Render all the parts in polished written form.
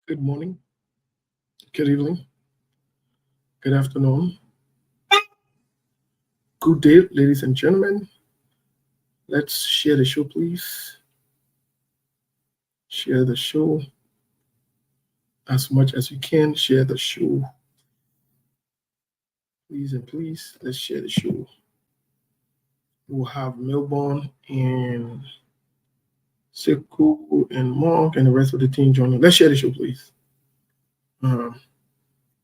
Good morning, good evening, good afternoon, good day, ladies and gentlemen. Let's share the show, please. Share the show as much as you can. Share the show, please and please. Let's share the show. We'll have Melbourne and Sekou and Monk and the rest of the team joining. Let's share the show, please. Um,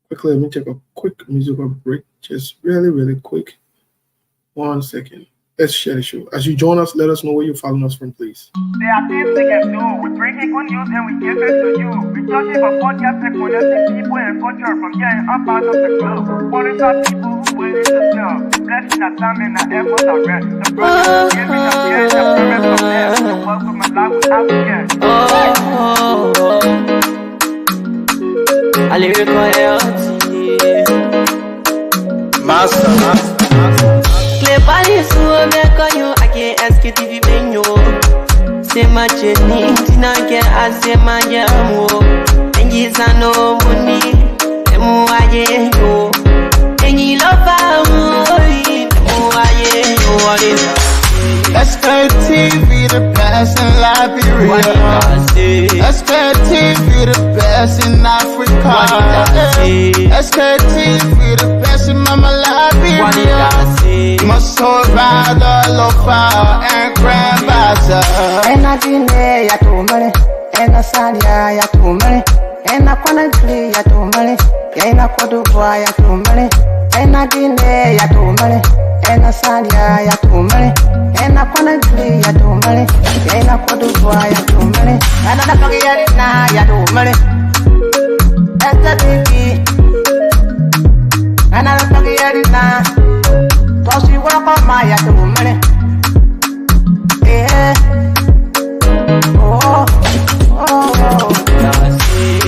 Quickly, let me take a quick musical break, just really quick. 1 second. Let's share the show. As you join us, let us know where you're following us from, please. There are things we can do. We bring in good news and we give it to you. We talk about podcast and connecting people and culture from getting up out of the club. Calling for people who waiting to sell. Blessing that time and the efforts are rest. The brothers giving us the end of promise from them. So welcome my life with African. I live royalty. Master. Play Paris ou Mercanyo, I can't ask it if you been yo. C'est ma chenille, Tina can ask my yamo. And yes, I know money, and Muaye yo. And you love our SKTV the best in Liberia. SKTV the best in Africa. SKTV the best in Mama Liberia. Must hold by the lofa and grand bazaar. And I didn't ya to money, and I said ya to money, and I couldn't play ya to money, and I could do ya to money, and I didn't ya to money, and I said ya to money, and I couldn't play ya to money, and I could do ya to money, and I don't get it now ya to money, and the baby, and I don't get it now, cause you walk on my ya to money. Yeah.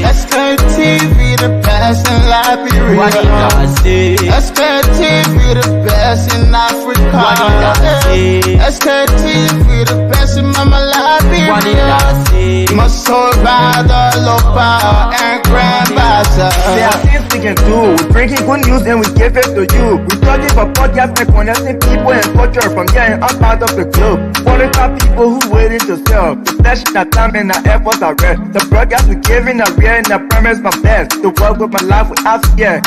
SKTV the best in Liberia. SKTV the best in Africa. SKTV the best in Mama Liberia. Must hold by the lopa and grand bazaar. There are things we can do. We bring in good news and we give it to you. We talking about podcast and connecting people and culture from getting up out of the club. Calling for people who waiting to sell. The flesh, the time and the efforts are rest. The broadcast we giving a real and the promise my best. The world with my life with us, yeah.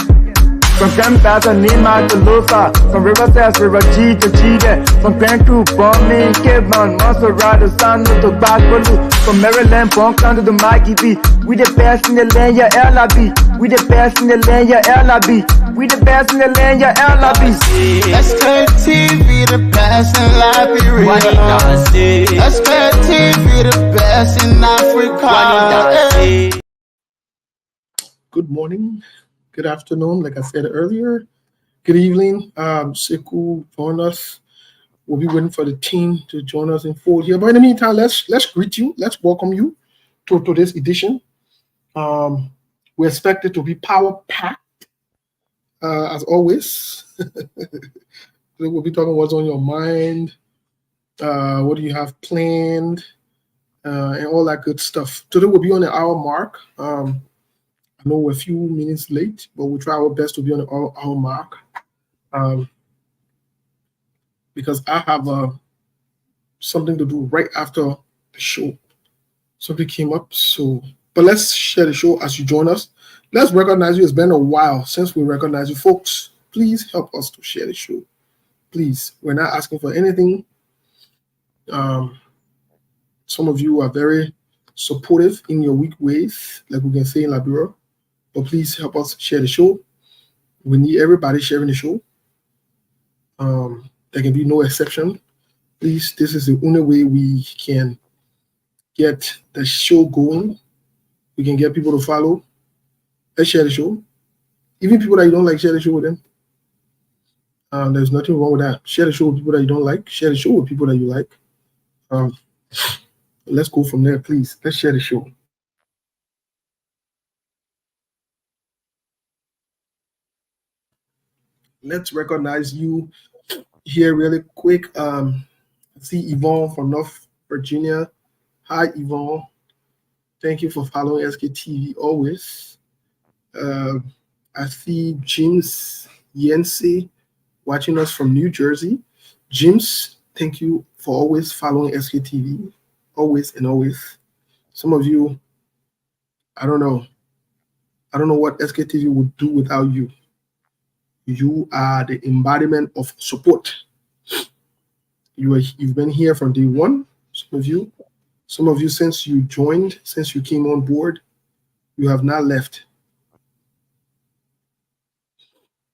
From Grandfather Nima to Lufa, from Riverside, River G to Chile, from Grand Crew, Bombing, Cape Mount, Montserrat, San to Backwater, from Maryland, Bonk to the Mikey B. We the best in the land, yeah, LIB. We the best in the land, yeah, LIB. We the best in the land, yeah, LIB. SKTV the best in Liberia. SKTV the best in Africa. Good morning, good afternoon, like I said earlier. Good evening. Sekou join us. We'll be waiting for the team to join us in full here. But in the meantime, let's greet you. Let's welcome you to today's edition. We expect it to be power packed, as always. We'll be talking what's on your mind, what do you have planned, and all that good stuff. Today we'll be on the hour mark. I know we're a few minutes late, but we'll try our best to be on the hour mark. Because I have something to do right after the show. Something came up, but let's share the show as you join us. Let's recognize you. It's been a while since we recognize you. Folks, please help us to share the show. Please, we're not asking for anything. Some of you are very supportive in your weak ways, like we can say in Liberia. But please help us share the show. We need everybody sharing the show. There can be no exception. Please, this is the only way we can get the show going. We can get people to follow. Let's share the show. Even people that you don't like, share the show with them. There's nothing wrong with that. Share the show with people that you don't like. Share the show with people that you like. Let's go from there, please. Let's share the show. Let's recognize you here really quick. I see Yvonne from North Virginia. Hi, Yvonne. Thank you for following SKTV always. I see James Yense watching us from New Jersey. James, thank you for always following SKTV, always and always. Some of you, I don't know. I don't know what SKTV would do without you. You are the embodiment of support. You've been here from day one. Some of you since you joined, since you came on board, you have not left.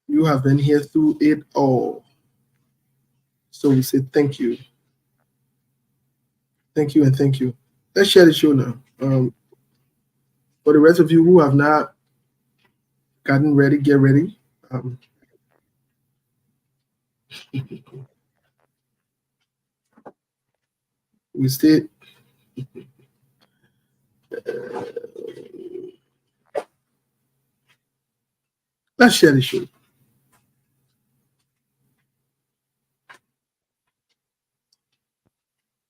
You have been here through it all. So we say thank you. Thank you and thank you. Let's share the show now. For the rest of you who have not gotten ready, get ready. We stay. Let's share the show.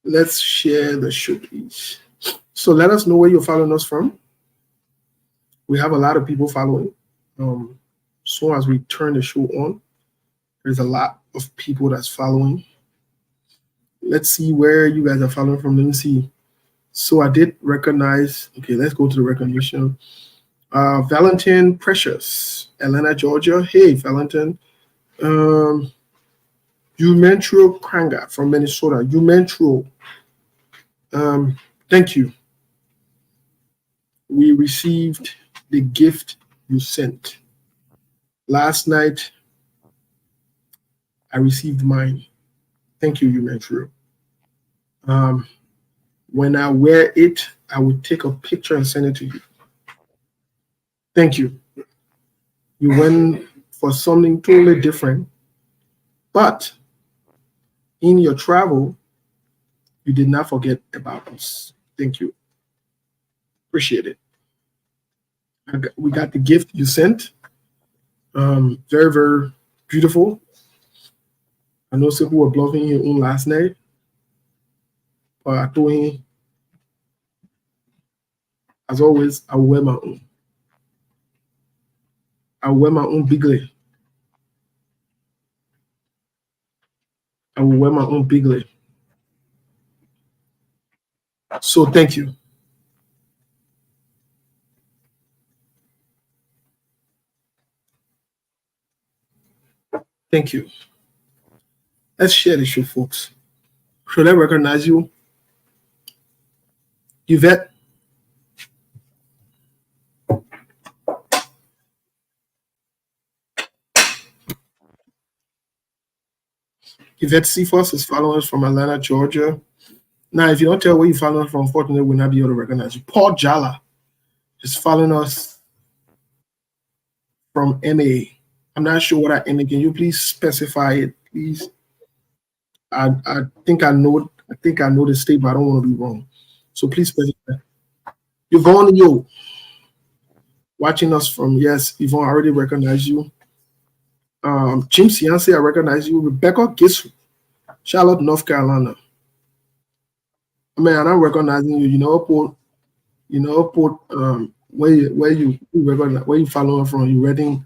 Let's share the show, please. So let us know where you're following us from. We have a lot of people following. So as we turn the show on, there's a lot of people that's following. Let's see where you guys are following from. Let me see. So I did recognize. Okay, let's go to the recognition. Valentin Precious, Atlanta, Georgia. Hey, Valentin. Umentro Kranga from Minnesota. Umentro. Thank you. We received the gift you sent. Last night, I received mine. Thank you, Umentro. When I wear it, I will take a picture and send it to you. Thank you. You went for something totally different, but in your travel, you did not forget about us. Thank you. Appreciate it. We got the gift you sent. Very, very beautiful. I know some people were bluffing your own last night, but I told him, as always, I will wear my own. I will wear my own bigly. I will wear my own bigly. So thank you. Thank you. Let's share the show, folks. Should I recognize you? Yvette. Yvette Cephas is following us from Atlanta, Georgia. Now, if you don't tell where you're following us from, unfortunately, we'll not be able to recognize you. Paul Jala is following us from MA. I'm not sure what I MA. Can you please specify it, please? I think I know the state, but I don't want to be wrong. So please specify. Yvonne Yo, watching us from, yes, Yvonne, I already recognize you. Jim Ciance, I recognize you. Rebecca Gisu, Charlotte, North Carolina. I mean, I'm recognizing you. Where you following from? You reading?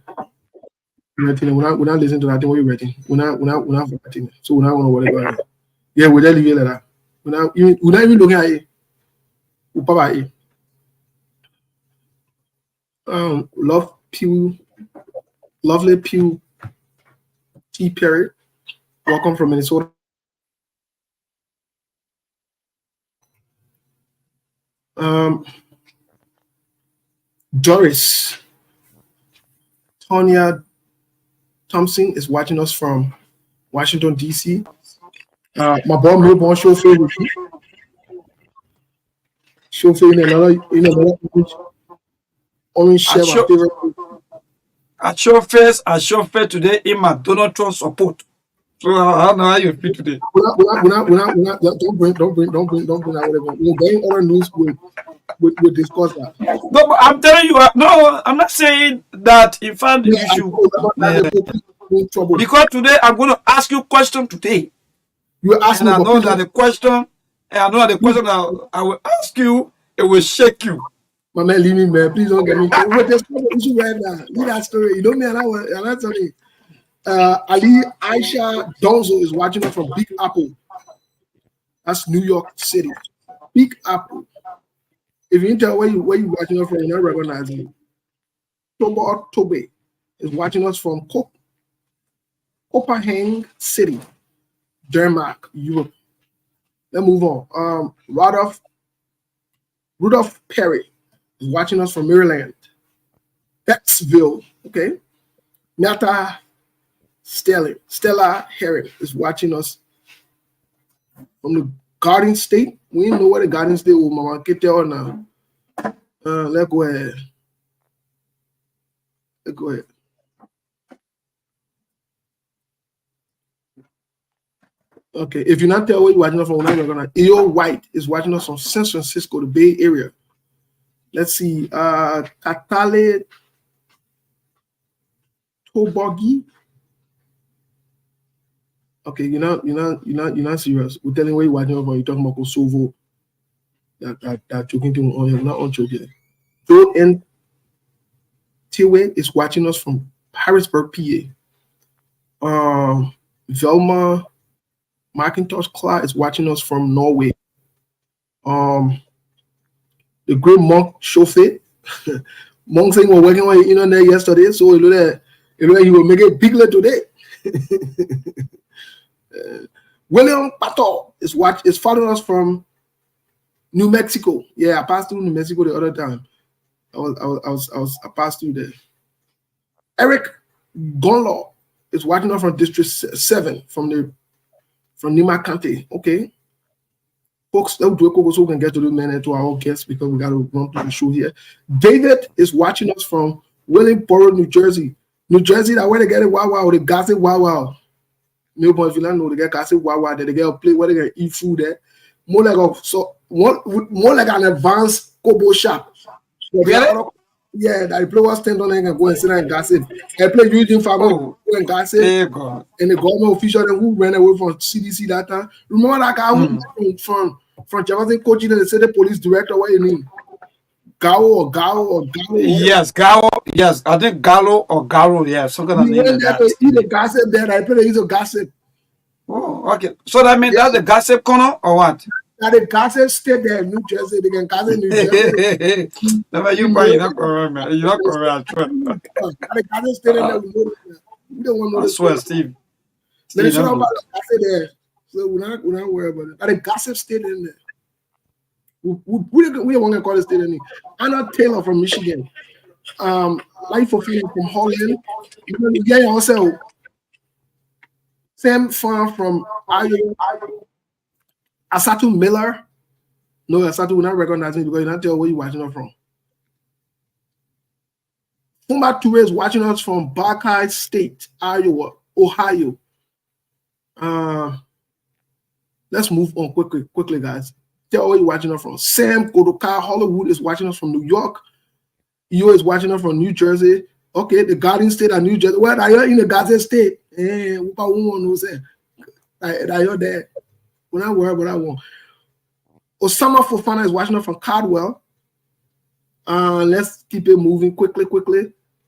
We're not listening to that thing. What you reading? We're not forgetting. So we're not going to worry about it. Yeah, we're leaving like that. We're not even looking at it. Lovely Pew T. Perry, welcome from Minnesota. Doris Tonya Thompson is watching us from Washington, D.C. My boy Milborn chauffeur in another orange shirt. I chauffeur today in my Donald Trump support. So I don't know how you feel today. Don't bring that whatever. We're getting other news. We'll discuss that. No, but I'm telling you, no, I'm not saying that. In fact, you should. Because today I'm going to ask you a question today. You ask me. I know that the question that I will ask you It will shake you. My man, leave me, man. Please don't get me. Wait, there's no issue right now. Leave that story. You know me, and I'm telling you. Ali Aisha Donzo is watching us from Big Apple. That's New York City. Big Apple. If you can tell where you watching us from, you don't recognize me. Tobe is watching us from Copenhagen City, Denmark, Europe. Let's move on. Rudolph Perry is watching us from Maryland. Bexville, okay. Nata Stella Herring is watching us from the Garden State. We know what the Garden State will mama get there now. Let's go ahead. Okay, if you're not there, where you're watching us from, we're gonna. EO White is watching us from San Francisco, the Bay Area. Let's see. Katale Tobogi. Okay, you're not serious. We're telling where you're watching us from. You're talking about Kosovo. That joking to on not on joking. Joe N. Tiwe is watching us from Harrisburg, PA. Velma Macintosh Clark is watching us from Norway. The great Monk Chauffeur. Monk saying we're working on the internet yesterday, so it looked like he will make it bigger today. William Pato is following us from New Mexico. Yeah, I passed through New Mexico the other time. I passed through there. Eric Gonlo is watching us from District 7 from Nima County. Okay. Folks, let's do it so we can get to the men and to our guests because we got to run through the show here. David is watching us from Willingboro, New Jersey. New Jersey, that where they get it wow or the gossip wow. Newborn, if you don't know, they get gossip wow, they get a play where they get eat food there. More like an advanced Kobo shop. Really? Yeah, that play was stand on and go and sit and gossip. I play using Fago and gossip. And the government official who ran away from CDC that time. Remember that guy who from Jefferson coaching and they said the police director, what you mean? Gao. Yes, Gao. Yes, I think Gallo or Garo. Yeah, some kind of name. Went there to eat the gossip there. I play the use of gossip. Oh, okay. So that means that's the gossip corner or what? Now the gossip stayed there in New Jersey. They can gossip New Jersey. Never you buy it. You're not correct. The gossip stayed there. We don't want to know. I swear, Steve. Let's talk about the gossip there. So we're not worried about it. Now the gossip stayed in there. We don't want to call it stayed in there. Anna Taylor from Michigan. Life of Freedom from Holland. You get yourself. Sam Farm from Iowa. Asatu Miller. No, Asatu will not recognize me because you not tell where you're watching us from. Fumba Toure is watching us from Buckeye State, Iowa, Ohio. Let's move on quickly, guys. Tell where you're watching us from. Sam Kodoka Hollywood is watching us from New York. EO is watching us from New Jersey. Okay, the Garden State and New Jersey. Well, are you in the Garden State? Are you there? We're not worried about that one. Osama Fofana is watching us from Cardwell. Let's keep it moving quickly.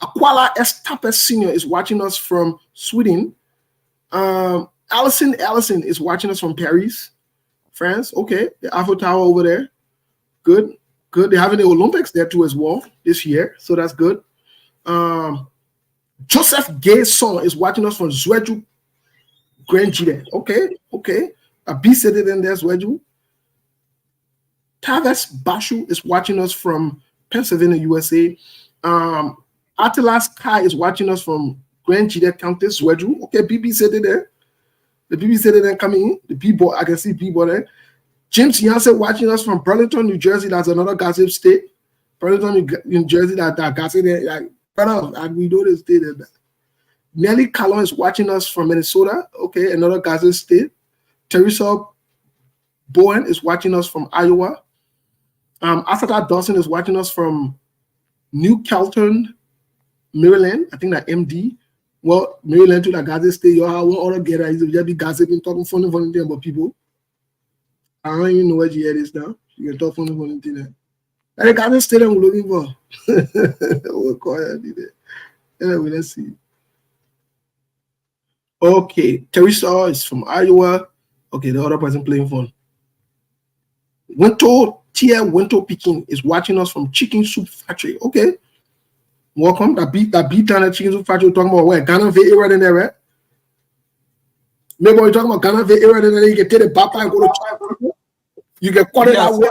Aquala Estapes Sr. is watching us from Sweden. Allison Ellison is watching us from Paris, France. Okay, the Eiffel Tower over there. Good. They're having the Olympics there too as well this year, so that's good. Joseph Gayson is watching us from Zweju, Grand. Okay. A B said it in there, Zweju. Tavis Bashu is watching us from Pennsylvania, USA. Attilas Kai is watching us from Grand County, Zweju. Okay, BB said it there. The BB said it there coming in. The people, I can see people there. James Yancey watching us from Burlington, New Jersey. That's another gossip state. Burlington, New Jersey, that gossip there. Like, and we know the state. Nelly Callon is watching us from Minnesota. Okay, another gossip state. Teresa Bowen is watching us from Iowa. Asata Dawson is watching us from New Kelton, Maryland. I think that MD. Well, Maryland to that gossip state. You all want to get is just be gossiping, talking funny thing about people. I don't even know what your head is now. You can talk funny thing. And the Ghana Stadium we're looking for. We'll call it. Anyway, let's see. Okay, Teresa is from Iowa. Okay, the other person playing phone. Winter Peking is watching us from Chicken Soup Factory. Okay. Welcome. That beat down the Chicken Soup Factory. We're talking about where? Ghana Bay area in there, right? Maybe we're talking about Ghana Bay area in there. You can take the papa and go to you get caught in that way.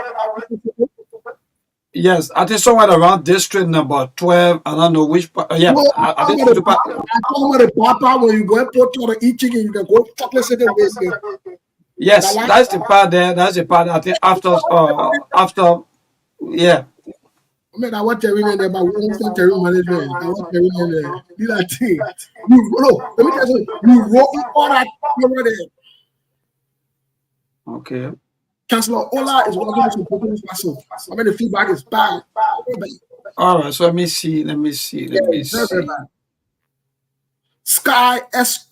Yes, I think somewhere around district number 12. I don't know which part. Yeah, Well, I think I'm talking about the papa when you go and put to eat chicken, you can go chocolate city waste there. yes, that's the part there. That's the part I think after yeah. I mean, I want Terry in there, but we understand Terry management. I want Terry in there. Do that thing. Let me tell you, you wrote all that over there. Okay. Chancellor Ola is working with some people. I mean, the feedback is bad. All right. So let me see. Very bad. Sky S.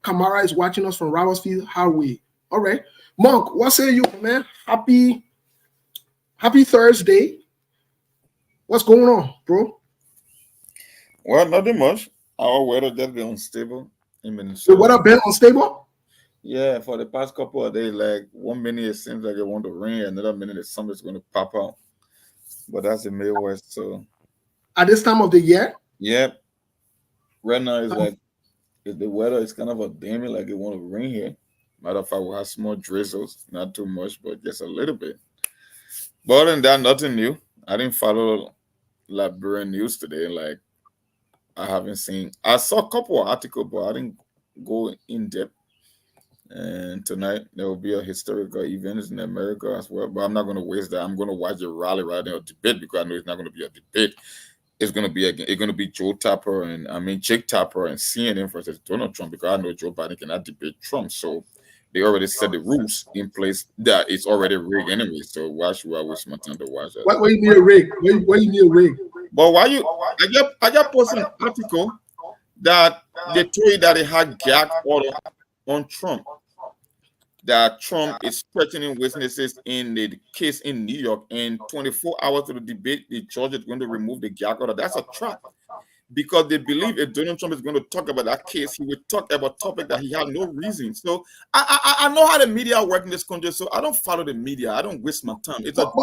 Kamara is watching us from Robertsfield Highway. All right. Monk, what say you, man? Happy Thursday. What's going on, bro? Well, nothing much. Our weather just been unstable in Minnesota. The weather been unstable? Yeah, for the past couple of days, like 1 minute it seems like it want to rain, another minute the sun is going to pop out. But that's the Midwest, so at this time of the year? Yep. Right now it's like the weather is kind of a dimmy, like it want to rain here. Matter of fact, we have small drizzles, not too much, but just a little bit. But other than that, nothing new. I didn't follow Liberian news today. Like I saw a couple of articles, but I didn't go in depth. And tonight there will be a historical event in America as well. But I'm not going to waste that. I'm going to watch the rally right now, debate, because I know it's not going to be a debate. It's going to be Joe Tapper and Jake Tapper and CNN versus Donald Trump, because I know Joe Biden cannot debate Trump. So they already set the rules in place that it's already rigged anyway. So why should I waste my time to watch that? Why you need a rig? Why you need a rig? But I just posted an article that they told you that they had gag order on Trump. That Trump is threatening witnesses in the case in New York, and 24 hours to the debate, the judge is going to remove the gag order. That's a trap, because they believe if Donald Trump is going to talk about that case, he will talk about topic that he had no reason. So I know how the media work in this country, so I don't follow the media. I don't waste my time. It's a joke.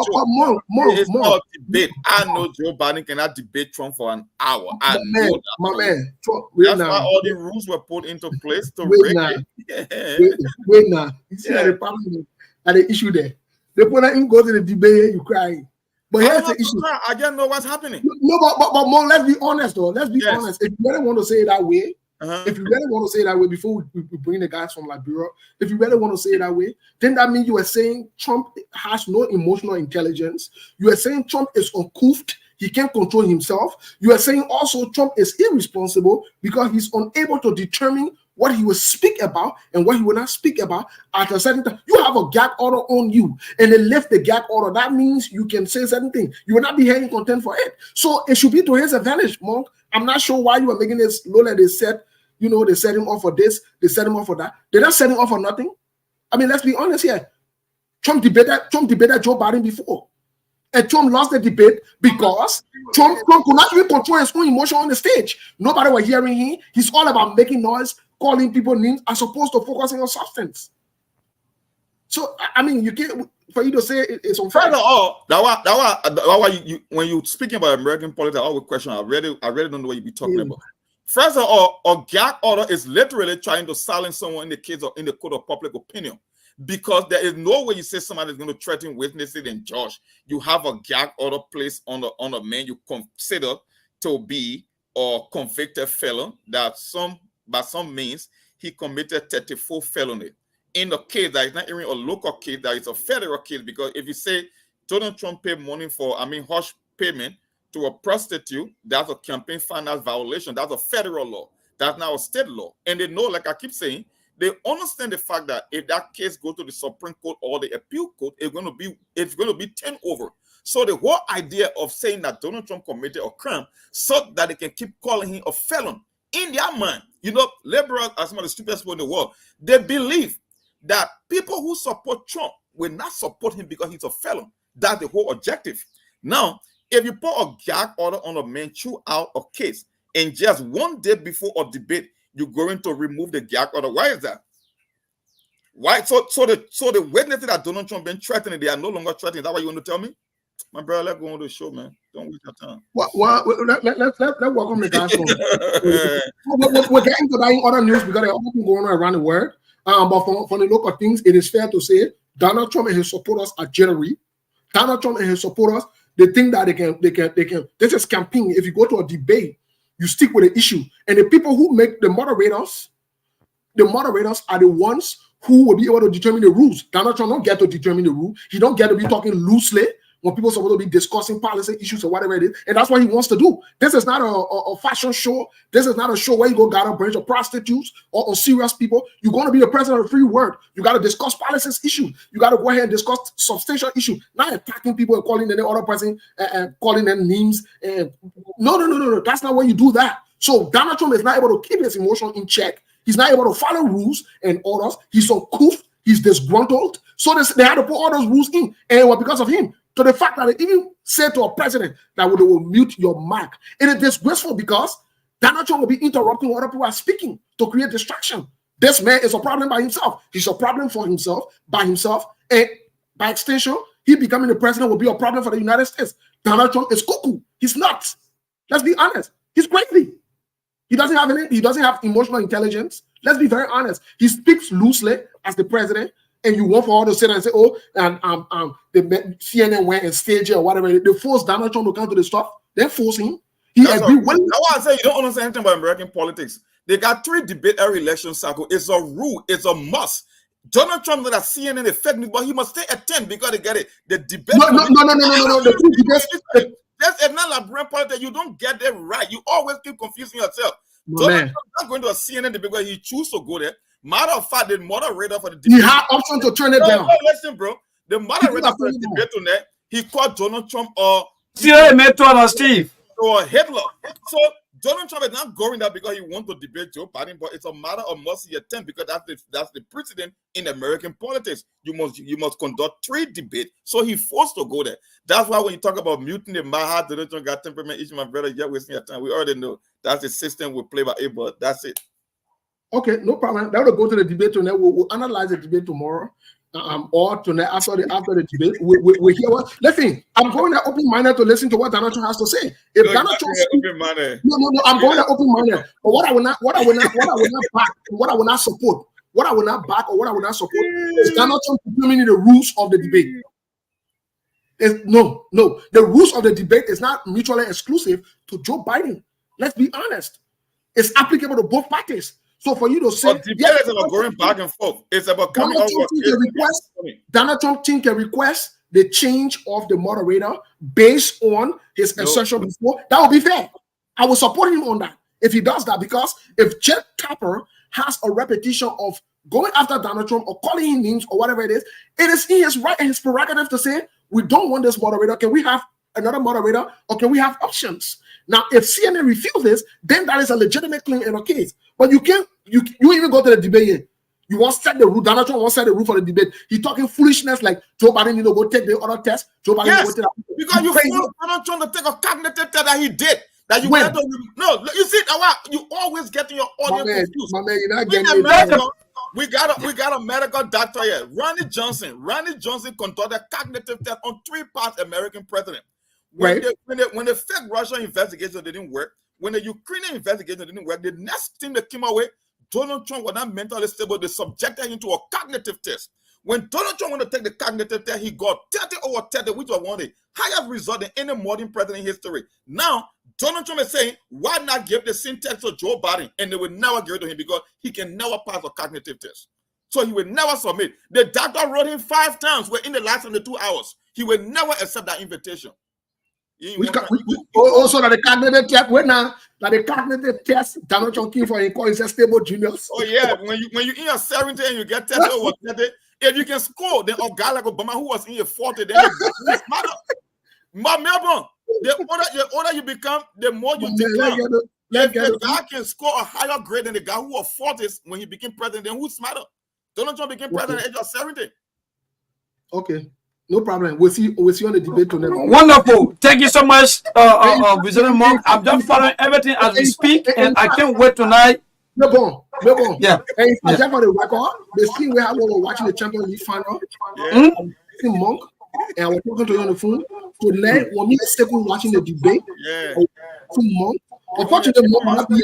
It's not a debate. I know Joe Biden cannot debate Trump for an hour. I know that. My man. That's why all the rules were put into place to rig it. Wait now. You see the problem that the issue there. They put that in, go to the debate, you cry. But here's the issue. I don't know what's happening. No, but Mo, let's be honest though. Let's be honest. If you really want to say it that way, before we bring the guys from Liberia, if you really want to say it that way, then that means you are saying Trump has no emotional intelligence. You are saying Trump is uncouth. He can't control himself. You are saying also Trump is irresponsible because he's unable to determine what he will speak about and what he will not speak about at a certain time. You have a gag order on you, and they lift the gag order. That means you can say certain things. You will not be hearing content for it. So it should be to his advantage, Monk. I'm not sure why you are making this low that they said, they set him off for this, they set him off for that. They're not setting off for nothing. I mean, let's be honest here. Trump debated Joe Biden before. And Trump lost the debate because Trump could not even control his own emotion on the stage. Nobody was hearing him. He's all about making noise, calling people names, as opposed to focusing on substance. So, I mean, you can't, for you to say it's unfair. First of all, that why you when you speaking about American politics, I always question. I really don't know what you be talking about. First of all, a gag order is literally trying to silence someone in the court of public opinion. Because there is no way you say somebody is going to threaten witnesses and judge. You have a gag order placed on a man you consider to be a convicted felon that by some means he committed 34 felony. In the case that is not even a local case, that is a federal case, because if you say Donald Trump paid money for, hush payment to a prostitute, that's a campaign finance violation. That's a federal law. That's now a state law. And they know, like I keep saying, they understand the fact that if that case goes to the Supreme Court or the appeal court, it's going to be turned over. So the whole idea of saying that Donald Trump committed a crime so that they can keep calling him a felon, in their mind, liberals are some of the stupidest people in the world. They believe that people who support Trump will not support him because he's a felon. That's the whole objective. Now, if you put a gag order on a man throughout a case, and just one day before a debate, you're going to remove the gag order. Why is that? Why? So the witnesses that Donald Trump been threatening, they are no longer threatening. Is that what you want to tell me? My brother, let's go on the show, man. Don't waste your time. Let's welcome the guys from. We're getting to that in other news because there are other things going on around the world. But from the look of things, it is fair to say Donald Trump and his supporters are jittery. Donald Trump and his supporters, they think that they can. This is campaign. If you go to a debate, you stick with the issue. And the people who make the moderators are the ones who will be able to determine the rules. Donald Trump don't get to determine the rule. He don't get to be talking loosely when people are supposed to be discussing policy issues or whatever it is. And that's what he wants to do. This is not a fashion show. This is not a show where you go gather a bunch of prostitutes or serious people. You're going to be the president of the free world. You got to discuss policies issues. You got to go ahead and discuss substantial issues, not attacking people and calling them other person and calling them names. No. That's not when you do that. So Donald Trump is not able to keep his emotion in check. He's not able to follow rules and orders. He's uncouth. He's disgruntled. So they had to put all those rules in. And it was because of him. To the fact that they even said to a president that they will mute your mic. It is disgraceful because Donald Trump will be interrupting what other people are speaking to create distraction. This man is a problem by himself. He's a problem for himself, by himself. And by extension, he becoming the president will be a problem for the United States. Donald Trump is cuckoo. He's nuts. Let's be honest. He's crazy. He doesn't have emotional intelligence. Let's be very honest. He speaks loosely as the president, and you want for all to sit and say, oh, the CNN went and staged it or whatever. They force Donald Trump to come to the stuff. They force him. He agreed with it. That's why I say you don't understand anything about American politics. They got 3 debate every election cycle. It's a rule. It's a must. Donald Trump that CNN is fake news, but he must stay at 10 because they get it. The debate. No. The 2 debates. That's not Liberian politics. You don't get it right. You always keep confusing yourself. Donald Trump not going to a CNN debate because he choose to go there. Matter of fact, the moderator for the debate. He had option to turn it down. No, listen, bro. The moderator for the debate tonight, he called Donald Trump Steve. or Hitler. So Donald Trump is not going there because he wants to debate Joe Biden, but it's a matter of must attempt because that's the precedent in American politics. You must conduct 3 debates. So he forced to go there. That's why when you talk about muting the Maha, Donald Trump got temperament issue, my brother, you're wasting your time. We already know that's the system we play by A, but that's it. Okay, no problem. That will go to the debate tonight. We'll analyze the debate tomorrow. Or tonight after the debate, we hear what. Listen, I'm going to open-minded to listen to what Donald Trump has to say. If Donald Trump, no, I'm going to open-minded. But what I will not back, what I will not support, what I will not back, or what I will not support is Donald Trump determining the rules of the debate. No. The rules of the debate is not mutually exclusive to Joe Biden. Let's be honest. It's applicable to both parties. So for you to say, debate is about going back and forth. It's about coming out with Donald Trump can request the change of the moderator based on his assertion before. That would be fair. I will support him on that if he does that, because if Jeff Tapper has a repetition of going after Donald Trump or calling him names or whatever it is in his right and his prerogative to say, we don't want this moderator. Can we have another moderator or can we have options? Now, if CNN refuses, then that is a legitimate claim in a case. But you can't, you even go to the debate here. You want to set the rule. Donald Trump wants to set the rule for the debate. He's talking foolishness like Joe Biden need to go take the other test. Joe Biden yes, go take that. Because you forced Donald Trump to take a cognitive test that he did. That you get to, no, you see, you always getting your audience confused. My man, you're not getting it. We got a medical doctor here, Ronnie Johnson. Ronnie Johnson conducted a cognitive test on 3 past American president. When the fake Russian investigation didn't work, when the Ukrainian investigation didn't work, the next thing that came away, Donald Trump was not mentally stable. They subjected him to a cognitive test. When Donald Trump wanted to take the cognitive test, he got 30 over 30, which was one of the highest result in any modern president in history. Now, Donald Trump is saying, why not give the same test to Joe Biden? And they will never give it to him because he can never pass a cognitive test. So he will never submit. The doctor wrote him 5 times within the last 72 hours. He will never accept that invitation. Also, that the cognitive test, that the cognitive test, Donald Trump came for him, call himself stable genius. Oh, yeah. When you in your 70 and you get tested over 30, if you can score, then a guy like Obama who was in your 40, then it's matter. But Melbourne, the older you become, the more you decline. If the guy can score a higher grade than the guy who was 40s when he became president, then who's smarter? Donald Trump became president at age of 70. Okay. No problem. We'll see on the debate tonight. Wonderful. Thank you so much, Visionary Monk. I'm just following everything as we speak, and I can't wait tonight. No bon. Yeah. And if I just for the record, the scene where I was watching the Champions League final, Monk, and I was talking to you on the phone. Tonight, when me and Sekou watching the debate, Monk, unfortunately, Monk will not be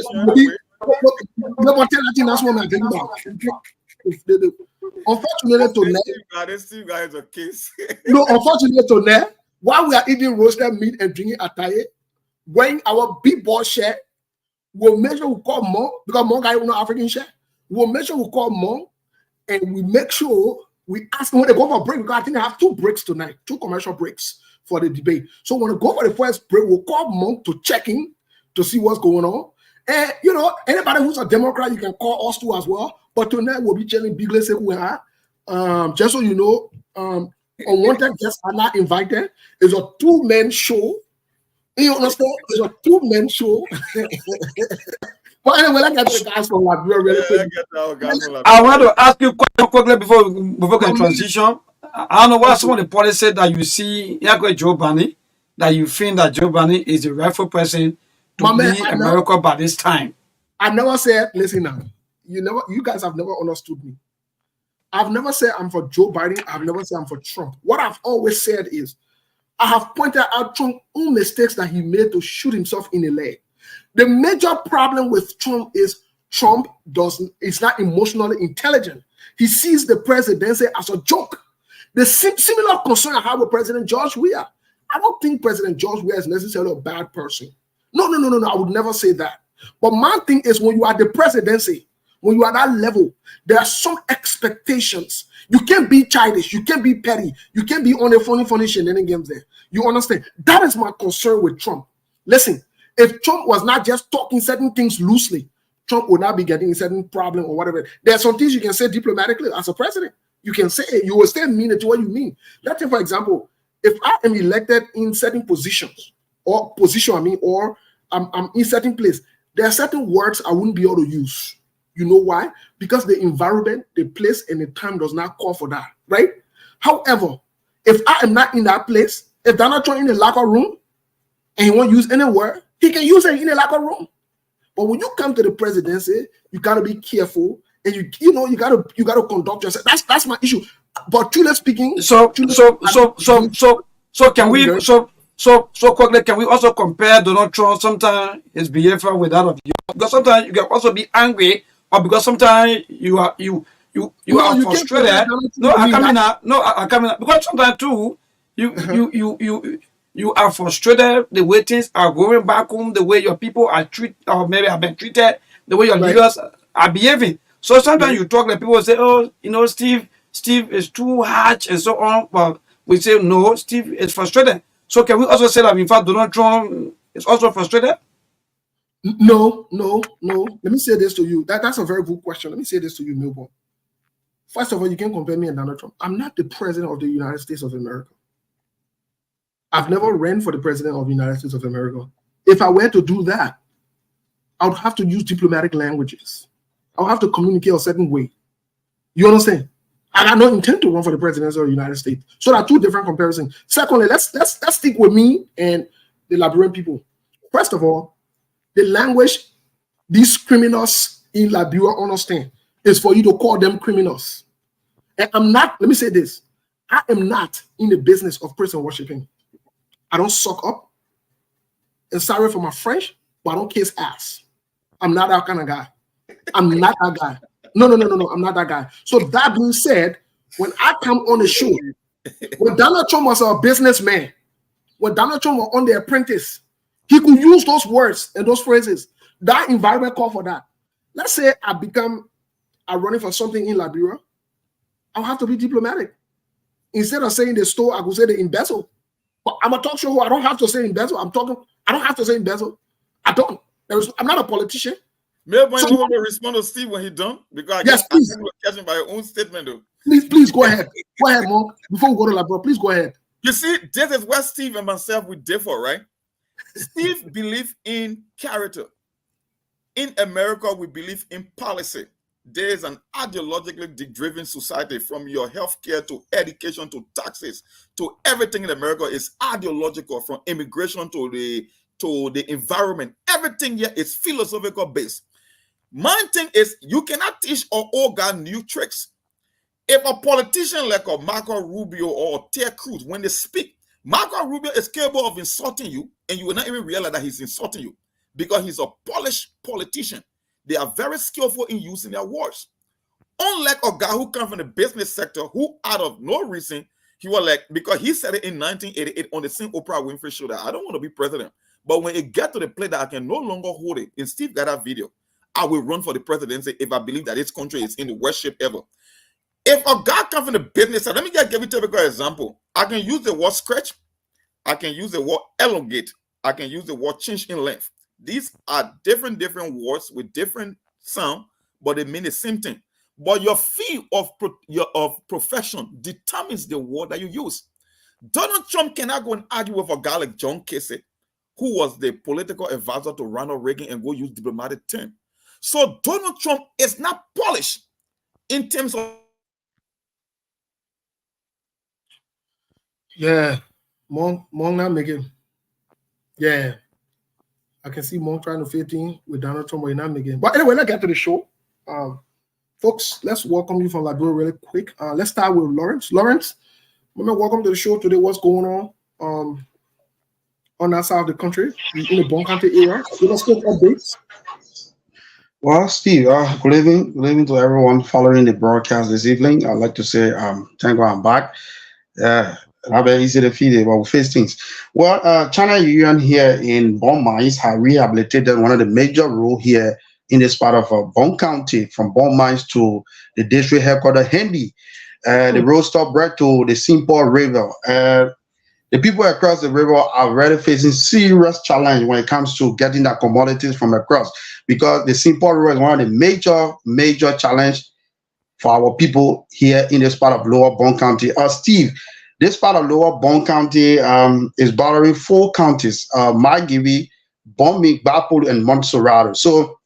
that's what I'm thinking about. Unfortunately, tonight, this guy is a case. no, unfortunately, tonight, while we are eating roasted meat and drinking ataye, wearing our big ball shirt, we'll make sure we call Monk, because Monk guy no African shirt. We'll make sure we call Monk, and we make sure we ask them when they go for a break, because I think I have 2 breaks tonight, 2 commercial breaks for the debate. So when we go for the first break, we'll call Monk to check in to see what's going on. And you know, anybody who's a Democrat, you can call us too as well. But tonight we'll be chilling big. Let's say we are. Just so you know, unwanted guests are not invited. It's a 2-man show. You understand? It's a 2-man show. But anyway, let's get the guys from Liberia really quick. I want to ask you quickly before we can transition. I don't know what some of the policies that you see, Joe Biden, that you think that Joe Biden is the rightful person to lead America by this time. I never said, listen now, you guys have never understood me. I've never said I'm for Joe Biden. I've never said I'm for Trump. What I've always said is, I have pointed out Trump's own mistakes that he made to shoot himself in the leg. The major problem with Trump is Trump is not emotionally intelligent. He sees the presidency as a joke. The similar concern I have with President George Weah. I don't think President George Weah is necessarily a bad person. No. I would never say that. But my thing is, when you are the presidency, when you are at that level, there are some expectations. You can't be childish. You can't be petty. You can't be on a funny shenanigans there. You understand? That is my concern with Trump. Listen, if Trump was not just talking certain things loosely, Trump would not be getting a certain problem or whatever. There are some things you can say diplomatically as a president. You can say it. You will still mean it to what you mean. Let's say, for example, if I am elected in certain positions, or I'm in certain place, there are certain words I wouldn't be able to use. You know why? Because the environment, the place, and the time does not call for that, right? However, if I am not in that place, if Donald Trump in the locker room and he won't use any word, he can use it in the locker room. But when you come to the presidency, you gotta be careful, and you gotta conduct yourself. That's my issue. But truly speaking, so quickly, can we also compare Donald Trump sometimes his behavior with that of you? Because sometimes you can also be angry, or because sometimes you are frustrated. I come in. Because sometimes too, you are frustrated the way things are going back home, the way your people are treated, or maybe have been treated, the way your leaders are behaving. So sometimes you talk, like people say, "Oh, Steve is too harsh," and so on. But we say, no, Steve is frustrated. So can we also say that, in fact, Donald Trump is also frustrated? No. Let me say this to you. That's a very good question. Let me say this to you, Milborn. First of all, you can't compare me and Donald Trump. I'm not the president of the United States of America. I've never ran for the president of the United States of America. If I were to do that, I would have to use diplomatic languages. I would have to communicate a certain way. You understand? I got no intent to run for the presidency of the United States. So there are 2 different comparisons. Secondly, let's stick with me and the Liberian people. First of all, the language these criminals in Liberia understand is for you to call them criminals. And let me say this, I am not in the business of prison worshiping. I don't suck up. And sorry for my French, but I don't kiss ass. I'm not that kind of guy. I'm not that guy. No, I'm not that guy. So that being said, when I come on the show, when Donald Trump was a businessman, when Donald Trump was on The Apprentice, he could use those words and those phrases. That environment called for that. Let's say I'm running for something in Liberia, I'll have to be diplomatic. Instead of saying they stole, I could say they embezzle. But I'm a talk show. I don't have to say embezzle. I don't have to say embezzle. I'm not a politician. Maybe you want to respond to Steve when he's done? Because I guess please. Catch him by your own statement, though. Please go ahead. Go ahead, Monk. Before we go to Liberia, please go ahead. You see, this is where Steve and myself we differ, right? Steve believes in character. In America, we believe in policy. There is an ideologically driven society, from your healthcare to education to taxes to everything in America is ideological, from immigration to the environment. Everything here is philosophical based. My thing is, you cannot teach an old guy new tricks. If a politician like a Marco Rubio or Ted Cruz, when they speak, Marco Rubio is capable of insulting you, and you will not even realize that he's insulting you because he's a polished politician. They are very skillful in using their words. Unlike a guy who comes from the business sector, who out of no reason, he was like, because he said it in 1988 on the same Oprah Winfrey show that I don't want to be president. But when it gets to the place that I can no longer hold it, and Steve got that video, I will run for the presidency if I believe that this country is in the worst shape ever. If a guy comes from the business side, let me just give you a typical example. I can use the word stretch. I can use the word elongate. I can use the word change in length. These are different words with different sound, but they mean the same thing. But your field of profession determines the word that you use. Donald Trump cannot go and argue with a guy like John Casey, who was the political advisor to Ronald Reagan, and go use diplomatic term. So Donald Trump is not polished in terms of. Yeah, Mong not making. Yeah, I can see Mong trying to fit in with Donald Trump, but he's not making. But anyway, let's get to the show. Folks, let's welcome you from Liberia really quick. Let's start with Lawrence. Lawrence, welcome to the show today. What's going on that side of the country, in the Bon County area? Give us quick updates. Well, Steve, good evening to everyone following the broadcast this evening. I'd like to say thank God I'm back. Not very easy to feed it, but we face things. Well, China Union here in Bon Mines have rehabilitated one of the major roads here in this part of Bon County, from Bon Mines to the district headquarters, Hendy. The road stop right to the Simple River. The people across the river are already facing serious challenge when it comes to getting the commodities from across, because the Simple River is one of the major challenge for our people here in this part of Lower Bon County. Steve, this part of Lower Bon County is bordering 4 counties, Margibi, Bon Ming, Bapolu, and Montserrat. So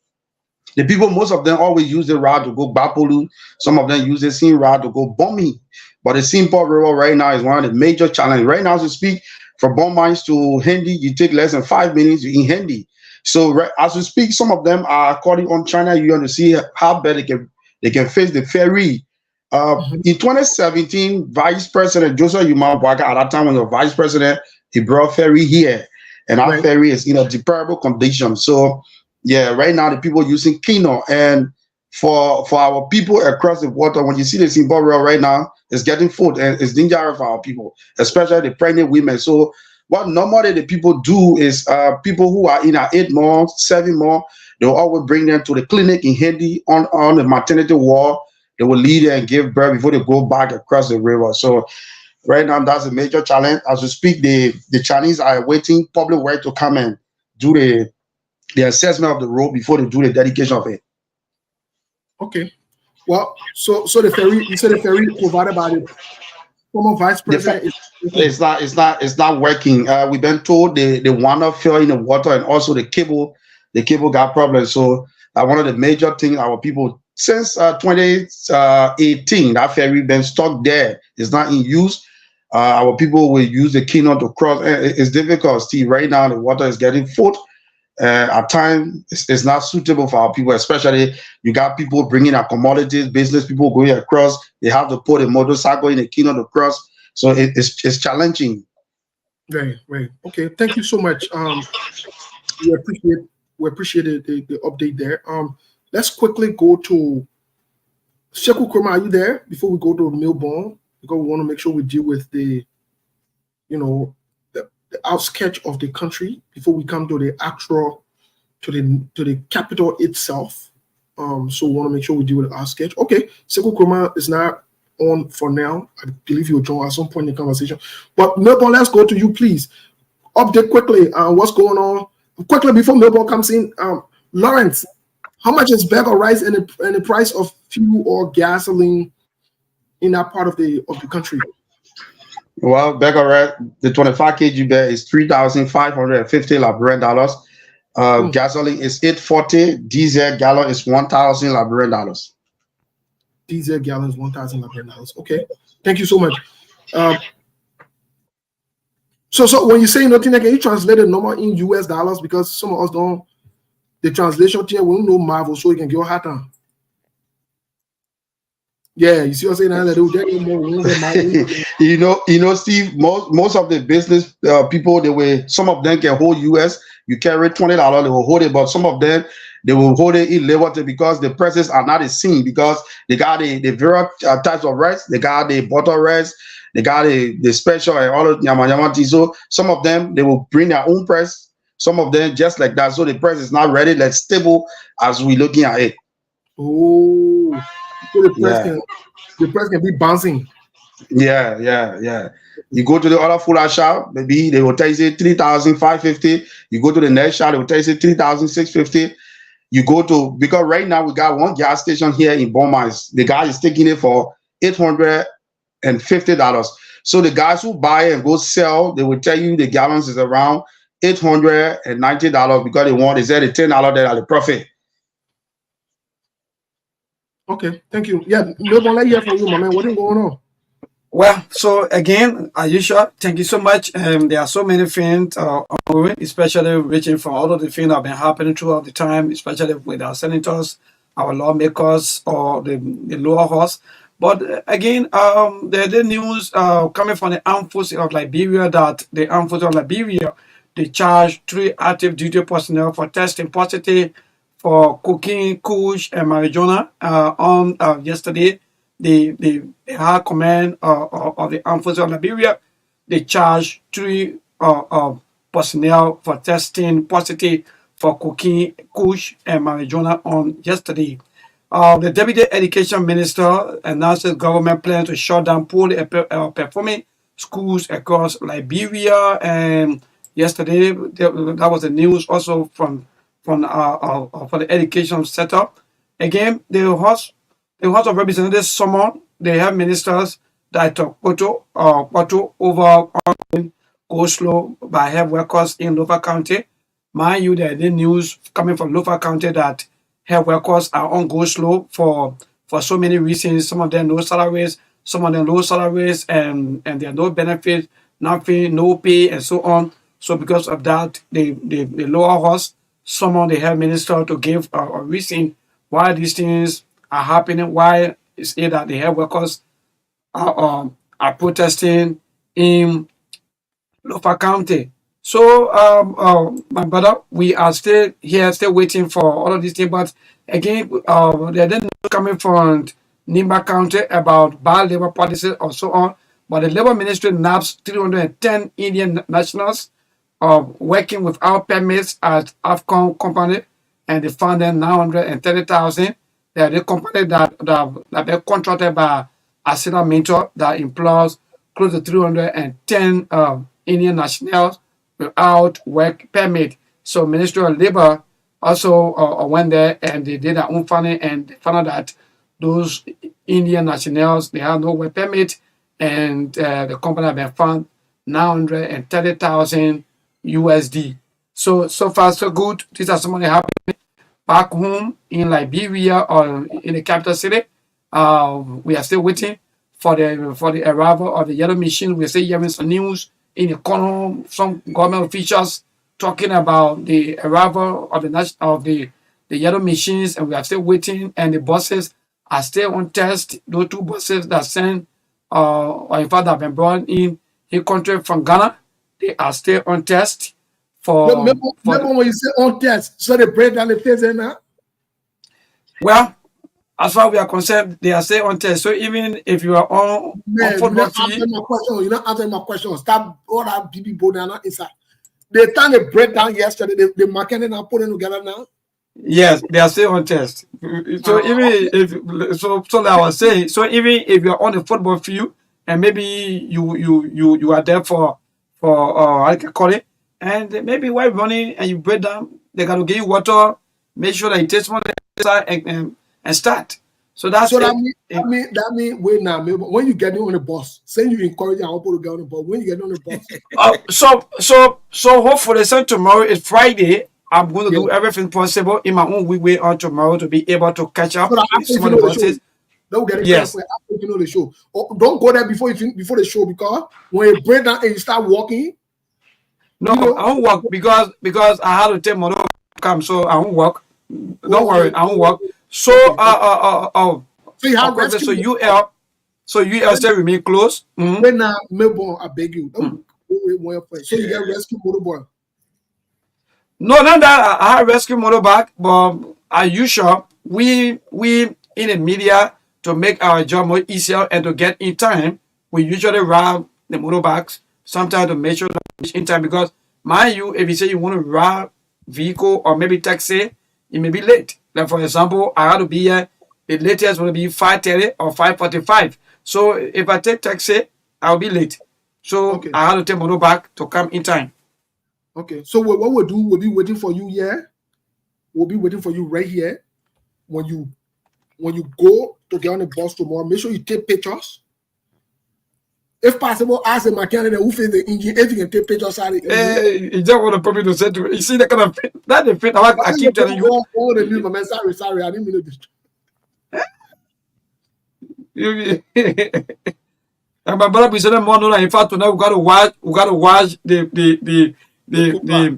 the people, most of them always use the route to go Bapolu. Some of them use the same route to go Bon Ming. But the Simple River right now is one of the major challenges. Right now, as we speak, from Bon Mines to Hendy, you take less than 5 minutes in Hendy. So right, as we speak, some of them are calling on China Union to see how bad they can face the ferry. In 2017, Vice President Joseph Yumabwaka, at that time when he was Vice President, he brought ferry here, and our ferry is in a deplorable condition. So yeah, right now the people using Kino, and for our people across the water, when you see the Simple River right now, it's getting food, and it's dangerous for our people, especially the pregnant women. So what normally the people do is people who are in our 8 months, 7 months, they'll always bring them to the clinic in Hendy on the maternity ward. They will lead and give birth before they go back across the river. So right now, that's a major challenge. As we speak, the Chinese are waiting public work to come and do the assessment of the road before they do the dedication of it. Okay. Well, so the ferry, you said the ferry provided by the former vice president it's not working. We've been told the water fell in the water, and also the cable got problems. So one of the major things our people, since 2018, that ferry been stuck there. It's not in use. Our people will use the Kino to cross. It's difficult, Steve. Right now, the water is getting full. At times, it's not suitable for our people, especially you got people bringing our commodities, business people going across. They have to put a motorcycle in the Kino to cross. So it's challenging. Right. Okay, thank you so much. We appreciate the update there. Let's quickly go to Sheku Kurma. Are you there before we go to Melbourne? Because we want to make sure we deal with the outskirts of the country before we come to the actual to the capital itself. So we want to make sure we deal with the outskirts. Okay, Sheku Kurma is not on for now. I believe you'll join at some point in the conversation. But Melbourne, let's go to you, please. Update quickly on what's going on. Quickly before Melbourne comes in, Lawrence, how much is bag of rice and the price of fuel or gasoline in that part of the country? Well, bag of rice, the 25 kg bag is $3,550 Liberian dollars. Gasoline is $8.40. Diesel gallon is $1,000 Liberian dollars. diesel gallons, $1,000. Okay, thank you so much. So when you say nothing, can you translate the number in US dollars, because some of us don't. The translation here we don't know Marvel, so you can get hot on. Yeah, you see what I'm saying? That they'll get more. You know, Steve. Most of the business people, some of them can hold US. You carry $20, they will hold it, but some of them they will hold it in Liberty because the prices are not the same, because they got the various types of rice. They got the butter rice. They got the special and all of yama. So some of them they will bring their own price. Some of them just like that. So the price is not really like stable as we looking at it. Oh, so the price can be bouncing. Yeah. You go to the other fuller shop, maybe they will tell you 3,550. You go to the next shop, they will tell you 3,650. You go to, because right now we got one gas station here in Beaumont. The guy is taking it for $850. So the guys who buy and go sell, they will tell you the gallons is around $890 because they said the $10 there are the profit. Okay, thank you. Yeah, no one let hear from you, my man. What is going on? Well, so again, as usual, thank you so much. There are so many things ongoing, especially reaching from all of the things that have been happening throughout the time, especially with our senators, our lawmakers, or the lower house. But again, there's the news coming from the armed forces of Liberia that the armed forces of Liberia, they charged 3 active duty personnel for testing positive for cocaine, kush, and marijuana on yesterday. The high command of the armed forces of Liberia, they charged 3 personnel for testing positive for cocaine, kush, and marijuana on yesterday. The Deputy Education Minister announced the government plan to shut down poorly performing schools across Liberia, and yesterday that was the news also from for the education setup. Again, the House of Representatives summoned they have ministers that talk photo over ongoing go slow by health workers in Lofa County. Mind you, there is news coming from Lofa County that health workers are on go slow for so many reasons. Some of them no salaries, some of them low salaries, and there are no benefits, nothing, no pay, and so on. So because of that, the lower house summoned the health minister to give a reason why these things are happening, why it's it that the health workers are protesting in Lofa County. So, my brother, we are still here, still waiting for all of these things. But again, they're then coming from Nimba County about bad labor policies or so on. But the labor ministry nabbed 310 Indian nationals working without permits at AFCON company, and they found them 930,000. They are the company that been contracted by Asina Mentor that employs close to 310 Indian nationals without work permit. So Ministry of Labor also went there and they did their own funding, and they found out that those Indian nationals, they have no work permit, and the company have been found 930,000 USD. So far so good. These are some of the happening back home in Liberia or in the capital city. We are still waiting for the arrival of the yellow machine. We're still hearing some news in the corner, some government officials talking about the arrival of the yellow machines, and we are still waiting. And the buses are still on test. Those 2 buses that sent, or in fact, have been brought in country from Ghana, they are still on test. Remember when you say on test, so they break down the test now? Well, as far as we are concerned, they are still on test. So even if you are on football field, you're not answering my question. Stop all that people down inside. They time they break down yesterday, they marking it and putting together now. Yes, they are still on test. So even if so like I was saying, so even if you are on the football field and maybe you are there for I can call it, and maybe while running and you break down, they gotta give you water, make sure that you taste one and start. So that's so that mean wait now. When you get on the bus, say you encourage your people to get on the bus. When you get on the bus, so hopefully, so tomorrow is Friday. I'm going to do everything possible in my own way on tomorrow to be able to catch up with some of the buses. Don't get it Yes. after you know the show. Or don't go there before the show, because when you break down and you start walking. No, you know, I won't work because I had to take motor come, so I won't work. Don't worry, I won't work. So So you have okay, rescue. so you stay with me close. When now, Melbourne, I beg you. So you get rescue motorboy. No, not that I have rescue motorbike, but are you sure we in the media, to make our job more easier and to get in time, we usually ride the motorbikes sometimes to make sure that we reach in time, because mind you, if you say you want to ride vehicle or maybe taxi, it may be late. Like for example, I had to be here, the latest will be 5:30 or 5:45. So if I take taxi, I'll be late. So Okay. I had to take motorbike to come in time. Okay, so what we'll do, we'll be waiting for you here. We'll be waiting for you right here. When you go to get on the bus tomorrow, make sure you take pictures. If possible, ask the mechanic who fits the engine if you can take pictures out of the engine. Hey, you just want to put me to say to me. You see that kind of that the fit. I keep telling you. Sorry, I didn't mean to destroy. And my brother be saying more. In fact, tonight we got to watch the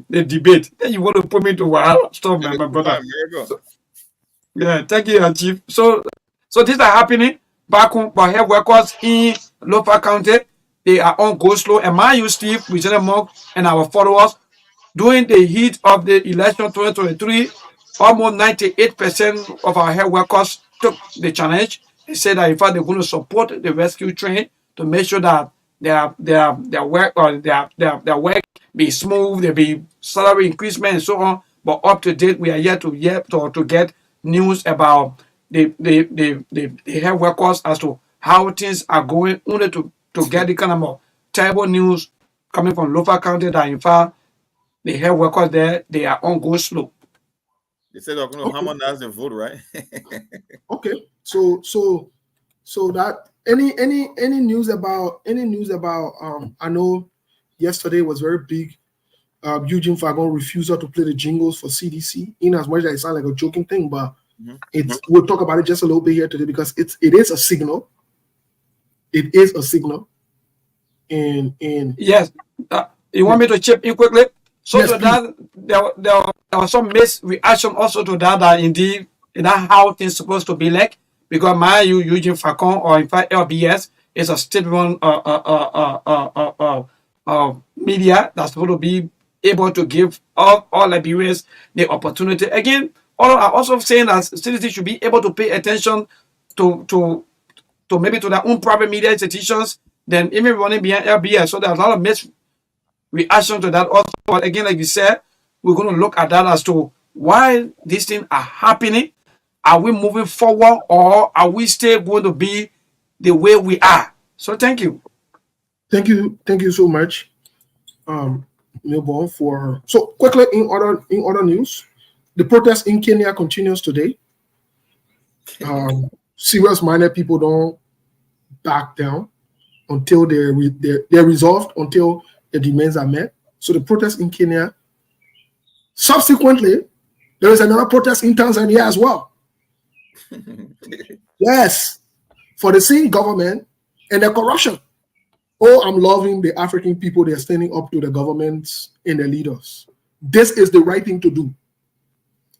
debate. Then you want to put me to wild stop, my brother. So, yeah, thank you, Chief. So these are happening back home, but health workers in local county, they are on go slow. And my you, Steve, Lieutenant Monk, and our followers, during the heat of the election 2023, almost 98% of our health workers took the challenge. They said that in fact they're going to support the rescue train to make sure that their work or their work be smooth, there be salary increasement and so on. But up to date, we are yet to get news about the health workers as to how things are going, only to get the kind of terrible news coming from local county that in fact the health workers there, they are on go slow. They said they're going to harmonize the vote, right? Okay, so that any news about I know yesterday was very big. Eugene Fagon refusal to play the jingles for CDC, in as much as it sounds like a joking thing, but we'll talk about it just a little bit here today, because it is a signal. It is a signal. And yes, you want me to chip in quickly? So yes, to that, there was some mixed reaction also to that indeed, that how things supposed to be like, because my Eugene Facon, or in fact LBS, is a state-run media that's supposed to be able to give all Liberians the opportunity. Again, all are also saying that citizens should be able to pay attention to maybe to their own private media institutions than even running behind LBS. So there's a lot of mixed reaction to that also. But again, like you said, we're going to look at that as to why these things are happening. Are we moving forward, or are we still going to be the way we are? So thank you. Thank you so much, Milborn, for so quickly in other news. The protest in Kenya continues today. Serious-minded people don't back down until they're resolved, until the demands are met. So the protest in Kenya. Subsequently, there is another protest in Tanzania as well. Yes, for the same government and the corruption. Oh, I'm loving the African people. They're standing up to the governments and their leaders. This is the right thing to do.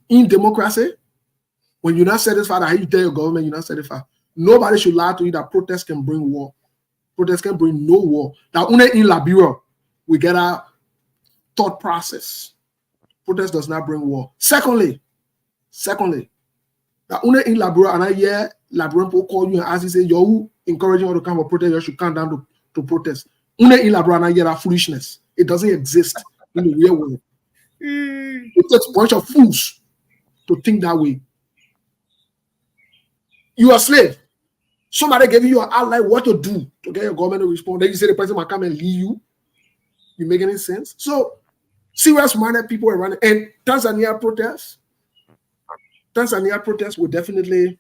In democracy, when you're not satisfied, how you tell your government you're not satisfied, nobody should lie to you that protest can bring war. Protest can bring no war. Now, only in Liberia, we get our thought process. Protest does not bring war. Secondly, that only in Liberia, and I hear Liberian people call you and ask you, say, you're encouraging all to come for protest, you should come down to protest. Only in Liberia, and I hear that foolishness. It doesn't exist in the real world. It takes a bunch of fools to think that way. You are a slave. Somebody gave you an outline what to do to get your government to respond. Then you say the president might come and leave you. You make any sense? So, serious-minded people are running. And Tanzania protests will definitely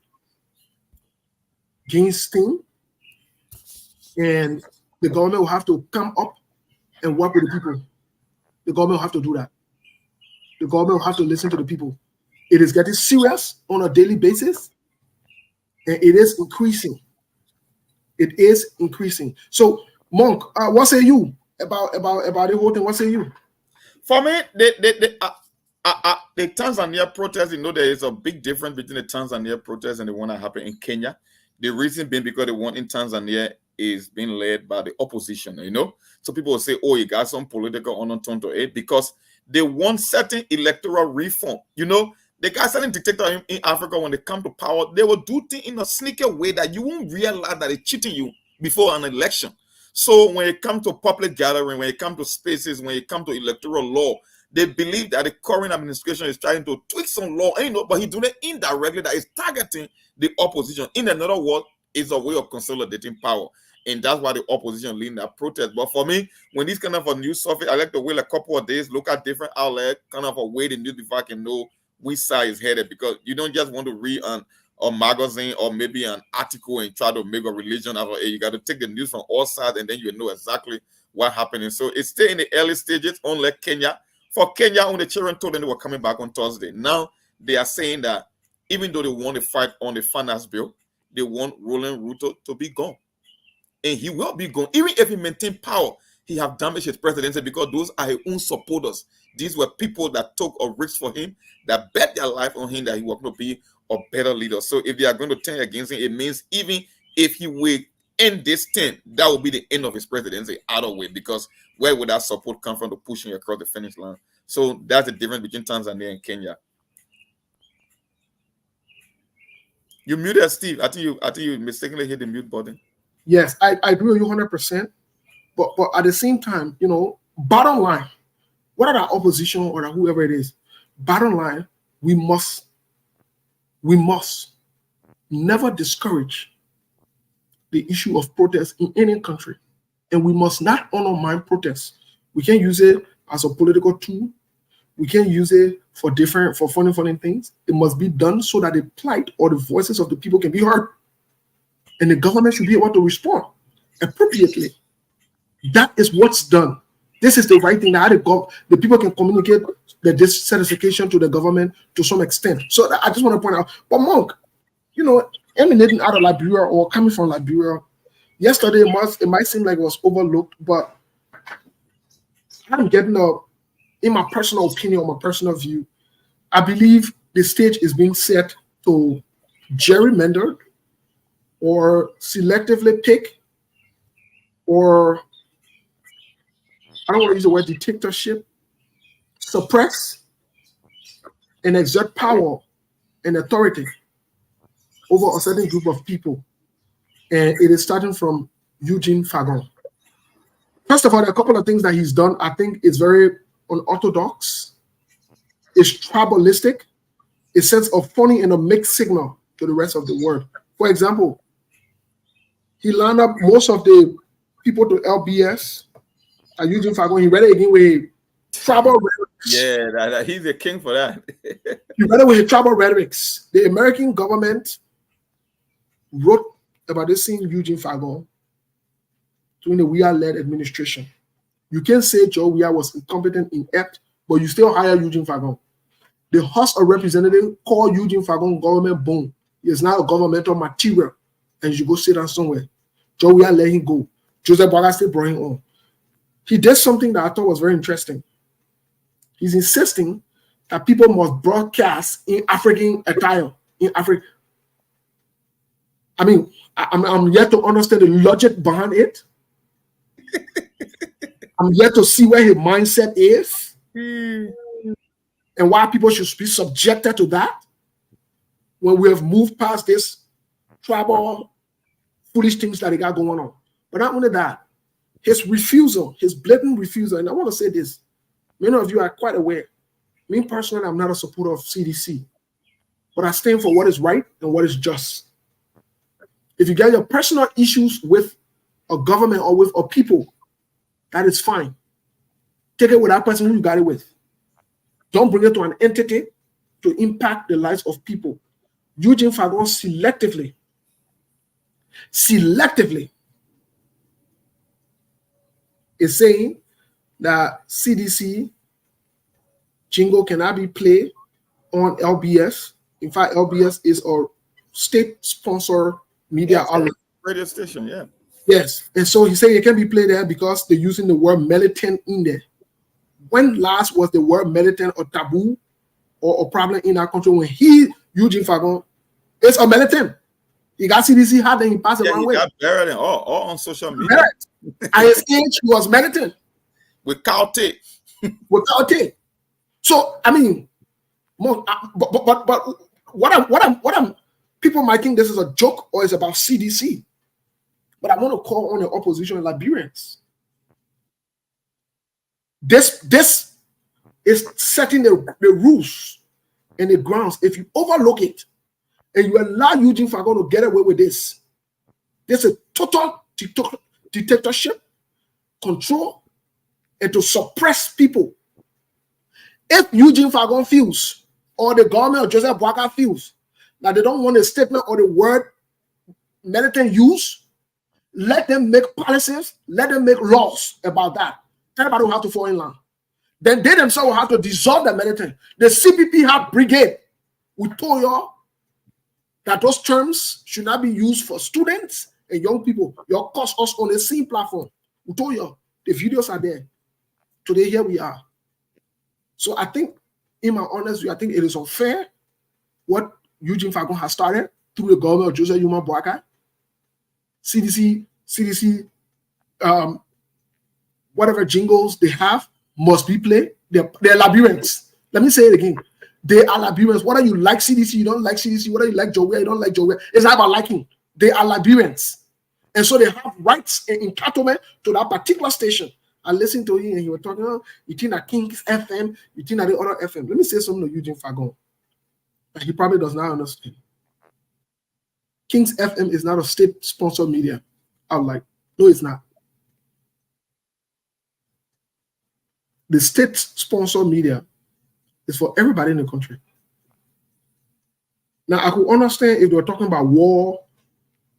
gain steam. And the government will have to come up and work with the people. The government will have to do that. The government will have to listen to the people. It is getting serious on a daily basis. and it is increasing. It is increasing. So, Monk, what say you about the whole thing? What say you? For me, the Tanzania protest, there is a big difference between the Tanzania protest and the one that happened in Kenya. The reason being because the one in Tanzania is being led by the opposition, So people will say, oh, you got some political undertone to it because they want certain electoral reform. The guys certain dictator in Africa, when they come to power, they will do things in a sneaky way that you won't realize that they're cheating you before an election. So when it comes to public gathering, when it comes to spaces, when it comes to electoral law, they believe that the current administration is trying to tweak some law, but he doing it indirectly that is targeting the opposition. In another word, it's a way of consolidating power. And that's why the opposition leading that protest. But for me, when this kind of a news surface, I like to wait a couple of days, look at different outlets, kind of a way the news before I can know which side is headed, because you don't just want to read a magazine or maybe an article and try to make a religion out of it. You got to take the news from all sides and then you know exactly what's happening. So it's still in the early stages, unlike Kenya. For Kenya, when the children told them they were coming back on Thursday, now they are saying that even though they want to fight on the finance bill, they want Roland Ruto to be gone. And he will be gone. Even if he maintains power, he have damaged his presidency because those are his own supporters. These were people that took a risk for him, that bet their life on him that he was going to be a better leader. So if they are going to turn against him, it means even if he will end this term, that will be the end of his presidency either way, because where would that support come from to push him across the finish line? So that's the difference between Tanzania and Kenya. You muted, Steve. I think you mistakenly hit the mute button. Yes, I agree with you 100%. But at the same time, bottom line, what are the opposition or whoever it is? Bottom line, we must never discourage the issue of protest in any country. And we must not undermine protests. We can't use it as a political tool. We can't use it for funny things. It must be done so that the plight or the voices of the people can be heard. And the government should be able to respond appropriately. That is what's done. This is the right thing. That the people can communicate the dissatisfaction to the government to some extent. So I just want to point out, but Monk, emanating out of Liberia or coming from Liberia, yesterday it might seem like it was overlooked, but I'm getting in my personal opinion, my personal view, I believe the stage is being set to gerrymander or selectively pick, or I don't want to use the word dictatorship, suppress and exert power and authority over a certain group of people. And it is starting from Eugene Fagon. First of all, there are a couple of things that he's done I think is very unorthodox. It's tribalistic. It sends a funny and a mixed signal to the rest of the world. For example, he lined up most of the people to LBS. Eugene Fagon, he read it again with tribal rhetorics. Yeah, he's the king for that. He read it with tribal rhetorics. The American government wrote about this same Eugene Fagon during the Weah-led administration. You can't say Joe Weah was incompetent, inept, but you still hire Eugene Fagon. The House of Representatives called Eugene Fagon government bone. He is now a governmental material, and you should go sit down somewhere. Joe Weah let him go. Joseph Boaga still brought him on. He did something that I thought was very interesting. He's insisting that people must broadcast in African attire. In Africa, I mean, I'm yet to understand the logic behind it. I'm yet to see where his mindset is and why people should be subjected to that when we have moved past this tribal, foolish things that they got going on. But not only that, his refusal, his blatant refusal, and I want to say this, many of you are quite aware. Me personally, I'm not a supporter of CDC, but I stand for what is right and what is just. If you get your personal issues with a government or with a people, that is fine. Take it with that person who you got it with. Don't bring it to an entity to impact the lives of people. Eugene Fagon selectively is saying that CDC jingle cannot be played on LBS. In fact, LBS is a state-sponsored media outlet. Radio station, yeah. Yes, and so he said it can be played there because they're using the word militant in there. When last was the word militant or taboo or a problem in our country? When Eugene Fagon, is a militant. He got CDC hat and he passed it wrong way. He got buried and all on social media. At his age, he was militant. With Caute. With Caute. So, I mean, but what I'm people might think this is a joke or it's about CDC. But I want to call on the opposition and Liberians. This is setting the rules and the grounds. If you overlook it and you allow Eugene Fagon to get away with this is a total dictatorship, control, and to suppress people. If Eugene Fagon feels, or the government of Joseph Boakai feels, that they don't want a statement or the word militant use, let them make policies, let them make laws about that. Everybody will have to fall in line. Then they themselves will have to dissolve the militant. The CPP have brigade. We told y'all that those terms should not be used for students and young people. Y'all cost us on the same platform. We told y'all the videos are there. Today, here we are. So I think, in my honest view, I think it is unfair what Eugene Fagon has started through the government of Joseph Boakai. CDC, whatever jingles they have must be played. They're Liberians. Let me say it again. They are Liberians. Whether you like CDC, you don't like CDC, whether you like Joe, you don't like Joe, it's not about liking. They are Liberians. And so they have rights and entitlement to that particular station. I listened to him and he was talking, you think that King's FM, you think that the other FM. Let me say something to Eugene Fagon that he probably does not understand. King's FM is not a state-sponsored media outlet. No, it's not. The state-sponsored media is for everybody in the country. Now, I could understand if they were talking about war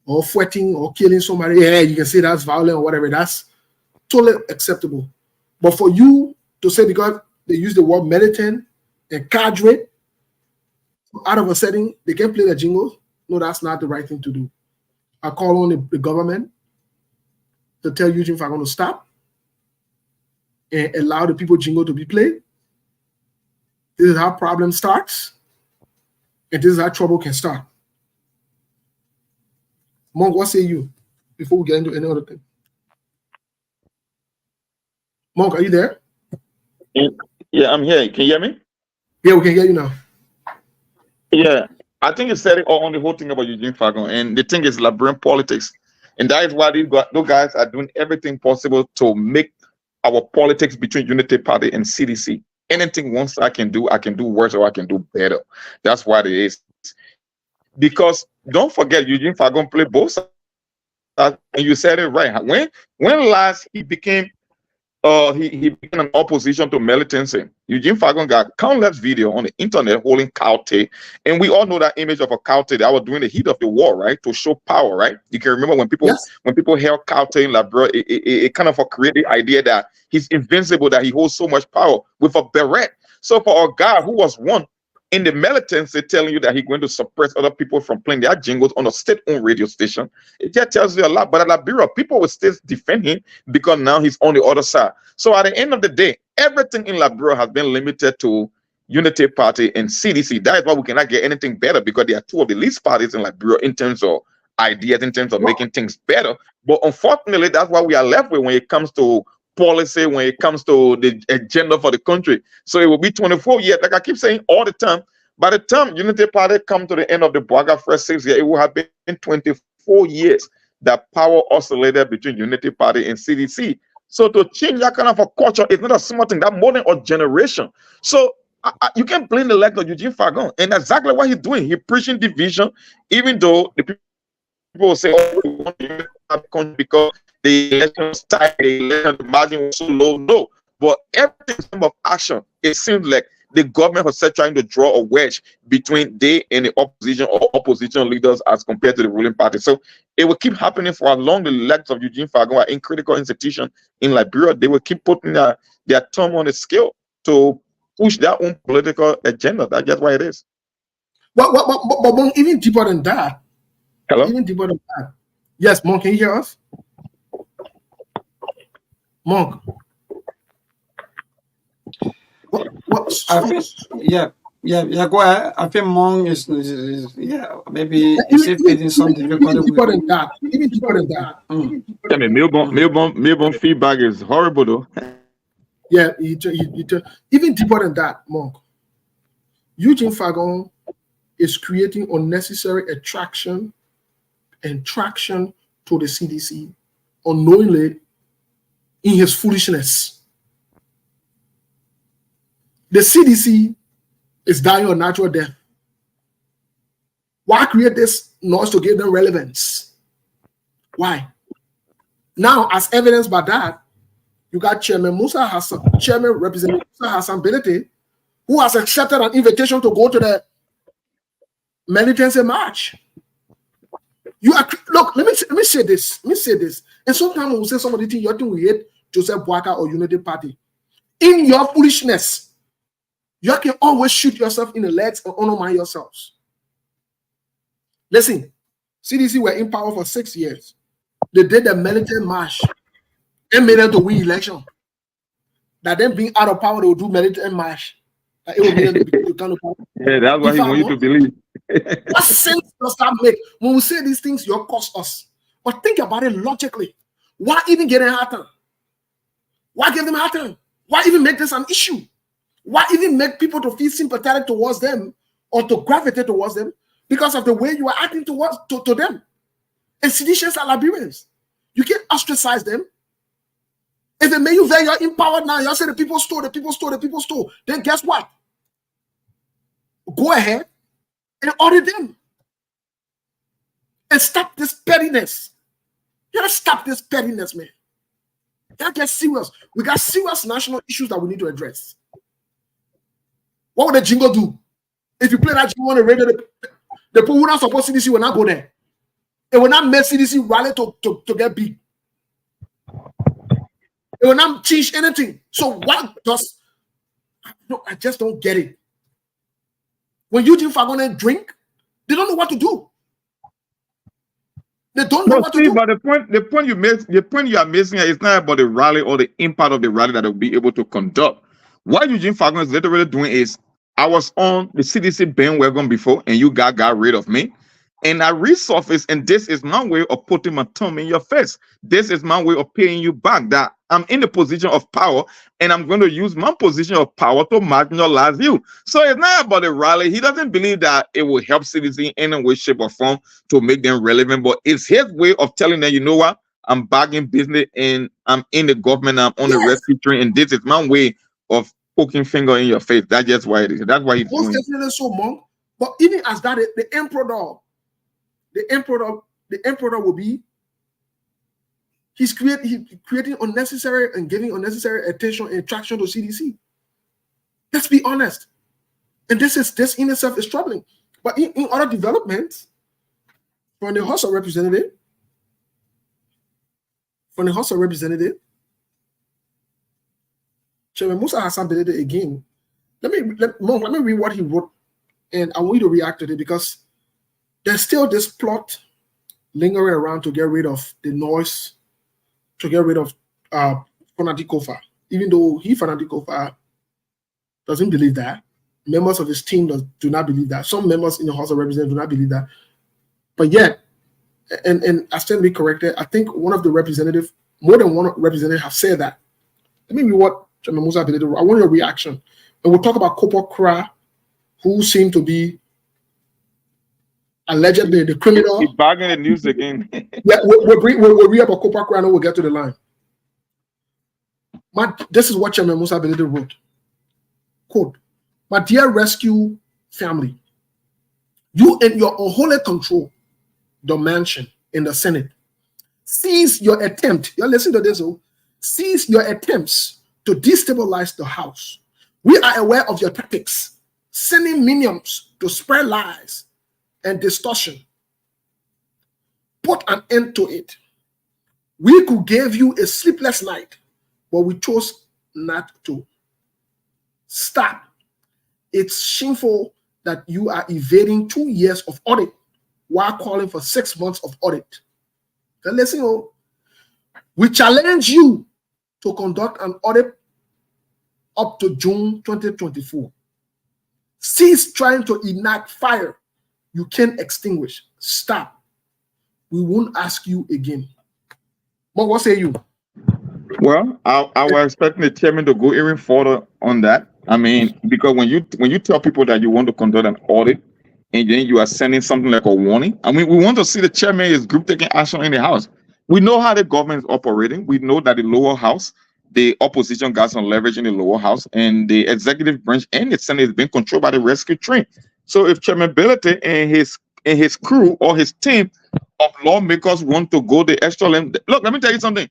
or fighting or killing somebody. Yeah, you can say that's violent or whatever. That's totally acceptable. But for you to say because they use the word militant and cadre, out of a setting, they can play the jingles. No, that's not the right thing to do. I call on the government to tell Eugene Fagon to stop and allow the people jingle to be played. This is how problem starts, and this is how trouble can start. Monk, what say you before we get into any other thing? Monk, are you there? Yeah, I'm here. Can you hear me? Yeah, we can hear you now. Yeah. I think you said it all on the whole thing about Eugene Fagon, and the thing is Liberian politics, and that is why those guys are doing everything possible to make our politics between Unity Party and CDC. Anything one side can do worse or I can do better. That's what it is. Because don't forget, Eugene Fagon played both sides, and you said it right. When last he became he became an opposition to militancy. Eugene Fagon got countless video on the internet holding Caute, and we all know that image of a Caute that was during the heat of the war, right, to show power, right? You can remember when people held Caute in Liberia, it kind of created the idea that he's invincible, that he holds so much power with a beret. So for a guy who was one in the militancy telling you that he's going to suppress other people from playing their jingles on a state-owned radio station, it just tells you a lot. But at Liberia, people will still defend him because now he's on the other side. So at the end of the day, everything in Liberia has been limited to Unity Party and CDC. That is why we cannot get anything better, because they are two of the least parties in Liberia in terms of ideas, in terms of making things better. But unfortunately, that's what we are left with when it comes to policy, when it comes to the agenda for the country. So it will be 24 years, like I keep saying all the time. By the time Unity Party come to the end of the Boakai first 6 years, it will have been 24 years that power oscillated between Unity Party and CDC. So to change that kind of a culture is not a small thing, that more than a generation. So you can't blame the elect of Eugene Fagon, and that's exactly what he's doing. He's preaching division, even though the people will say, oh, we want to country because the election was tight, the margin was so low. No, but every time of action, it seems like the government was trying to draw a wedge between they and the opposition or opposition leaders as compared to the ruling party. So it will keep happening for as long the elects of Eugene Fagon are in critical institutions in Liberia. They will keep putting their thumb on the scale to push their own political agenda. That's just why it is. But Monk, even deeper than that. Hello? Even deeper than that. Yes, Monk, can you hear us? Monk. What? I think, yeah, go ahead. I think Mong is maybe it's facing some difficulty. Even deeper than that. Even deeper than that. I mean, Melbourne feedback is horrible though. Yeah, even deeper than that, Monk. Eugene Fagon is creating unnecessary attraction and traction to the CDC unknowingly in his foolishness. The CDC is dying a natural death. Why create this noise to give them relevance? Why? Now, as evidenced by that, you got Chairman Representative Musa Hassan Belete, who has accepted an invitation to go to the militancy march. Look, let me say this. And sometimes we say somebody think you think we hate Joseph Boaka or Unity Party. In your foolishness, you can always shoot yourself in the legs and undermine yourselves. Listen, CDC were in power for 6 years. They did the militant march and made them to win election. That them being out of power, they will do militant march. It will be to come to power. Yeah, that's what he want you to believe. What sense does that make? When we say these things, you cost us. But think about it logically. Why even get a hard time? Why give them a hard time? Why even make this an issue? Why even make people to feel sympathetic towards them or to gravitate towards them because of the way you are acting towards to them? And seditious are Liberians. You can't ostracize them. If they make you very empowered now, you say the people stole. Then guess what? Go ahead and audit them. And stop this pettiness. You gotta stop this pettiness, man. You gotta get serious. We got serious national issues that we need to address. What would the jingle do? If you play that jingle on the radio, the people who are not supposed to CDC will not go there. It will not make CDC rally to get big. It will not change anything. So what does... I just don't get it. When Eugene Fagon drink, they don't know what to do. They don't know what to do. But the point you are missing is not about the rally or the impact of the rally that they'll be able to conduct. What Eugene Fagon is literally doing is, I was on the CDC bandwagon before, and you got rid of me. And I resurfaced, and this is my way of putting my thumb in your face. This is my way of paying you back, that I'm in the position of power, and I'm going to use my position of power to marginalize you. So it's not about the rally. He doesn't believe that it will help CDC in any way, shape, or form to make them relevant, but it's his way of telling them, you know what, I'm back in business, and I'm in the government, I'm on the rescue train, and this is my way of poking finger in your face. That's just why it is. That's why he's most doing definitely so, Monk. But even as that, the emperor will be, he's creating unnecessary and giving unnecessary attention and attraction to CDC. Let's be honest. And this in itself is troubling. But in other developments, from the House of Representatives, Chairman Musa Hassan Belete again. Let me read what he wrote, and I want you to react to it, because there's still this plot lingering around to get rid of the noise, to get rid of Fanatic Kofa. Even though Fanatic Kofa doesn't believe that. Members of his team do not believe that. Some members in the House of Representatives do not believe that. But yet, and I stand to be corrected, I think more than one representative have said that. Let me read what Chairman Musa Belete wrote. I want your reaction. And we'll talk about Kopo Kra, who seemed to be allegedly the criminal. He's bagging the news again. Yeah, we'll read about Kopo Kra and we'll get to the line. This is what Chairman Musa Belete wrote. Quote, "My dear rescue family, you and your unholy control, the mansion in the Senate, cease your attempt." You listen to this, cease your attempts to destabilize the House. We are aware of your tactics, sending minions to spread lies and distortion. Put an end to it. We could give you a sleepless night, but we chose not to. Stop. It's shameful that you are evading 2 years of audit while calling for 6 months of audit. Then listen, we challenge you to conduct an audit up to June 2024. Cease trying to enact fire you can't extinguish. Stop. We won't ask you again. But what say you? Well, I was expecting the chairman to go even further on that. I mean, because when you tell people that you want to conduct an audit and then you are sending something like a warning, I mean, we want to see the chairman is group taking action in the House. We know how the government is operating. We know that the lower house, the opposition got some leverage in the lower house, and the executive branch and the Senate is being controlled by the rescue train. So if Chairman Billete and his crew or his team of lawmakers want to go the extra length, look, let me tell you something.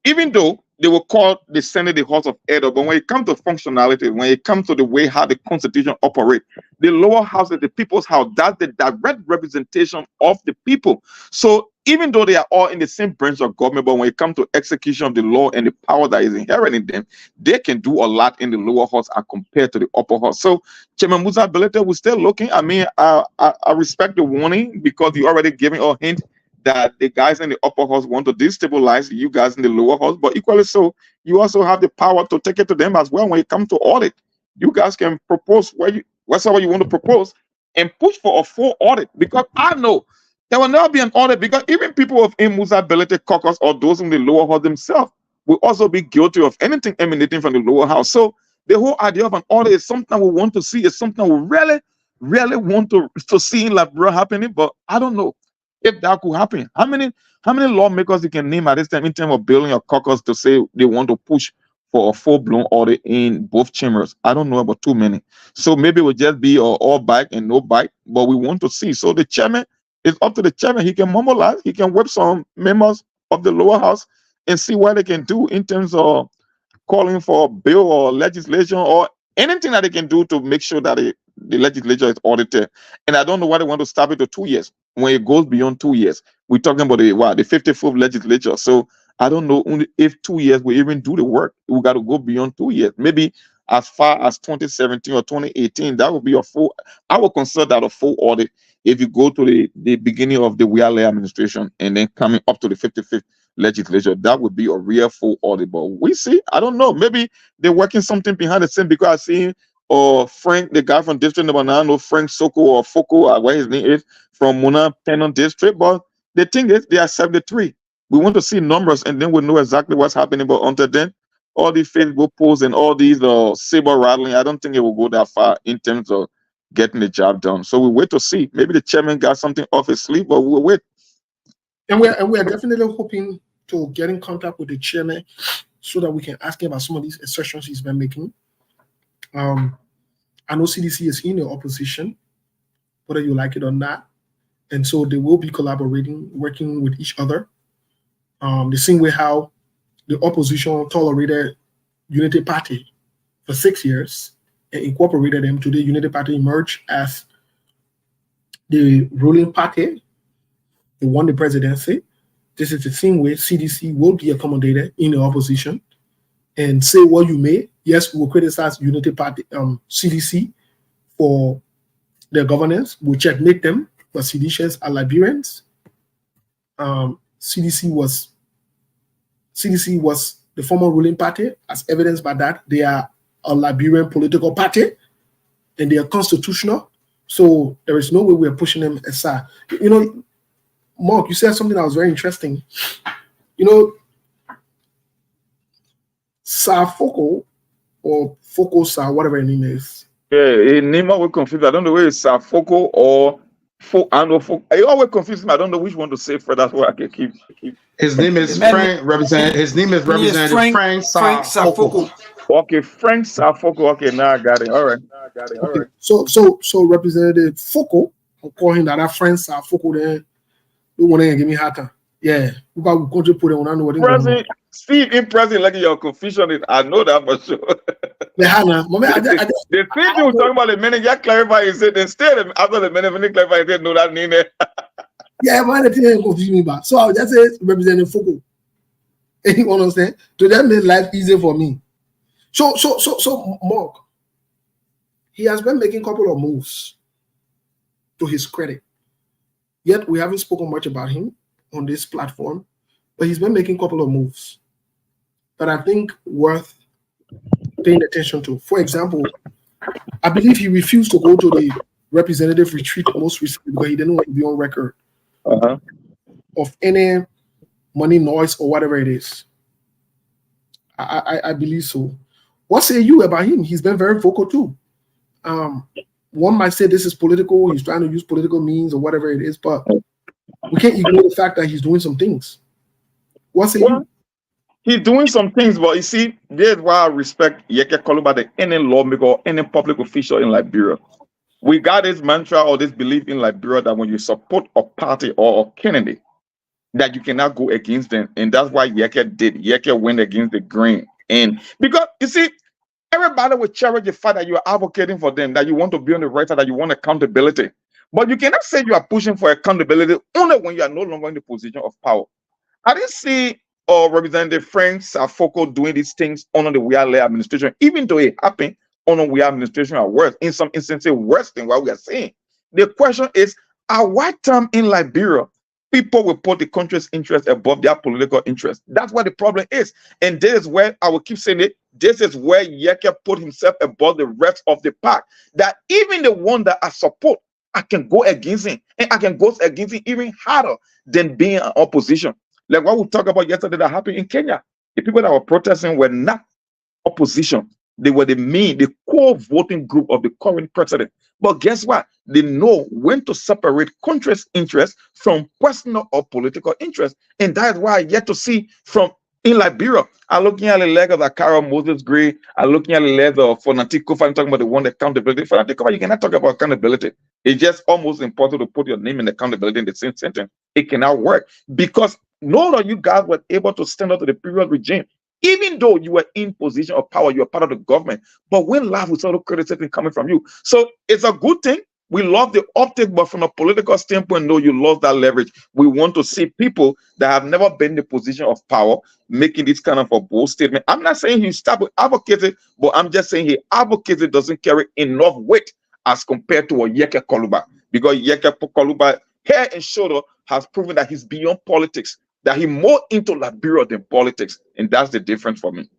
Even though they will call the Senate the House of Elder, but when it comes to functionality, when it comes to the way how the Constitution operates, the lower house is the people's house. That's the direct representation of the people. So even though they are all in the same branch of government, but when it comes to execution of the law and the power that is inherent in them, they can do a lot in the lower house as compared to the upper house. So Chairman Musa Billete, we're still looking. I mean, I respect the warning because you already giving a hint that the guys in the upper house want to destabilize you guys in the lower house, but equally so, you also have the power to take it to them as well when it comes to audit. You guys can propose whatever you want to propose and push for a full audit, because I know there will never be an audit, because even people of Musa Billete caucus or those in the lower house themselves will also be guilty of anything emanating from the lower house. So the whole idea of an audit is something we want to see, is something we really want to see in Liberia happening, but I don't know if that could happen. How many lawmakers you can name at this time in terms of building a caucus to say they want to push for a full-blown audit in both chambers? I don't know about too many. So maybe it will just be all bite and no bite, but we want to see. So the chairman, it's up to the chairman. He can mobilize, he can whip some members of the lower house and see what they can do in terms of calling for a bill or legislation or anything that they can do to make sure that the legislature is audited. And I don't know why they want to stop it to 2 years. When it goes beyond 2 years, we're talking about the 54th legislature. So I don't know if 2 years will even do the work. We got to go beyond 2 years. Maybe as far as 2017 or 2018, that would be a full. I would consider that a full audit if you go to the beginning of the Wiale administration and then coming up to the 55th legislature. That would be a real full audit. But we see, I don't know. Maybe they're working something behind the scene, because I see Frank, the guy from District Number 9, Frank Soko or Foko, what his name is, from Muna Pennon District. But the thing is, they are 73. We want to see numbers, and then we know exactly what's happening. But until then, all these Facebook posts and all these saber rattling, I don't think it will go that far in terms of getting the job done. So we wait to see. Maybe the chairman got something off his sleeve, but we'll wait. And we're definitely hoping to get in contact with the chairman so that we can ask him about some of these assertions he's been making. I know CDC is in the opposition, whether you like it or not. And so they will be collaborating, working with each other. The same way how the opposition tolerated Unity Party for 6 years and incorporated them. Today, Unity Party emerged as the ruling party. They won the presidency. This is the same way CDC will be accommodated in the opposition. And say what you may, yes, we'll criticize Unity Party, CDC for their governance. We'll checkmate them, but CDCs are Liberians. CDC was the former ruling party, as evidenced by that. They are a Liberian political party, and they are constitutional. So there is no way we are pushing them aside. You know, Mark, you said something that was very interesting. You know, Safoko or Focosa, whatever her name is. Yeah, name will confuse. I don't know whether it's Safoko or Foko. I always confuse me. I don't know which one to say for. That's why I can keep. His name is Frank. His name is Representative Frank Safoko. Okay, Frank Safoko. Okay, now I got it. All right. Okay. So Representative Foko, I'll call him that Frank Safoko. Then you want to give me hard time. Yeah, we got to put it on. President Steve, in President, like your confusion is, I know that for sure. The thing you were talking about the minute you clarify, he said, instead after the minute when you clarify, he said, no, that name. Yeah, but the thing confused me about. So I'll just say Representative Foko. You understand? So that made life easier for me. So Mark, he has been making a couple of moves to his credit. Yet we haven't spoken much about him on this platform, but he's been making a couple of moves that I think worth paying attention to. For example, I believe he refused to go to the representative retreat most recently because he didn't want to be on record of any money noise or whatever it is. I believe so. What say you about him? He's been very vocal too. One might say this is political. He's trying to use political means or whatever it is, but we can't ignore the fact that he's doing some things. What say you? He's doing some things, but you see, that's why I respect Yeke Koluba, the any lawmaker or any public official in Liberia. We got this mantra or this belief in Liberia that when you support a party or a candidate, that you cannot go against them. And that's why Yeke did. Yeke went against the grain. And because, you see, everybody will cherish the fact that you are advocating for them, that you want to be on the right side, that you want accountability. But you cannot say you are pushing for accountability only when you are no longer in the position of power. I didn't see Representative Frank Safoko doing these things under the Weale administration, even though it happened under Weale administration at worst, in some instances worse than what we are saying. The question is, at what time in Liberia, people will put the country's interest above their political interest? That's what the problem is. And this is where I will keep saying it. This is where Yeke put himself above the rest of the pack. That even the one that I support, I can go against him. And I can go against him even harder than being in opposition. Like what we talked about yesterday that happened in Kenya. The people that were protesting were not opposition. They were the core voting group of the current president. But guess what? They know when to separate country's interest from personal or political interest. And that is why I yet to see from in Liberia. I'm looking at the leg of Akara Moses Gray. I'm looking at the leg of Fonati Kofa. I'm talking about the one accountability. Fonati Kofa, you cannot talk about accountability. It's just almost impossible to put your name in accountability in the same sentence. It cannot work because none of you guys were able to stand up to the previous regime. Even though you were in position of power, you were part of the government. But when life was sort of criticism coming from you. So it's a good thing. We love the optic, but from a political standpoint, no, you lost that leverage. We want to see people that have never been in the position of power making this kind of a bold statement. I'm not saying he stopped advocating, but I'm just saying he advocated doesn't carry enough weight as compared to a Yeke Koluba. Because Yeke Koluba, head and shoulder, has proven that he's beyond politics, that he's more into Liberia than politics. And that's the difference for me.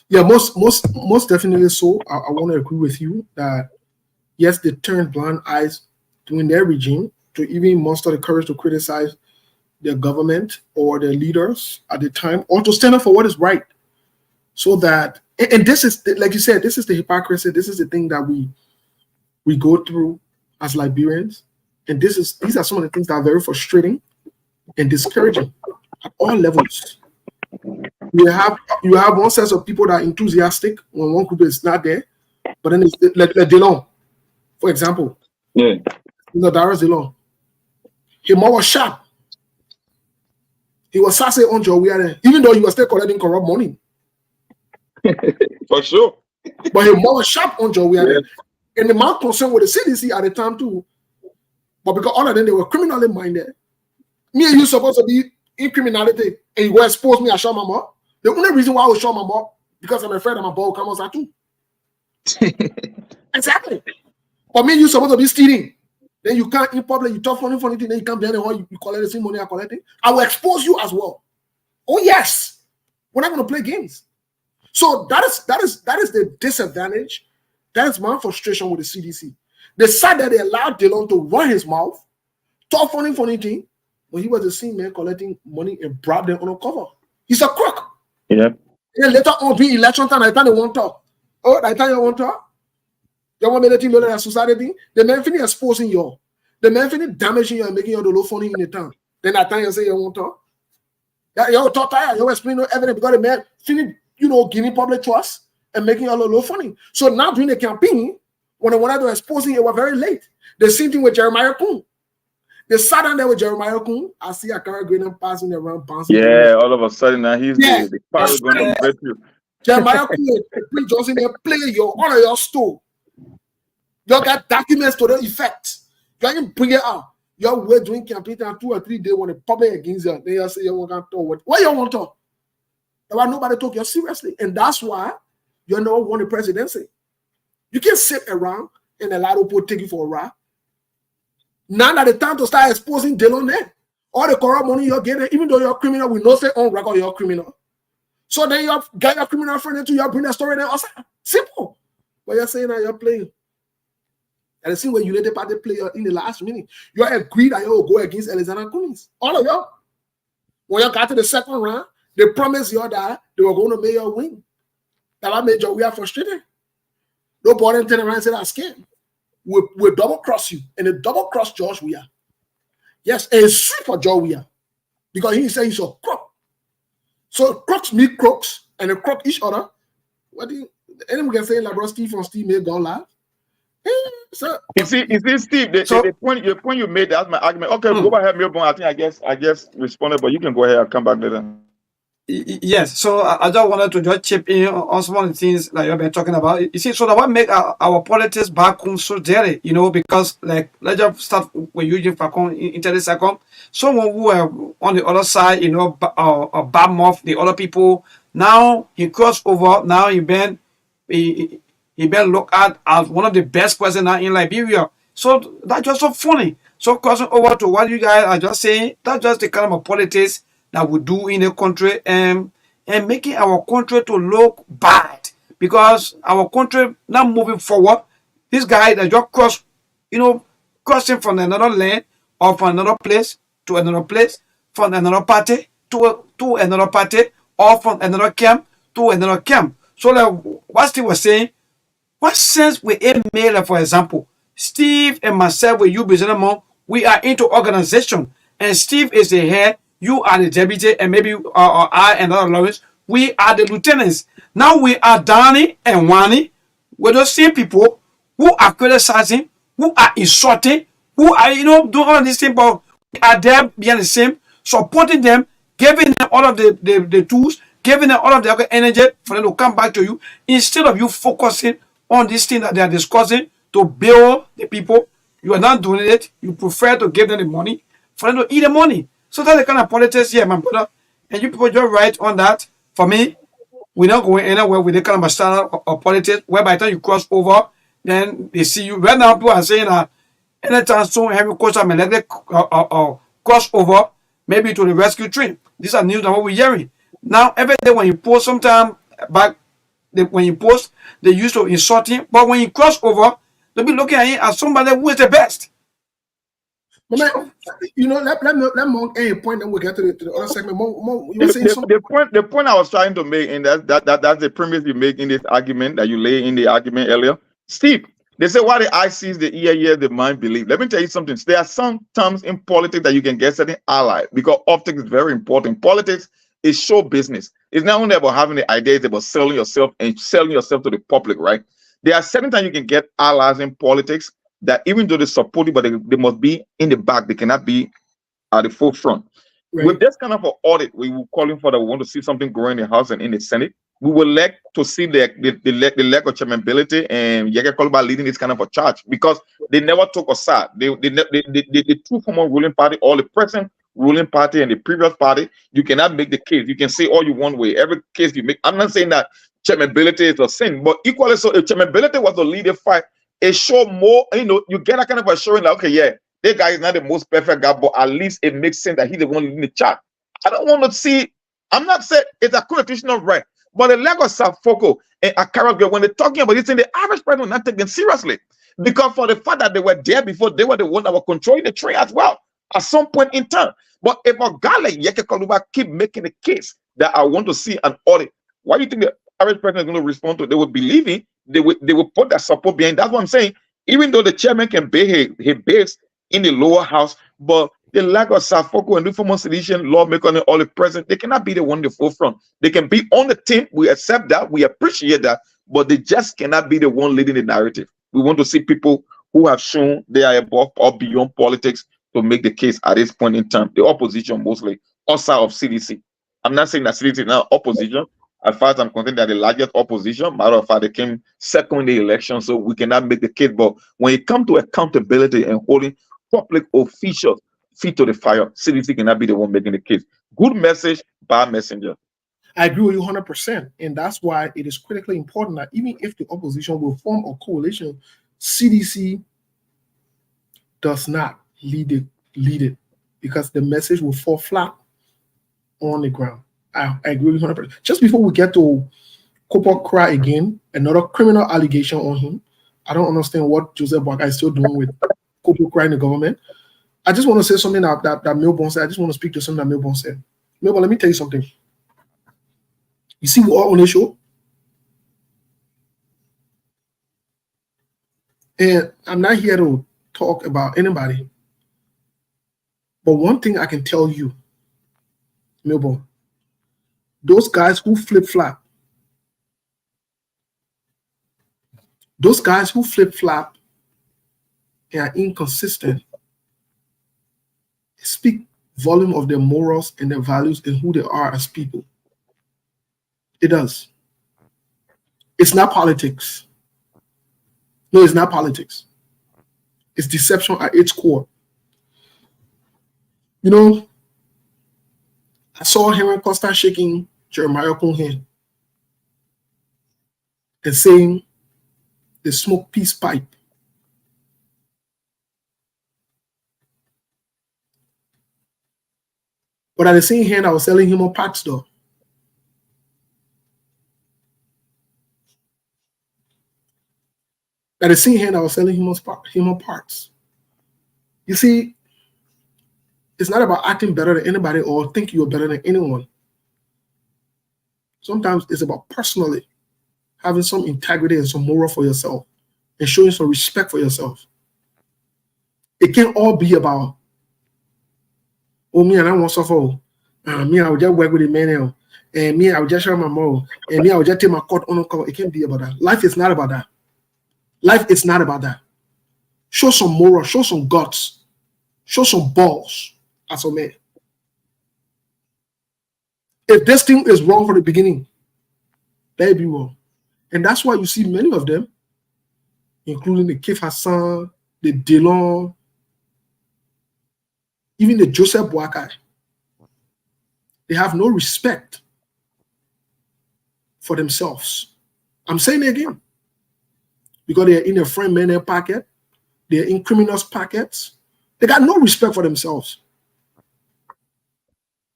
Yeah, most definitely so. I want to agree with you that yes, they turned blind eyes during their regime to even muster the courage to criticize their government or their leaders at the time, or to stand up for what is right. So that, and this is, like you said, this is the hypocrisy. This is the thing that we go through as Liberians. And these are some of the things that are very frustrating and discouraging at all levels. You have one set of people that are enthusiastic when one group is not there, but then it's like Delon, for example. Yeah. Darius Delon. He was sharp. He was sassy on Joe, even though he was still collecting corrupt money. For sure. But he was sharp on Joe. Yeah. And the man concerned with the CDC at the time too. But because all of them, they were criminally minded. Me and you supposed to be in criminality, and you go expose me, I shot my mom. The only reason why I was shot my mom, because I'm afraid that my ball comes out too. Exactly. But me and you supposed to be stealing. Then you can't in public, you talk funny thing, then you come behind the hall, you collect the same money I collecting. I will expose you as well. Oh yes. We're not going to play games. So that is the disadvantage. That is my frustration with the CDC. They said that they allowed Delon to run his mouth, talk funny thing, but he was the same man collecting money and brought them on a cover. He's a crook. Yeah. And then later on, during election time, I thought they won't talk. Oh, I thought you won't talk. You want me to think that society? The man finish exposing you. The man finish damaging you and making you the low funny in the town. Then I thought you say you won't talk. You talk tired. You explain no evidence because the man finish, giving public trust and making you a low funny. So now during the campaign, when they wanted to exposing it was very late. The same thing with Jeremiah Kuhn. They sat down there with Jeremiah Kuhn. I see a car going and passing around, bouncing. Yeah, all of a sudden now he's the pirate going to bet you. Jeremiah Kuhn, Prince Johnson, they play all of your store. You got documents to the effect. You can bring it out. You're doing campaign time 2 or 3 days when the public against you. Then you say you want to talk. What you want to talk? About nobody took you seriously. And that's why you never won the presidency. You can't sit around and allow people take you for a ride. Now that the time to start exposing Delon there. All the corrupt money you're getting, even though you're a criminal, we know say on record you're a criminal. So then you get your criminal friend into your bring a story there. Simple. But you're saying that you're playing. And the same way you let the party play in the last minute. You agreed that you will go against Alexander Cummings. All of you. When you got to the second round, they promised you that they were going to make you win. That made you we are frustrated. Nobody turn around and say that's scam. We'll double cross you. And they double cross George Weah. Yes, and it's sweet for George Weah. Because he said he's a crook. So crooks meet crooks and they crook each other. What do you anyone can say like bro Steve from Steve may go live? So you see, Steve, the point you made, that's my argument. Okay, go ahead, Milburn. I guess responded, but you can go ahead and come back later. Yes, so I just wanted to just chip in on some of the things that you've been talking about. You see, so that what make our politics back home so dirty, because like let's just start with Eugene Facon into the second. Someone who were on the other side, bad mouth the other people. Now he crossed over. Now he been looked at as one of the best presidents in Liberia. So that's just so funny. So crossing over to what you guys are just saying, that's just the kind of politics that we do in the country and making our country to look bad because our country not moving forward. This guy that just crossing from another land or from another place to another place, from another party to another party, or from another camp to another camp. So like what Steve was saying, what sense we made, for example, Steve and myself with you, Bizanamon, we are into organization, and Steve is the head. You are the deputy, and maybe I and other lawyers, we are the lieutenants. Now we are Danny and Wani. We're the same people who are criticizing, who are insulting, who are, doing all these things, but we are there being the same, supporting them, giving them all of the tools, giving them all of the energy for them to come back to you, instead of you focusing on this thing that they are discussing to build the people. You are not doing it. You prefer to give them the money for them to eat the money. So that's the kind of politics here, my brother. And you people just right on that. For me, we're not going anywhere with the kind of style of politics where by the time you cross over, then they see you. Right now, people are saying that anytime soon, Henry Costa may let cross over, maybe to the rescue train. These are news that what we're hearing. Now, every day when you post, sometime back, when you post, they used to insult him. But when you cross over, they'll be looking at him as somebody who is the best. But man, let Monk point, then we'll get to the other segment. Monk, you were saying something? The point I was trying to make, and that's the premise you make in this argument that you lay in the argument earlier. Steve, they say why the eye sees, the ear hears, the mind believe. Let me tell you something. There are some terms in politics that you can get certain ally because optics is very important. Politics is show business. It's not only about having the idea, it's about selling yourself and selling yourself to the public, right? There are certain times you can get allies in politics that even though they support you, but they must be in the back. They cannot be at the forefront. Right. With this kind of an audit, we will call in for that. We want to see something growing in the House and in the Senate. We would like to see the lack of chairmanability and Yeke Koluba leading this kind of a charge because they never took a side. The two former ruling party or the present ruling party and the previous party, you cannot make the case. You can say all you want way. Every case you make. I'm not saying that chairmanability is a sin, but equally so, if chairmanability was to lead a fight, it show more, you get a kind of assurance like, okay, yeah, this guy is not the most perfect guy, but at least it makes sense that he's the one leading the chat. I don't want to see, I'm not saying it's a connotation of right, but the lack of Safoko and Akara, when they're talking about this thing, the average person will not take them seriously. Because for the fact that they were there before, they were the one that were controlling the train as well, at some point in time. But if a guy like Yeke Koluba keep making the case that I want to see an audit, why do you think the average person is going to respond to it? They would believe it. They will put that support behind. That's what I'm saying. Even though the chairman can pay his base in the lower house, but the lack of Safoko and reform sedition, lawmaker and all the president, they cannot be the one in the forefront. They can be on the team. We accept that. We appreciate that. But they just cannot be the one leading the narrative. We want to see people who have shown they are above or beyond politics to make the case at this point in time. The opposition mostly, outside of CDC. I'm not saying that CDC is not opposition. As far as I'm concerned, they're the largest opposition. Matter of fact, they came second in the election, so we cannot make the case. But when it comes to accountability and holding public officials feet to the fire, CDC cannot be the one making the case. Good message, bad messenger. I agree with you 100%. And that's why it is critically important that even if the opposition will form a coalition, CDC does not. lead it, because the message will fall flat on the ground. I agree with 100%. Just before we get to Kopo Kra again, another criminal allegation on him. I don't understand what Joseph Boakai is still doing with Kopo Kra in the government. I just want to say something that Milborn said. I just want to speak to something that Milborn said. Milborn, let me tell you something. You see, we're all on the show. And I'm not here to talk about anybody. But one thing I can tell you, Milborn, those guys who flip-flop, and are inconsistent, speak volume of their morals and their values and who they are as people. It does. It's not politics. No, it's not politics. It's deception at its core. You know, I saw Henry Costa shaking Jeremiah Cohen and saying they smoke peace pipe. But at the same hand, I was selling him on parts though. At the same hand, I was selling him on parts. You see, it's not about acting better than anybody or think you're better than anyone. Sometimes it's about personally having some integrity and some moral for yourself and showing some respect for yourself. It can't all be about, oh, me and I won't suffer. Me, I will just work with the man, and me, I will just share my moral, and me, I will just take my court on cover. It can't be about that. Life is not about that. Life is not about that. Show some moral, show some guts, show some balls as a man. If this thing is wrong from the beginning, let it be wrong. And that's why you see many of them, including the Kif Hassan, the Delon, even the Joseph Boakai, they have no respect for themselves. I'm saying it again. Because they're in a friend man pocket, they're in criminals' pockets. They got no respect for themselves.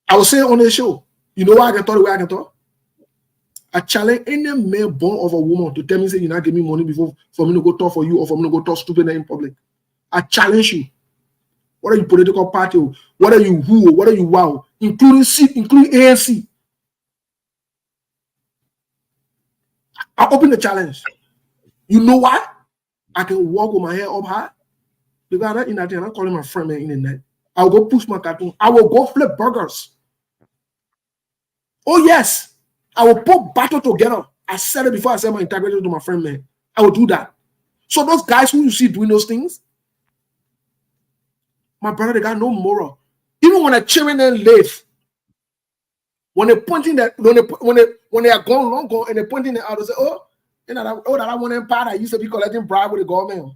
I was saying on the show, you know why I can talk the way I can talk? I challenge any man born of a woman to tell me, say, you not give me money before for me to go talk for you or for me to go talk stupid in public. I challenge you. What are you political party? What are you who? What are you wow? Including ANC. I open the challenge. You know why? I can walk with my hair up high. Because I'm in that thing, I'm calling my friend man in the night. I'll go push my cartoon. I will go flip burgers. Oh, yes. I will put battle together. I said it before I said my integrity to my friend man. I will do that. So those guys who you see doing those things, my brother, they got no moral. Even when they're cheering and live, when they're pointing that, when they are gone, long gone, and they're pointing it out, they say, oh, you know, that one empire that used to be collecting bribe with the government.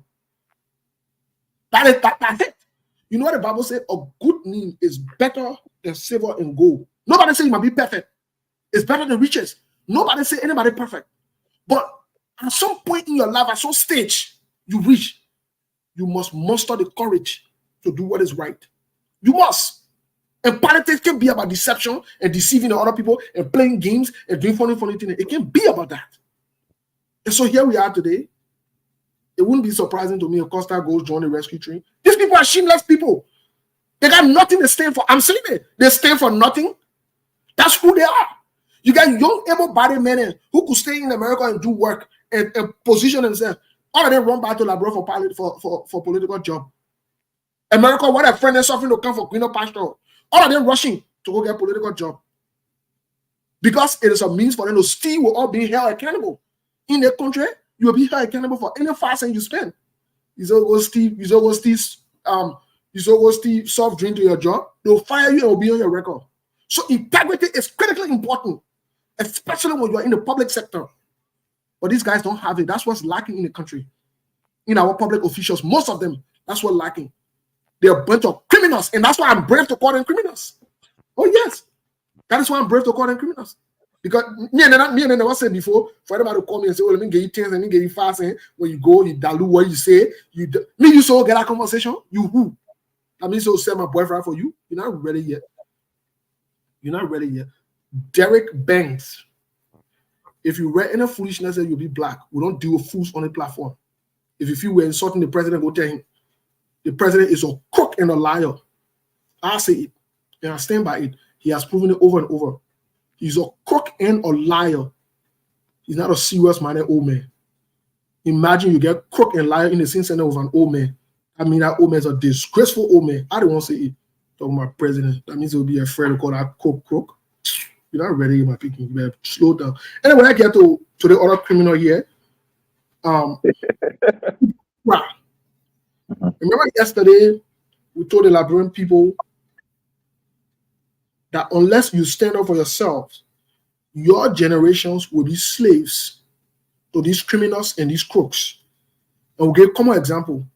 That's it. You know what the Bible says? A good name is better than silver and gold. Nobody says you might be perfect. It's better than riches. Nobody say anybody perfect. But at some point in your life, at some stage you reach, you must muster the courage to do what is right. You must. And politics can be about deception and deceiving other people and playing games and doing funny things. It can be about that. And so here we are today. It wouldn't be surprising to me if Costa goes join the rescue team. These people are shameless people. They got nothing to stand for. I'm saying it. They stand for nothing. That's who they are. You got young, able-bodied men who could stay in America and do work and position themselves. All of them run back to Labrador for political job. America, what a friend is suffering to come for greener pasture. All of them rushing to go get political job. Because it is a means for them to steal, will all be held accountable. In their country, you will be held accountable for any fast cent you spend. You go steal soft drink to your job, they'll fire you and will be on your record. So integrity is critically important, especially when you're in the public sector. But these guys don't have it. That's what's lacking in the country. In our public officials, most of them, that's what's lacking. They're a bunch of criminals, and that's why I'm brave to call them criminals. Oh, yes. That is why I'm brave to call them criminals. Because me and I was saying before, for everybody to call me and say, oh, let me get you 10 and let me get you fast. And when you go, you dilute what you say. You used to get that conversation. You who? That means he'll send my boyfriend for you. You're not ready yet. You're not ready yet. Derek Banks. If you read any foolishness, then you'll be black. We don't deal with fools on the platform. If you feel we're insulting the president, go tell him the president is a crook and a liar. I say it, and I stand by it. He has proven it over and over. He's a crook and a liar. He's not a serious-minded old man. Imagine you get crook and liar in the same center with an old man. I mean, that old man's a disgraceful old man. I don't want to say it. Talking about president. That means he'll be afraid to call that crook. You're not ready, my people. You better slow down. Anyway, when I get to the other criminal here, right. Remember yesterday, we told the Liberian people that unless you stand up for yourselves, your generations will be slaves to these criminals and these crooks. And we'll give a common example.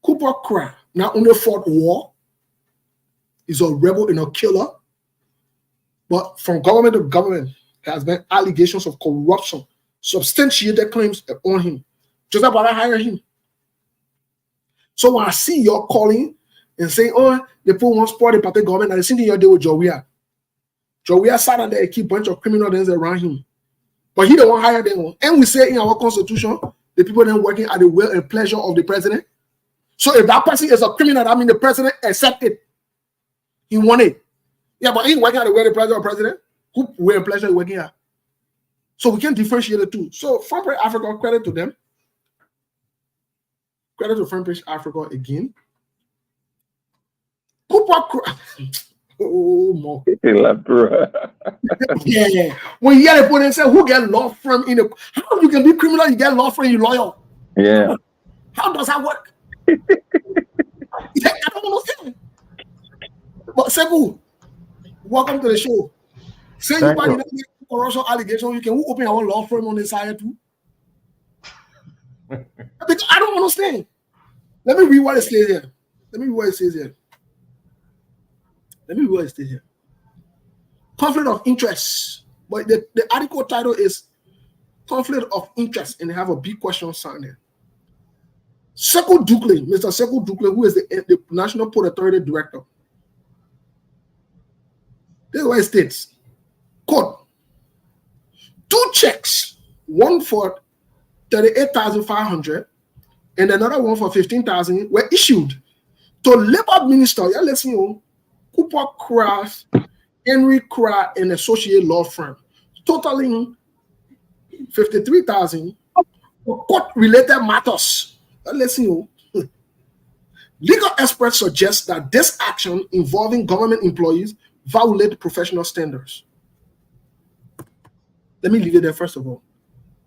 Cooper Cry not only fought war, he's a rebel and a killer, but from government to government, there has been allegations of corruption, substantiated claims on him. Just about to hire him. So when I see you're calling and saying, oh, they put one spot in party government, and the same thing you're doing with Jowia. Jowia sat under a key bunch of criminals around him. But he don't want to hire them. And we say in our constitution, the people then working at the will and pleasure of the president. So if that person is a criminal, that means the president accepted. He wanted. Yeah, but he working at the will and pleasure of the president. Who will and pleasure is working at? So we can differentiate the two. So Front Page Africa, credit to them. Credit to Front Page Africa again. Cooper. Oh, more. Yeah. When you hear the point and say, who get law firm in the how you can be criminal, you get law firm, you lawyer. Yeah. How does that work? I don't understand. But Sekou, welcome to the show. Say you find any corruption allegation, you can open our law firm on the side too. Because I don't understand. Let me read what it says here. Let me read what it says here. Conflict of interest. But the article title is Conflict of Interest, and they have a big question sign there. Sekou Dukle, Mr. Sekou Dukle, who is the National Port Authority Director. This is what it states. Quote, 2 checks, one for 38,500 and another one for 15,000 were issued to Labor Minister, yeah, let's know, Cooper Craft, Henry Craft, and associate law firm, totaling 53,000 for court-related matters. Let's know. Legal experts suggest that this action involving government employees violate professional standards. Let me leave it there first of all.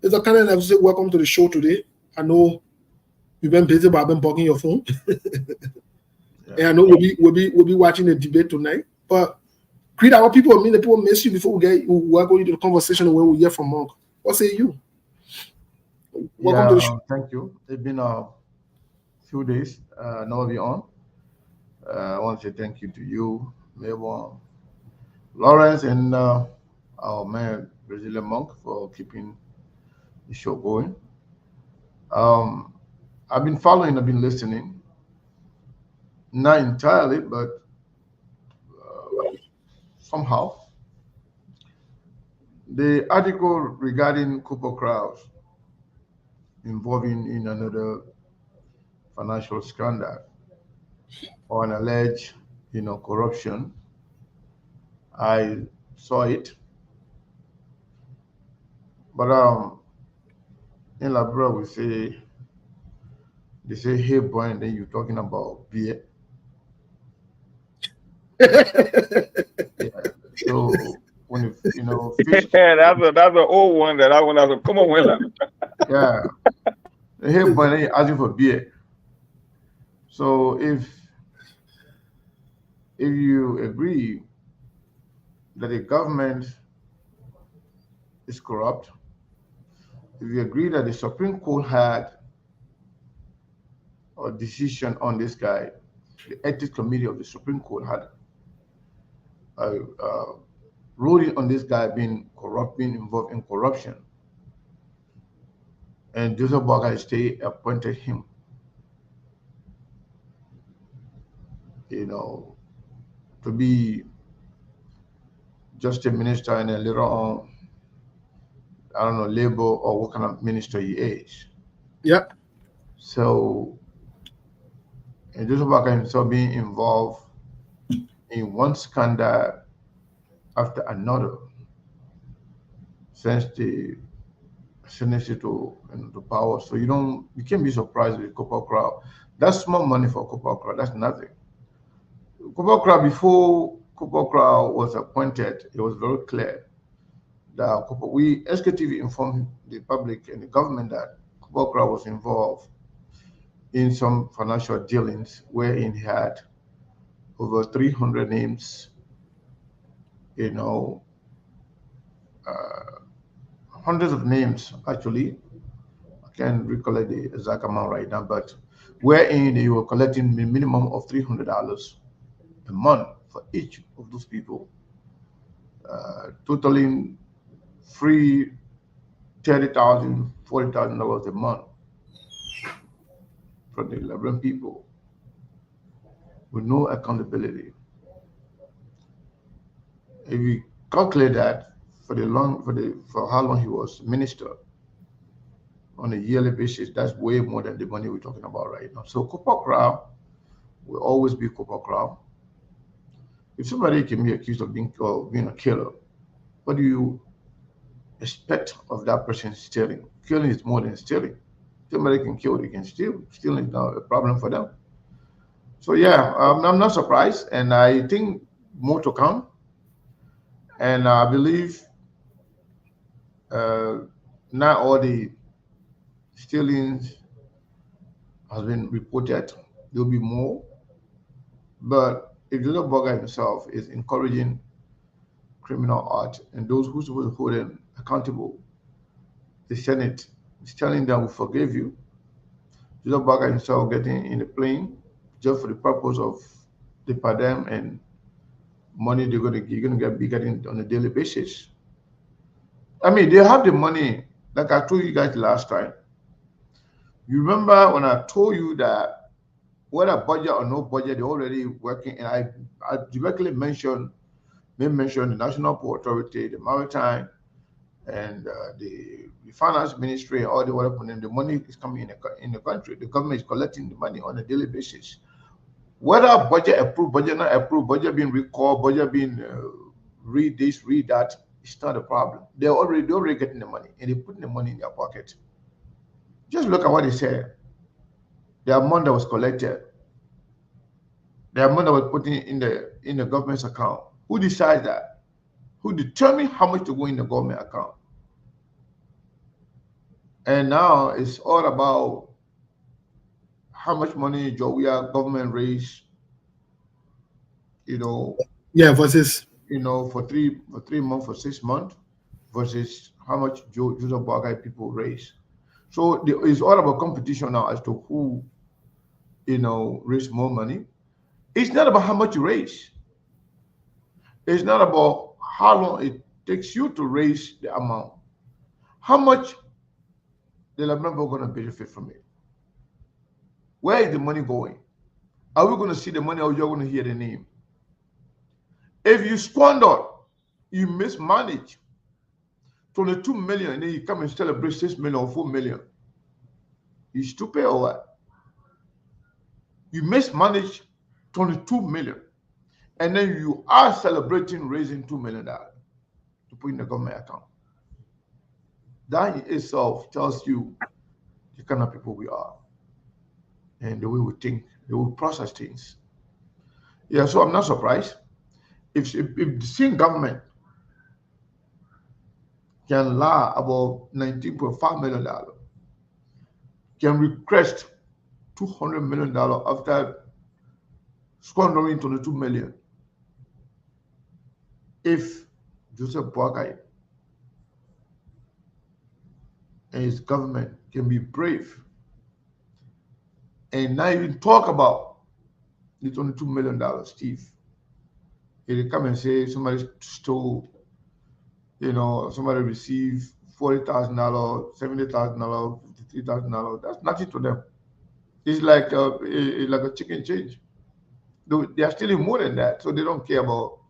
It's a kind of like say, welcome to the show today. I know you've been busy, but I've been bugging your phone. And I know we'll be watching the debate tonight. But greet our people. I mean, the people miss you before we welcome you to the conversation where we hear from Monk. What say you? Welcome to the show. Thank you. It's been a few days. Now we're on. I want to say thank you to you, Mabel, Lawrence, and our man Brazilian Monk for keeping the show going. I've been following, I've been listening. Not entirely, but somehow. The article regarding Cooper Kraus involving in another financial scandal or an alleged, corruption. I saw it, but in Liberia they say, hey boy, and then you're talking about beer. Yeah. So when fish, Yeah, that's an old one that I want to come on with. yeah, hey boy, then you're asking for beer. So if you agree that the government is corrupt, if you agree that the Supreme Court had a decision on this guy, the Ethics Committee of the Supreme Court had a ruling on this guy being involved in corruption, and Joseph Boakai State appointed him. to be just a minister and then later on, I don't know, labor or what kind of minister he is. Yeah. So, and Joseph Boakai himself being involved in one scandal after another since the ascendancy to power. So you can't be surprised with Copper Crowd. That's small money for Copper Crowd. That's nothing. Copper Crowd, before Copper Crowd was appointed, it was very clear that SKTV informed the public and the government that Copper Crowd was involved in some financial dealings wherein he had over 300 names, uh, hundreds of names actually. I can't recollect the exact amount right now, but wherein they were collecting a minimum of $300 a month for each of those people, totaling free $30,000, $40,000 a month from the Liberian people with no accountability. If you calculate that for how long he was minister on a yearly basis, that's way more than the money we're talking about right now. So Copper Crowd will always be Copper Crowd. If somebody can be accused of being a killer, what do you expect of that person stealing? Killing is more than stealing. Somebody can kill, they can steal. Stealing is not a problem for them. So yeah, I'm not surprised, and I think more to come. And I believe not all the stealings has been reported. There'll be more. But if the little bugger himself is encouraging criminal art and those who supposed to hold him accountable, the Senate is telling them we forgive you. The little bugger himself getting in the plane just for the purpose of the per diem and money you're gonna be getting on a daily basis. I mean, they have the money, like I told you guys last time. You remember when I told you that whether budget or no budget, they're already working, and I directly mentioned the National Port Authority, the Maritime, and the Finance Ministry, and all the other the money is coming in the country. The government is collecting the money on a daily basis. Whether budget approved, budget not approved, budget being recalled, budget being read this, read that, it's not a problem. They're already getting the money, and they're putting the money in their pocket. Just look at what they said. The amount that was collected, the amount that was put in the government's account. Who decides that? Who determines how much to go in the government account? And now it's all about how much money Jowia government raised, Yeah, versus for 3 months, for 6 months, versus how much Joseph Boakai people raise. So it's all about competition now as to who, raise more money. It's not about how much you raise. It's not about how long it takes you to raise the amount. How much the Liberian people going to benefit from it? Where is the money going? Are we going to see the money, or you're going to hear the name? If you squander, you mismanage 22 million, and then you come and celebrate 6 million or 4 million. You stupid or what? You mismanage 22 million, and then you are celebrating raising $2 million to put in the government account. That in itself tells you the kind of people we are and the way we think, the way we process things. Yeah, so I'm not surprised. If the same government can lie about $19.5 million, can request $200 million after squandering 22 million, if Joseph Boakai and his government can be brave and not even talk about the $22 million, Steve, he come and say somebody stole, somebody received $40,000, $70,000, $53,000. That's nothing to them. It's like a chicken change. They are stealing more than that, so they don't care about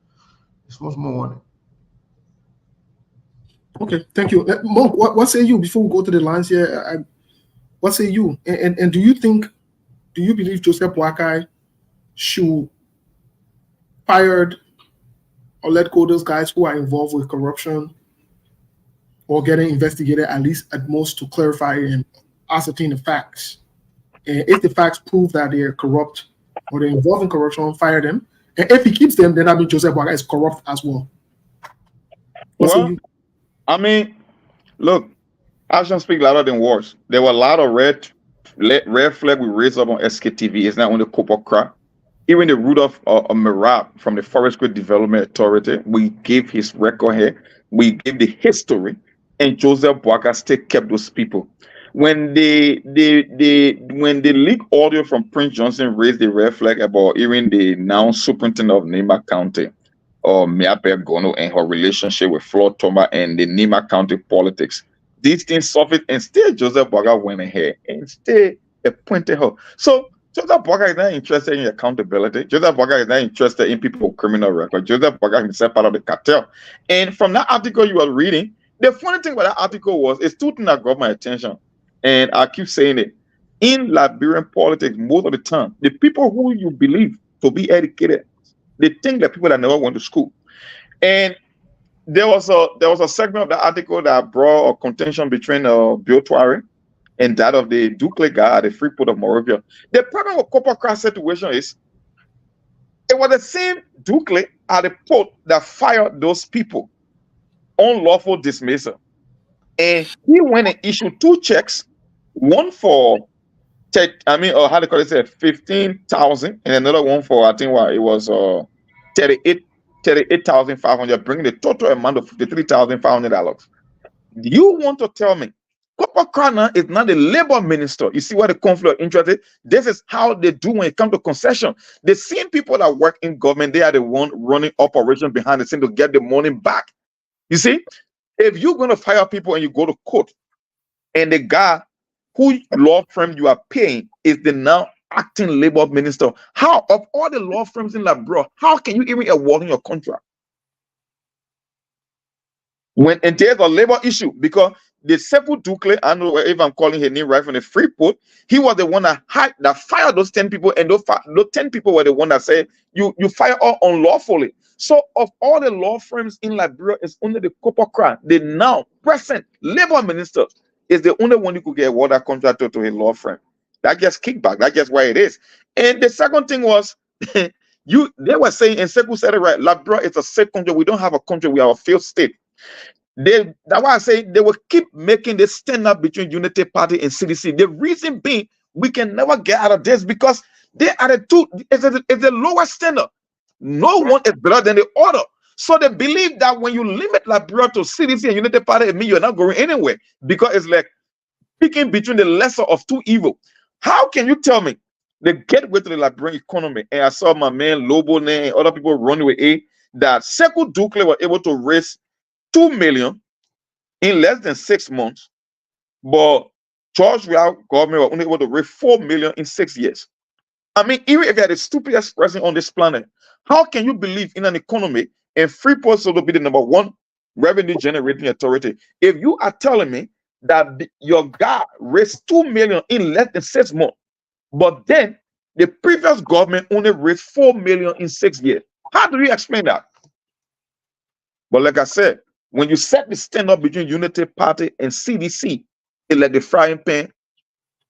small money. Okay, thank you. Monk, what say you before we go to the lines here? What say you? And do you believe Joseph Boakai should fired or let go those guys who are involved with corruption or getting investigated at most to clarify and ascertain the facts? And if the facts prove that they're corrupt or they're involved in corruption, fire them. And if he keeps them, then that means Joseph Boakai is corrupt as well. Well, I mean, look, actions speak louder than words. There were a lot of red flag we raised up on SKTV. It's not only Copper Crack. Even the root of Mirab from the Forestry Development Authority, we gave his record here. We gave the history, and Joseph Boakai still kept those people. When the leak audio from Prince Johnson raised the red flag about even the now superintendent of Nima County, or Miape Gono, and her relationship with Flo Toma and the Nima County politics, these things surfaced, and still Joseph Boakai went ahead and still appointed her. So Joseph Boakai is not interested in accountability. Joseph Boakai is not interested in people with criminal record. Joseph Boakai himself part of the cartel. And from that article you were reading, the funny thing about that article is two things that got my attention. And I keep saying it. In Liberian politics, most of the time, the people who you believe to be educated, they think that people that never went to school. And there was a segment of the article that brought a contention between Bill Tuare and that of the Ducle guy at the Freeport of Morovia. The problem with Copper Crack situation is it was the same Ducle at the port that fired those people, unlawful dismissal. And he went and issued 2 checks, one for 15,000, and another one for, I think it was 38,500, bringing the total amount of $53,500. You want to tell me Copper Crack is not the labor minister? You see what the conflict of interest is? This is how they do when it comes to concession. The same people that work in government, they are the one running operations behind the scene to get the money back. You see, if you're going to fire people and you go to court, and the guy who law firm you are paying is the now acting labor minister, how, of all the law firms in Liberia, how can you even award your contract? And there's a labor issue, because the Sefu Ducle, I know if I'm calling his name right from the Freeport, he was the one that fired those 10 people, and those 10 people were the one that said you fire all unlawfully. So of all the law firms in Liberia, it's only the Copper Crack, the now present labor minister, is the only one who could get a water contract to his law firm. That gets kickback. That's just why it is. And the second thing was, they were saying, and Seku said it right, Liberia is a safe country. We don't have a country. We are a failed state. That's why I say they will keep making this stand up between Unity Party and CDC. The reason being, we can never get out of this because they are the two. It's the lowest standard. No one is better than the other. So they believe that when you limit Liberia to CDC and Unity Party, it means you're not going anywhere, because it's like picking between the lesser of two evil. How can you tell me the gateway to the Liberian economy? And I saw my man Lobo and other people running with that Seku Ducle was able to raise $2 million in less than 6 months, but George Real government was only able to raise $4 million in 6 years. I mean, even if you're the stupidest person on this planet, how can you believe in an economy and Freeport to be the #1 revenue generating authority if you are telling me that your guy raised $2 million in less than 6 months, but then the previous government only raised $4 million in 6 years? How do you explain that? But like I said, when you set the stand-up between Unity Party and CDC, it's like the frying pan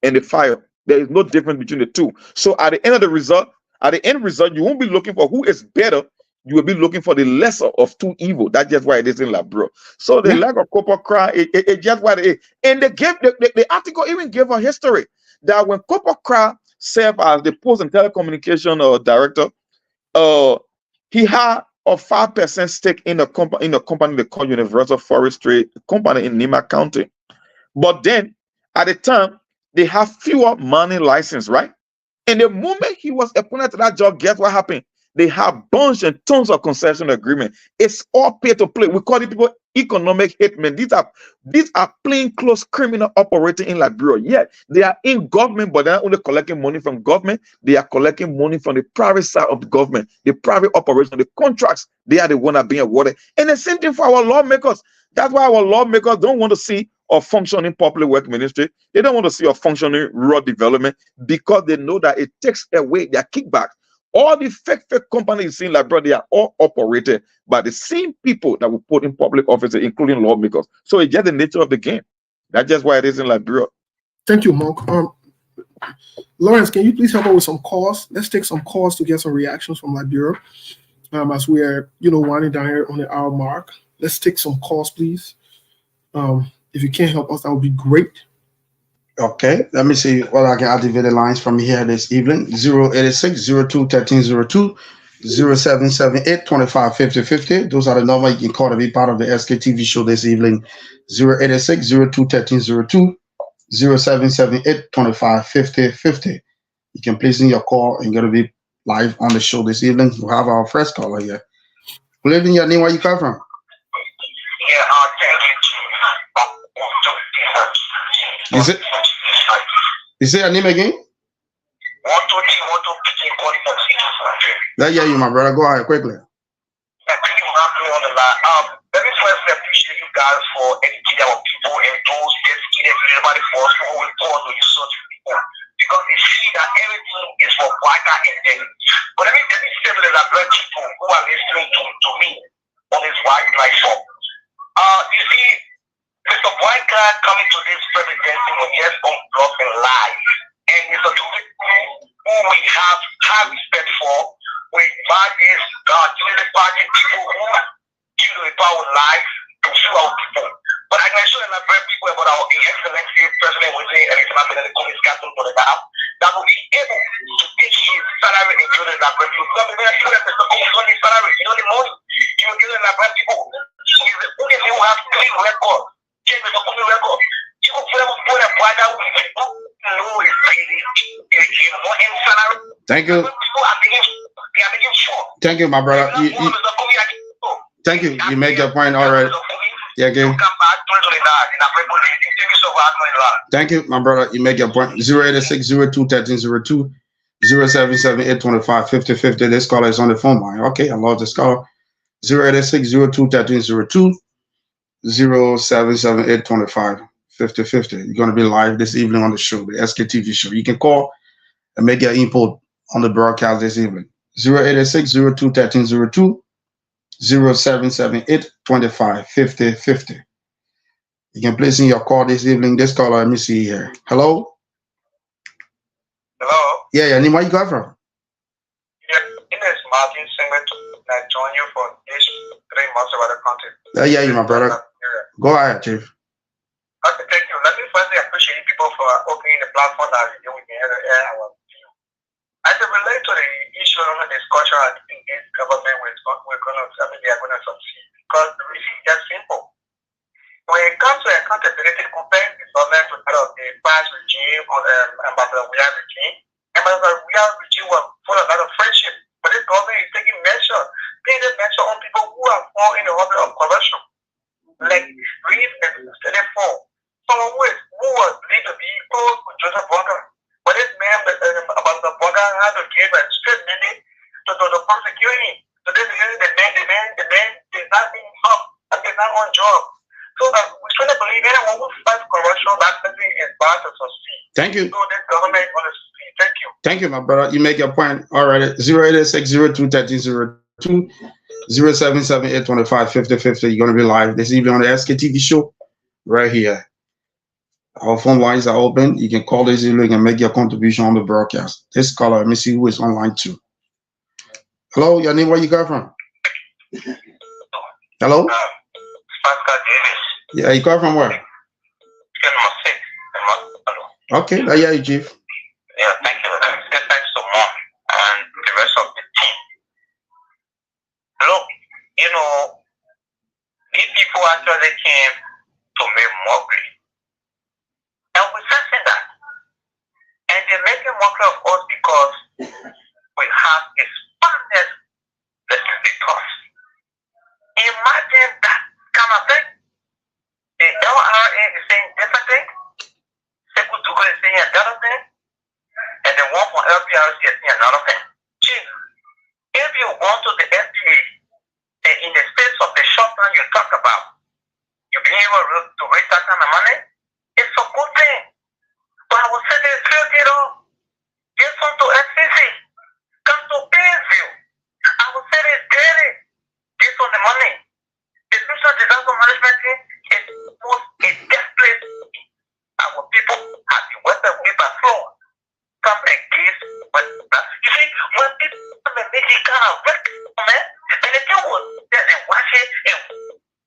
and the fire. There is no difference between the two. So at the end of the result, you won't be looking for who is better. You will be looking for the lesser of two evil. That's just why it is in Liberia. So the lack of Copper Crack, it's just what it is. And they gave the article even gave a history that when Copper Crack served as the post and telecommunication director, he had a 5% stake in a company they call Universal Forestry Company in Nima County. But then at the time, they have fewer mining license, right? And the moment he was appointed to that job, guess what happened? They have bunch and tons of concession agreement. It's all pay to play. We call it people economic hitmen. These are plain close criminal operating in Liberia. Yeah, they are in government, but they're not only collecting money from government. They are collecting money from the private side of the government, the private operation, the contracts. They are the one that are being awarded. And the same thing for our lawmakers. That's why our lawmakers don't want to see a functioning public work ministry. They don't want to see a functioning rural development because they know that it takes away their kickbacks. All the fake companies you see in Liberia, they are all operated by the same people that we put in public offices, including lawmakers. So it's just the nature of the game. That's just why it is in Liberia. Thank you, Monk. Lawrence, can you please help us with some calls? Let's take some calls to get some reactions from Liberia as we are, winding down here on the hour mark. Let's take some calls, please. If you can help us, that would be great. Okay, let me see what I can activate the lines from here this evening. 086-02-1302, 0778-255050. Those are the numbers you can call to be part of the SKTV show this evening. 086-02-1302, 0778-255050. You can place in your call and going to be live on the show this evening. We'll have our first caller here. Good evening, your name, where you come from? Is it your name again? Yeah, you, my brother. Go ahead quickly. Let me first appreciate you guys for educating our people and those educated everybody for us who will pause when you search people. Because they see that everything is for White and then. But let me say to the Liberian people who are listening to me on this white platform. You see, Mr. White coming to this presidency was just unblocked and lie. And Mr. Duke, who we have high respect for, we buy this unity party people who give the power life to few our people. But I can assure the Liberian people about our excellency President Wizzy and Alexander the Communist Council for the now that will be able to take his salary and give the Liberian people. Because when I feel that Mr. Communist salary, the money you will give the Liberian people. He's the only thing who have clean record. Mr. Communist record. You will put them for the brother who know his salary. Thank you. Thank you, my brother. Thank you. You make your point. All right. Yeah, again. Thank you, my brother. You make your point. 086-02-1302, 0778-255050. This caller is on the phone line. Okay, I love this caller. 086-02-1302, 0778-255050. You're going to be live this evening on the show, the SKTV show. You can call and make your input on the broadcast this evening. 086-02-1302, 0778-255050. You can place in your call this evening. This caller, let me see here. Hello? Hello? Yeah, name, where you got from? Yeah, it is Martin Singleton. I joined you for this 3 months about the content. Yeah, you, my brother. Go ahead, Chief. Okay, thank you. Let me firstly appreciate people for opening the platform that we're doing here. As it relates to the issue of the discussion, I think this government they are going to succeed. Because the reason is just simple. When it comes to accountability, comparing the government to that of the past regime or the Ambassador William regime, Ambassador William regime was full of a lot of friendship. But this government is taking measure on people who are fall in the habit of corruption. Like Reeve and Steady Fall. Someone who was believed to be close to Joseph Bunker. But this man about the border had to give a straight mandate to the prosecuting. So this is the man is not being up and is not on job. So we truly believe anyone who fights corruption, that person is bound to succeed. Thank you. So this government is going to succeed. Thank you. Thank you, my brother. You make your point. All right. 086-02-1302, 0778-255050. You're going to be live this evening on the SKTV show right here. Our phone lines are open. You can call this evening and make your contribution on the broadcast. This caller, let me see who is online too. Hello, your name, where you got from? Hello? Pascal Davis. Yeah, you got from where? Okay, I hear you, Chief. Yeah, thank you. Thanks so much. And the rest of the team. Look, these people actually came to make mockery. And we sense that. And they're making mockery of us because we have expanded another thing. Chief, if you go to the FDA in the space of the short time you talk about, you be able to raise that kind of money, it's a good thing. But I would say they still get off. Get on to FCC. Come to Painesville. I would say they get it. Get on the money. The social disaster management team is almost a desperate. Our people have the weapon paper flow. Come against what you see, when people come and make it kind of man, and the thing was that they watch it and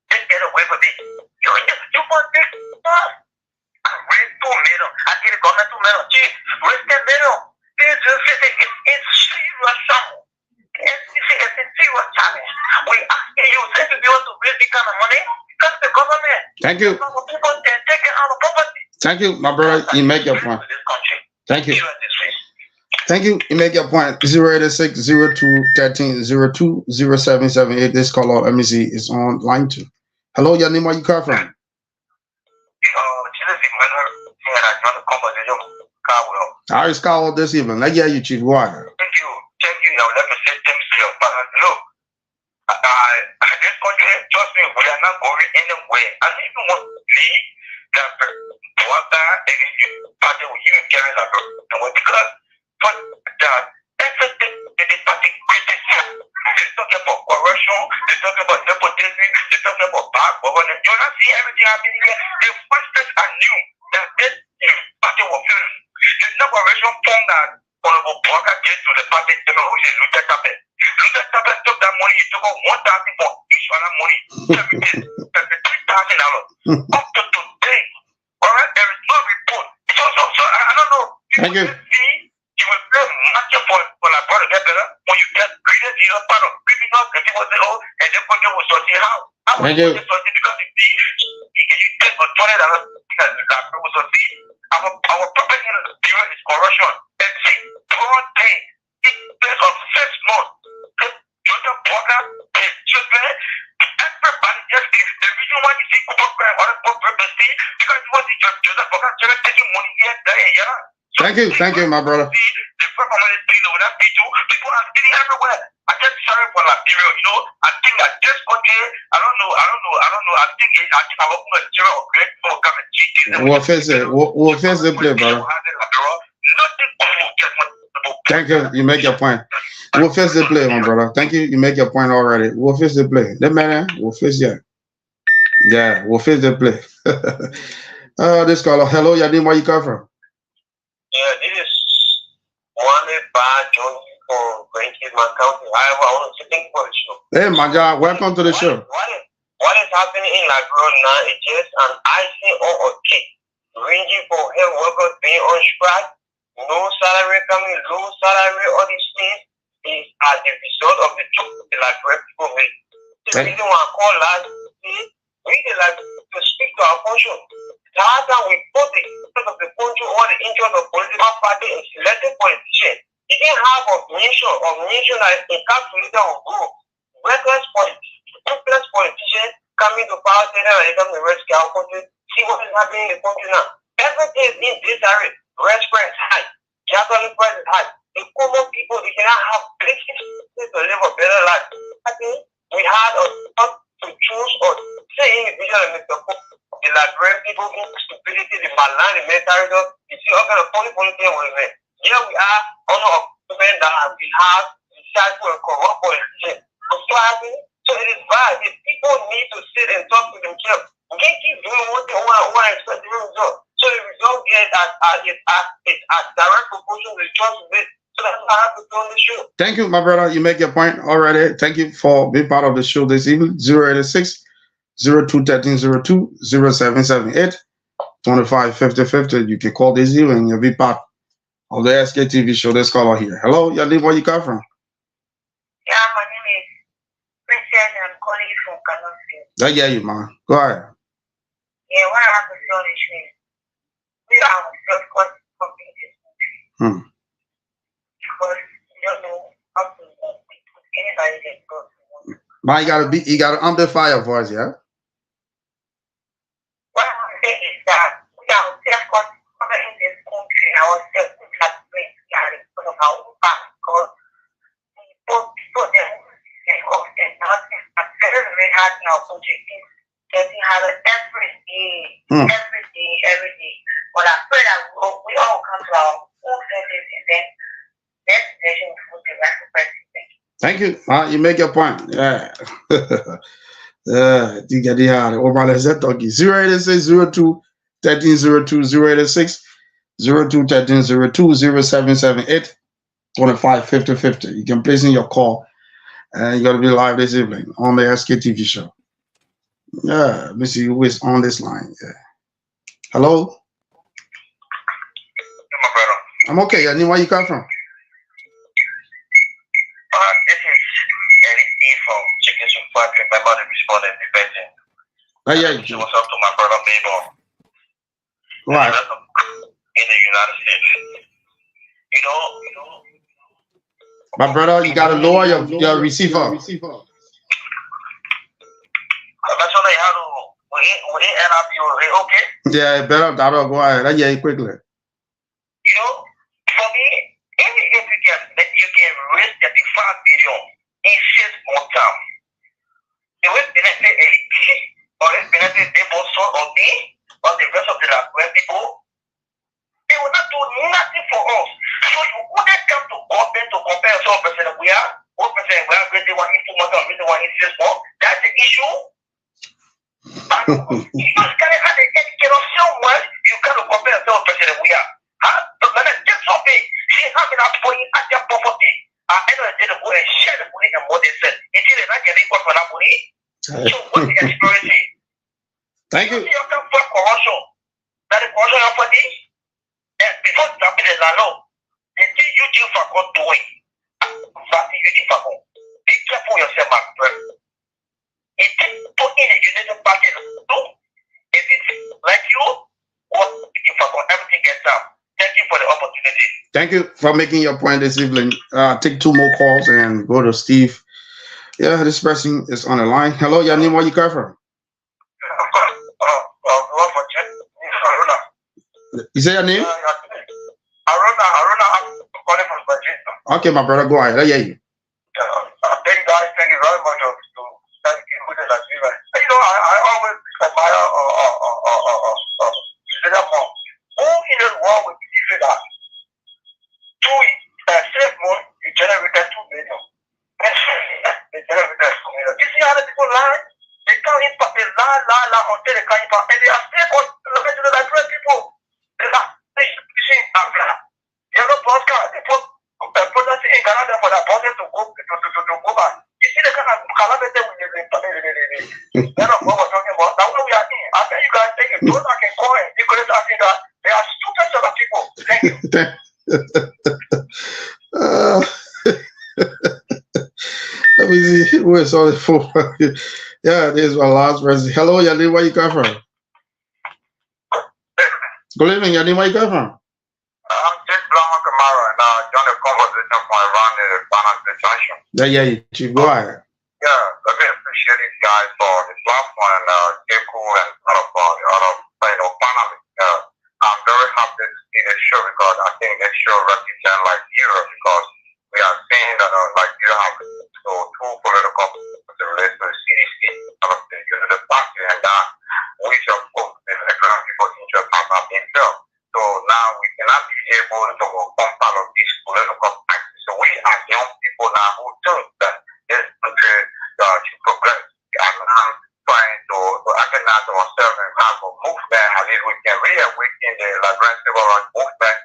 they get away with it. You want big stuff. I raise 2 million. I get the government 2 million. Chief, raise 10 million. It's serious trouble. It's a serious challenge. We asking you if you want to raise this kind of money, that's the government. Thank you. People can take it out of property. Thank you, my brother. You make your point. Thank you. Thank you. You make your point. 086 02 13 02 0778. This caller, let me see, is on line 2. Hello, your name, where you come from? How is Carl this evening? I hear you, Chief. Go ahead. Thank you. Now, let me say thanks to your father. Look, this country, trust me, we are not going anywhere. And if you want to leave, that water, and you party will even carry that because for that, everything in the party criticism. They're talking about corruption, they're talking about nepotism, they're talking about bad governance. You don't see everything happening here. The first place I knew that this party was failing. The corporation formed that Honorable Parker gave to the party, you know, who is Luther Tapet. Luther Tapet took that money, he took out 1,000 for each other money, $73,000. Up to today, all right, there is no report. So I don't know. Thank you. You will play much for like brother get better when you get created zero part of criminal and people say, oh, and then country will succeed. How Thank you. because you take for $20 that will succeed. Our property in the period is corruption. And see, broad day, it based on 6 months. Joseph Porter, his children, everybody just is. The reason why you see Cooper crime or purposely because you want to see Joseph Porter taking money here, there, and yeah. Thank you, my brother. The people are sitting everywhere. I just sorry for Liberia, you know. I think that this country, I don't know. I think I'm open a zero of great people come and cheat this. We'll face the play, brother. Thank you. You make your point. We'll face the play, my brother. Thank you. You make your point already. We'll face the play. The man, we'll face that. Yeah, we'll face the play. This caller, hello, your name, where you come from? Yeah, this is one bad joint for Grand Kidman County. However, I want to say thank you for the show. Hey, my God, welcome to the show. What is happening in Liberia now is just an icing on a cake. Ranging for health workers being on strike, no salary coming, low salary, all these things is as a result of the job the Liberian people make. The reason why I call last week, we need to speak to our function. Last time we put the interest of the country or the interest of political party in selected politicians. It didn't have a nation that is encapsulated on group. Reckless politicians coming to power, saying that they come to rescue our country. See what is happening in the country now. Everything is in disarray. Rent price is high. Gasoline price is high. The common people, they cannot have places to live a better life. I think we had a lot to choose or say individual and Mr. The Liberian people in stupidity, the malign, the mental, you see all kind of funny thing with it. Here we are under a government that we have decided to corrupt politicians. What's happening? So it is bad. The people need to sit and talk to themselves. We can't keep doing what they want to expect the result. So the result is as direct proportion to the trust of it. So that's what I have to do on the show. Thank you, my brother. You make your point already. Thank you for being part of the show this evening. 086 02 13 02 0778 25 50 50. You can call this evening and you'll be part of the SKTV show. This caller here. Hello, your name, where you come from? Yeah, my name is Princess and I'm calling you from Canossville. I hear you, man. Go ahead. Yeah, what I have to say on this is we are self-conscious in this country. Because you don't know how to work with anybody that goes to work. Man, you gotta amplify your voice, yeah? What I'm saying is that we are self-conscious in this country. Our self-conscious for the because people it's very hard now. Projecting getting harder every day. Every day. But I pray that we all come to our own senses and then next nation will be right. Thank you. You make your point. Yeah. You get the hard. Over let's talk 086 02 1302 086 02 1302 0778 25 50 50. You can place in your call and you're going to be live this evening on the SKTV show. Yeah, let me see who is on this line. Yeah. Hello? My brother. I'm okay. I need where you come from. This is Eddie from Chicken Soup Factory. Remember the respondent defending. Yeah. She was up to my brother Mabel. Right. In the United States. You know. My brother, you gotta lower your receiver. That's what I had to. We end up okay? Yeah, better. That'll go ahead. Yeah, quickly. You know, for me, if you can raise 35 billion in 6 months time, it will benefit AP or it benefit the both of me or the rest of the Liberian people. They will not do nothing for us. So you wouldn't come to government to compare yourself percent we are, 1% we are raising 1 in 2 months or raising 1 in 6 months. That's the issue. But you just can't have a education of so much, you can't compare yourself percent we are. But when I get something, she has been out for their poverty. I know they go and share the money and what they said. It is not getting for that money. So what the experience is? Thank you. You can for corruption. That is corruption for this. And before jumping in the law, the thing you do for God doing, that you do for God. Be careful yourself, my friend. If you put in a united party, if it's like you, what you for God, everything gets down. Thank you for the opportunity. Thank you for making your point this evening. Take 2 more calls and go to Steve. Yeah, this person is on the line. Hello, your name, where you come from? You say your name? Aruna, I'm calling from Virginia. Okay, my brother, go ahead. I hear you. Thank you very much to thank you for the achievement. You know, I always admire who in the world would believe that 6 months you generated 2 million. They generated 2 million. You see how the people lie? They can't impact, they lie until they can't impact, and they are still on the Liberian people. You know, broadcast, they put policy in Canada for that process to go back. You see the kind of calamity we that's what we're talking about. That's what we are in. After you guys take it, those I can call it. You could have that they are stupid set of people. Thank you. Let me see. Where's all the phone? Yeah, this is my last person. Hello, your name, where you come from? Good evening, your name, where you come from? I'm just Blama Kamara and join the conversation from around the financial junction. Yeah, you go ahead. Yeah, let me appreciate you guys for the platform and Keiko and all of the other panelists. I'm very happy to see this show because I think this show represents like Europe because we are seeing that like you have so 2 political parties related to the CDC of the United Party and we shall put the economic people interest have not been felt. So now we cannot be able to become part of these political parties. So we are young people now who think that this country should progress. And I'm trying to organize ourselves and have a movement. At least we can reawaken the Liberian civil rights movement.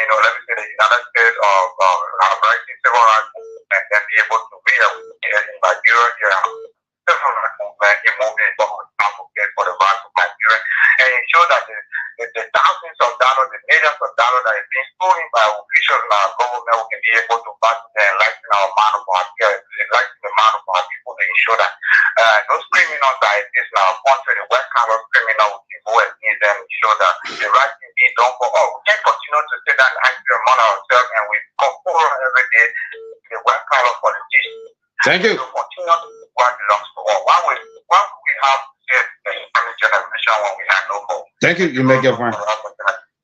Let me say the United States of Liberian civil rights movement and be able to reawaken in Nigeria. Civil rights movement in moving forward advocate for the rights of Nigeria and ensure that the thousands of dollars, the millions of dollars that is being stolen by officials in our government, we can be able to back and enlighten our mind of our enlighten the mind of our people to ensure that those criminals that exist in our country, the white collar criminals, we can go and meet them, ensure that the right thing being done for all. We can't continue to sit down and ask among ourselves and we come forward every day the white collar politicians. Thank you. To continue to do what belongs to all. Why would we have the generation when we have no hope? Thank you. You make your point.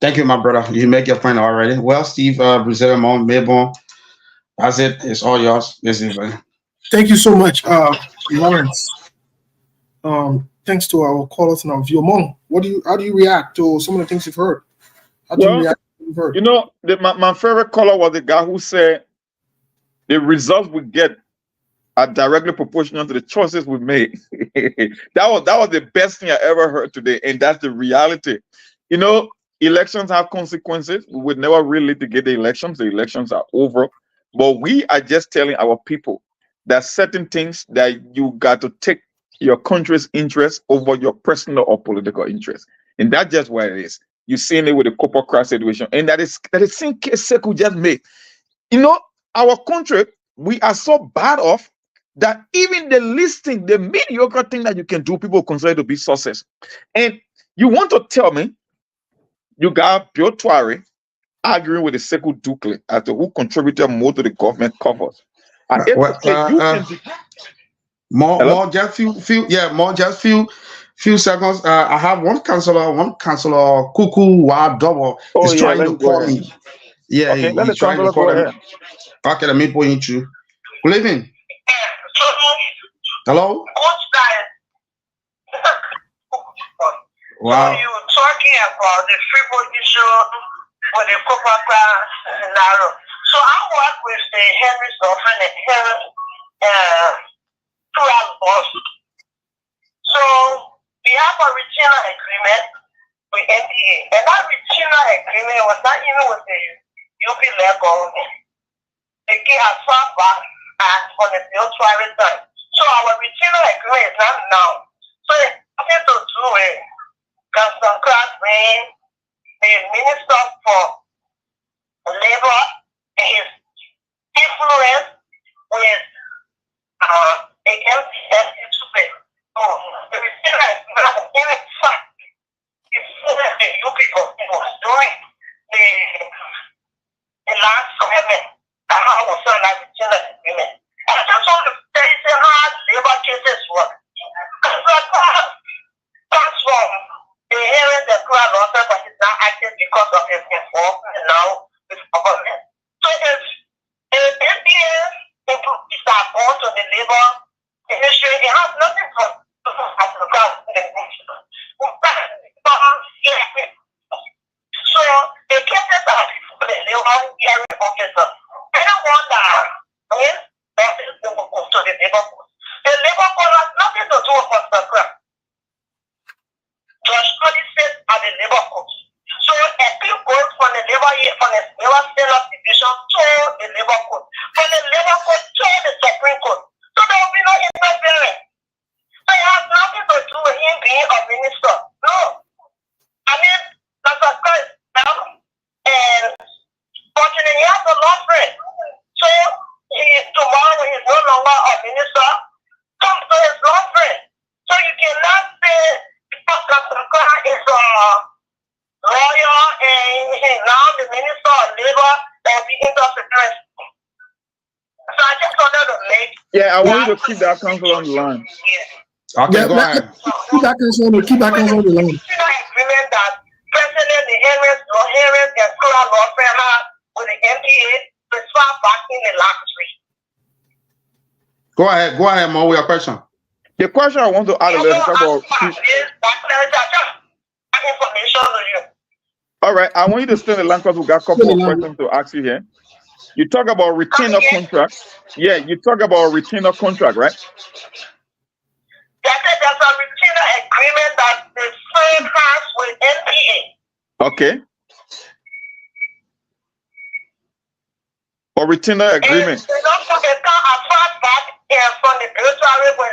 Thank you, my brother. You make your point already. Well, Steve, Brazilian Mom, Melbourne, that's it. It's all yours this evening. Thank you so much, Lawrence. Thanks to our callers and our viewer. Mom, how do you react to some of the things you've heard? How do you react to what you've heard? You know, my favorite caller was the guy who said the results we get are directly proportional to the choices we made. that was the best thing I ever heard today, and that's the reality. You know, elections have consequences. We would never really litigate the elections. The elections are over. But we are just telling our people that certain things that you got to take your country's interest over your personal or political interest. And that's just what it is. You're seeing it with the copper crash situation. And that is same case Sekou just made. You know, our country, we are so bad off that even the least thing, the mediocre thing that you can do, people consider to be success. And you want to tell me you got Pio Tuare arguing with the Sekou Dukle as to who contributed more to the government covers. More just few seconds. I have one councillor, Kuku Wa Double is trying to call me. Yeah, okay, he's trying to call me. Okay, let me point you. Good evening. Hello? Wow. So you were talking about the Freeport issue with the copper scenario. So I work with the Henry's office and Henry throughout boss. So we have a regional agreement with NDA. And that regional agreement was not even with the UP led government. They came as far back as on the Bill private time. So our regional agreement is not now. So it's nothing to do with Councillor Crasway, the Minister for Labor, and his influence with the MPS. The regional agreement, in fact, is the UP government was doing the last commitment. How was on that regional agreement? I just want to tell you how labor cases work. That's from the hearing the crowd losses that is now active because of his involvement now with government. So if NPS employees are born to the labor industry, it has nothing to do with the nation. So the cases are for the labor hearing officer. Anyone that is nothing to the labor force. The labor force has nothing to do with Pastor Crab. Judge Cody sits at the labor force. So a bill goes from the labor state division to the labor court. From the labor court to the Supreme Court. So there will be no interference. So it has nothing to do with him being a minister. No. I mean, Pastor Crab is down and fortunately he has a law friend. So tomorrow when he's no longer a minister, come to his law friend. So you cannot say Pastor Crab is a lawyer and he's now the minister of labor that will be interference. So I just wanted to make. Yeah, I want you to keep that counsel on the line. Okay, go ahead. Keep that counsel on the line. Agreement that President the Harris and Kura law firm had with the MPA to swap back in the last week. Go ahead, Mo, with your question. The question I want to add a little bit about information to you. All right, I want you to stay in the line because we got a couple of questions to ask you here. You talk about retainer contract. Yeah, you talk about retainer contract, right? There's a retainer agreement that the firm has with NPA. Okay. Or retainer agreement. And they don't put the car as far back from the military with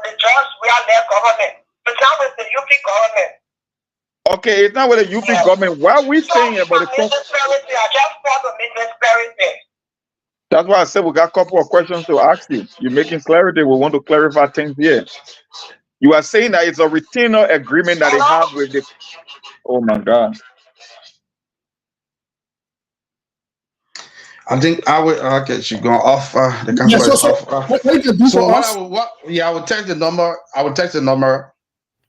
the judge we are their government. It's not with the UP government. Okay, it's not with the UP government. Why are we saying about the cost? I just want to make this clarity. That's why I said we got a couple of questions to ask you. You're making clarity. We want to clarify things here. You are saying that it's a retainer agreement that they have with the. Oh my God. I think I would. Okay, she's going off. The council is off. I would text the number.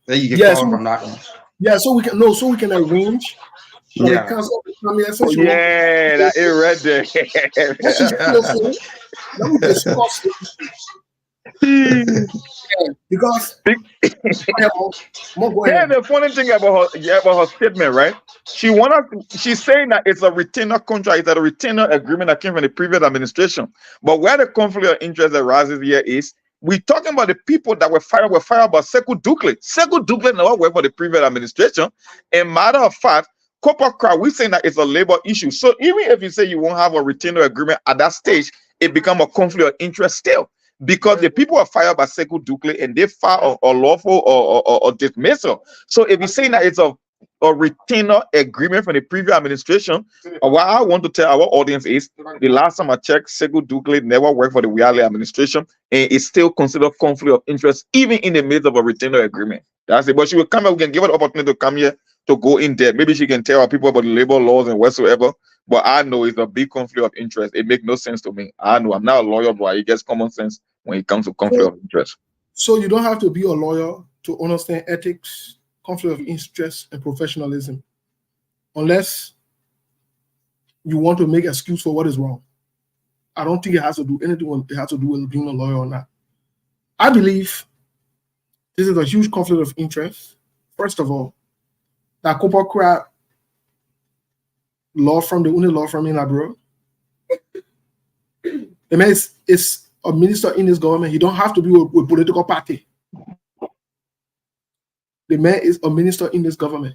Then you can call from that one. Yeah, so we can arrange But the Yeah. council of economy, Oh, yeah, that is right there. what she's still saying, let me discuss it because more Here's the funny thing about her statement, right? She's saying that it's a retainer contract, it's a retainer agreement that came from the previous administration. But where the conflict of interest arises here is we're talking about the people that were fired by Sekou Dukle. Sekou Dukle never worked for the previous administration. And matter of fact, Copper Crowd, we're saying that it's a labor issue. So even if you say you won't have a retainer agreement at that stage, it becomes a conflict of interest still. Because the people are fired by Sekou Dukle and they file a lawful or dismissal. So if you're saying that it's a retainer agreement from the previous administration, what I want to tell our audience is the last time I checked, Sekou Dukle never worked for the Wiale administration and it's still considered conflict of interest, even in the midst of a retainer agreement. That's it. But she will come here, we can give her the opportunity to come here to go in depth. Maybe she can tell our people about the labor laws and whatsoever. But I know it's a big conflict of interest. It makes no sense to me. I know I'm not a lawyer, but it gets common sense when it comes to conflict of interest. So you don't have to be a lawyer to understand ethics, conflict of interest, and professionalism, unless you want to make excuse for what is wrong. I don't think it has to do anything with it has to do with being a lawyer or not. I believe this is a huge conflict of interest. First of all, that Copper Crab law firm, the only law firm in Liberia. The man is a minister in this government. He don't have to be with political party. The man is a minister in this government.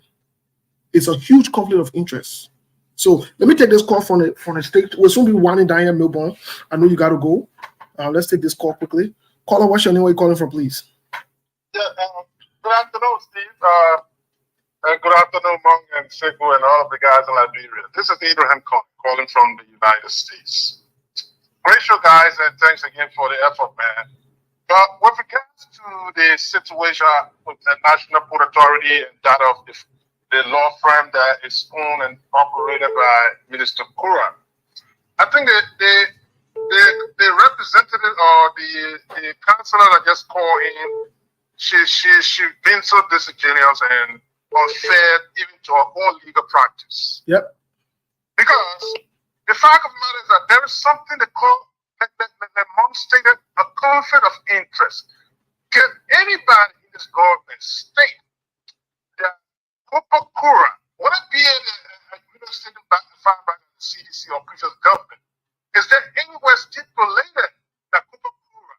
It's a huge conflict of interest. So let me take this call from the state. We'll soon be winding down here in Melbourne. I know you got to go. Let's take this call quickly. Caller, what's your name? Where you calling from, please? Yeah, good afternoon, Steve. Good afternoon, Mong and Sekou and all of the guys in Liberia. This is Abraham calling from the United States. Great show, guys, and thanks again for the effort, man. But with regards to the situation with the National Port Authority and that of the law firm that is owned and operated by Minister Kura, I think the representative or the counselor that just called in, she's been so disingenuous and unfair even to our own legal practice. Yep. Because the fact of the matter is that there is something they call, like Mom stated, a conflict of interest. Can anybody in this government state that Copper Kura, would it be a university defined by the CDC or previous government? Is there anywhere stipulated that Copper Kura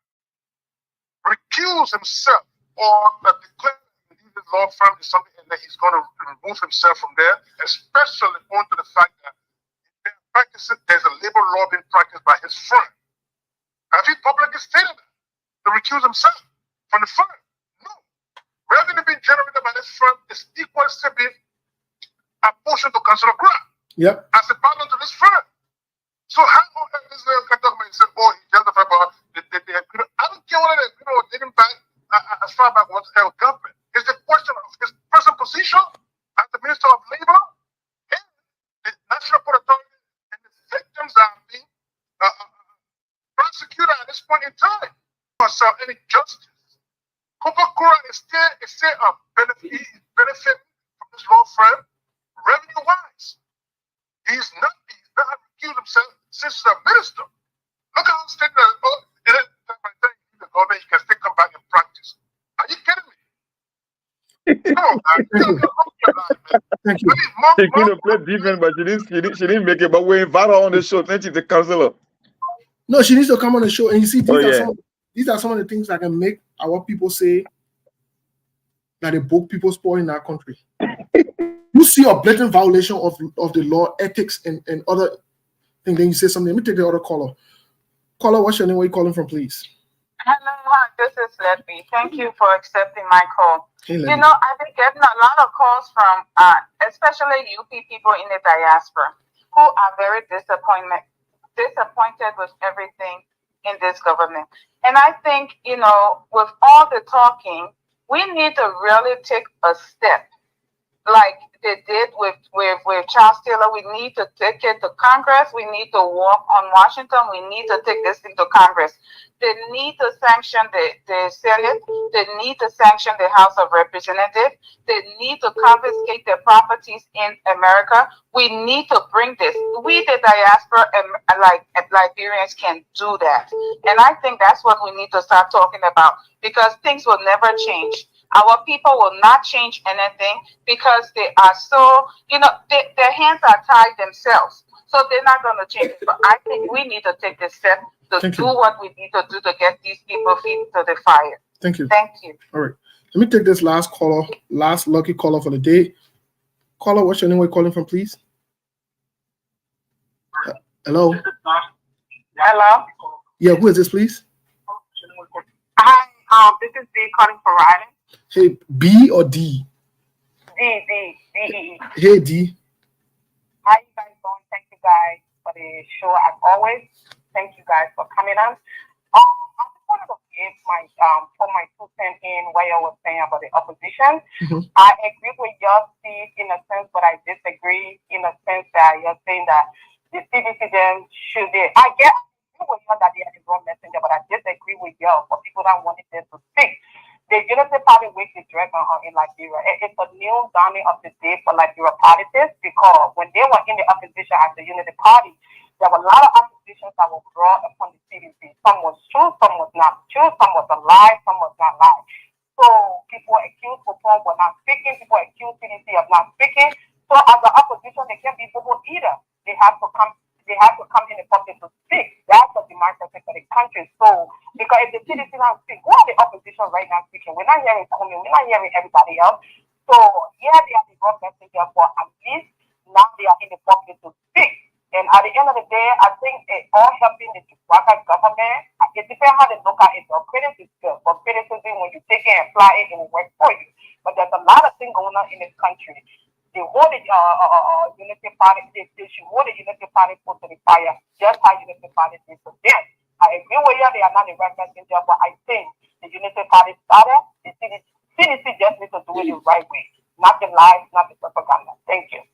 recuse himself or that declare the law firm is something and that he's going to remove himself from there, especially on to the fact that there's a labor lobbying practice by his firm. Have he publicly stated that? To recuse himself from the firm? No. Revenue being generated by this firm is equal to being apportioned to Councilor Grant. Yep. As a partner to this firm. So how on earth is the government said, oh, he justified about I don't care whether they didn't back as far back as the government. It's the question of his present position as the Minister of Labor and the National Port Authority and the victims that are being prosecuted at this point in time. So any justice. Copper Kura is still a benefit from this law firm revenue wise. He's not recused himself since he's a minister. Look how state that the government he can still come back and practice. Are you kidding me? Thank you. She could have played defense, but she didn't make it. But we invite her on the show. Thank you, the counselor. No, she needs to come on the show. And you see, these are some of the things that can make our people say that they broke people's power in our country. You see a blatant violation of the law, ethics, and other things. Then you say something. Let me take the other caller. Caller, what's your name? Where you calling from, please? Hello, this is Leppy. Thank you for accepting my call. Hey, you know, I've been getting a lot of calls from, especially UP people in the diaspora, who are very disappointed with everything in this government. And I think, you know, with all the talking, we need to really take a step like they did with Charles Taylor. We need to take it to Congress. We need to walk on Washington. We need to take this thing to Congress. They need to sanction the Senate. They need to sanction the House of Representatives. They need to confiscate their properties in America. We need to bring this. We, the diaspora, like Liberians, can do that. And I think that's what we need to start talking about, because things will never change. Our people will not change anything because they are so, their hands are tied themselves. So they're not going to change it. But I think we need to take this step to do what we need to do to get these people feet to the fire. Thank you. Thank you. All right. Let me take this last caller, last lucky caller for the day. Caller, what's your name? Where you calling from, please? Hello? Hello? Yeah, who is this, please? Hi, this is D calling from Ryan. Hey, B or D? D. Hey, D. How you guys doing? Thank you guys for the show as always. Thank you guys for coming on. I just wanted to give put my 2 cents in what you were saying about the opposition. Mm-hmm. I agree with you, Steve, in a sense, but I disagree in a sense that you're saying that the CDC then should be. I get with you that they are the wrong messenger, but I disagree with you for people that wanted them to speak. The Unity Party week is dragging on in Liberia. It's a new dawning of the day for Liberia politics, because when they were in the opposition as the Unity Party, there were a lot of accusations that were brought upon the CDC. Some was true, some was not true, some was a lie, some was not lie. So people accused Popon were not speaking, people accused CDC of not speaking. So as the opposition, they can't be vocal either. They have to come in the public to speak. That's a democracy for the country. So because if the CDC not speak, who are the opposition right now speaking? We're not hearing Comey, we're not hearing everybody else. So yeah, they are the wrong messenger, but at least now they are in the public to speak. And at the end of the day, I think it all helping the Waka government. It depends how they look at it. So criticism is good, but criticism, when you take it and apply it, it will work for you. But there's a lot of things going on in this country. They hold the Unity Party, they should hold the Unity Party put to the fire, just how Unity Party did to them. I agree with you, they are not the right messenger, but I think the Unity Party started, the CDC just needs to do it the right way, not the lies, not the propaganda. Thank you.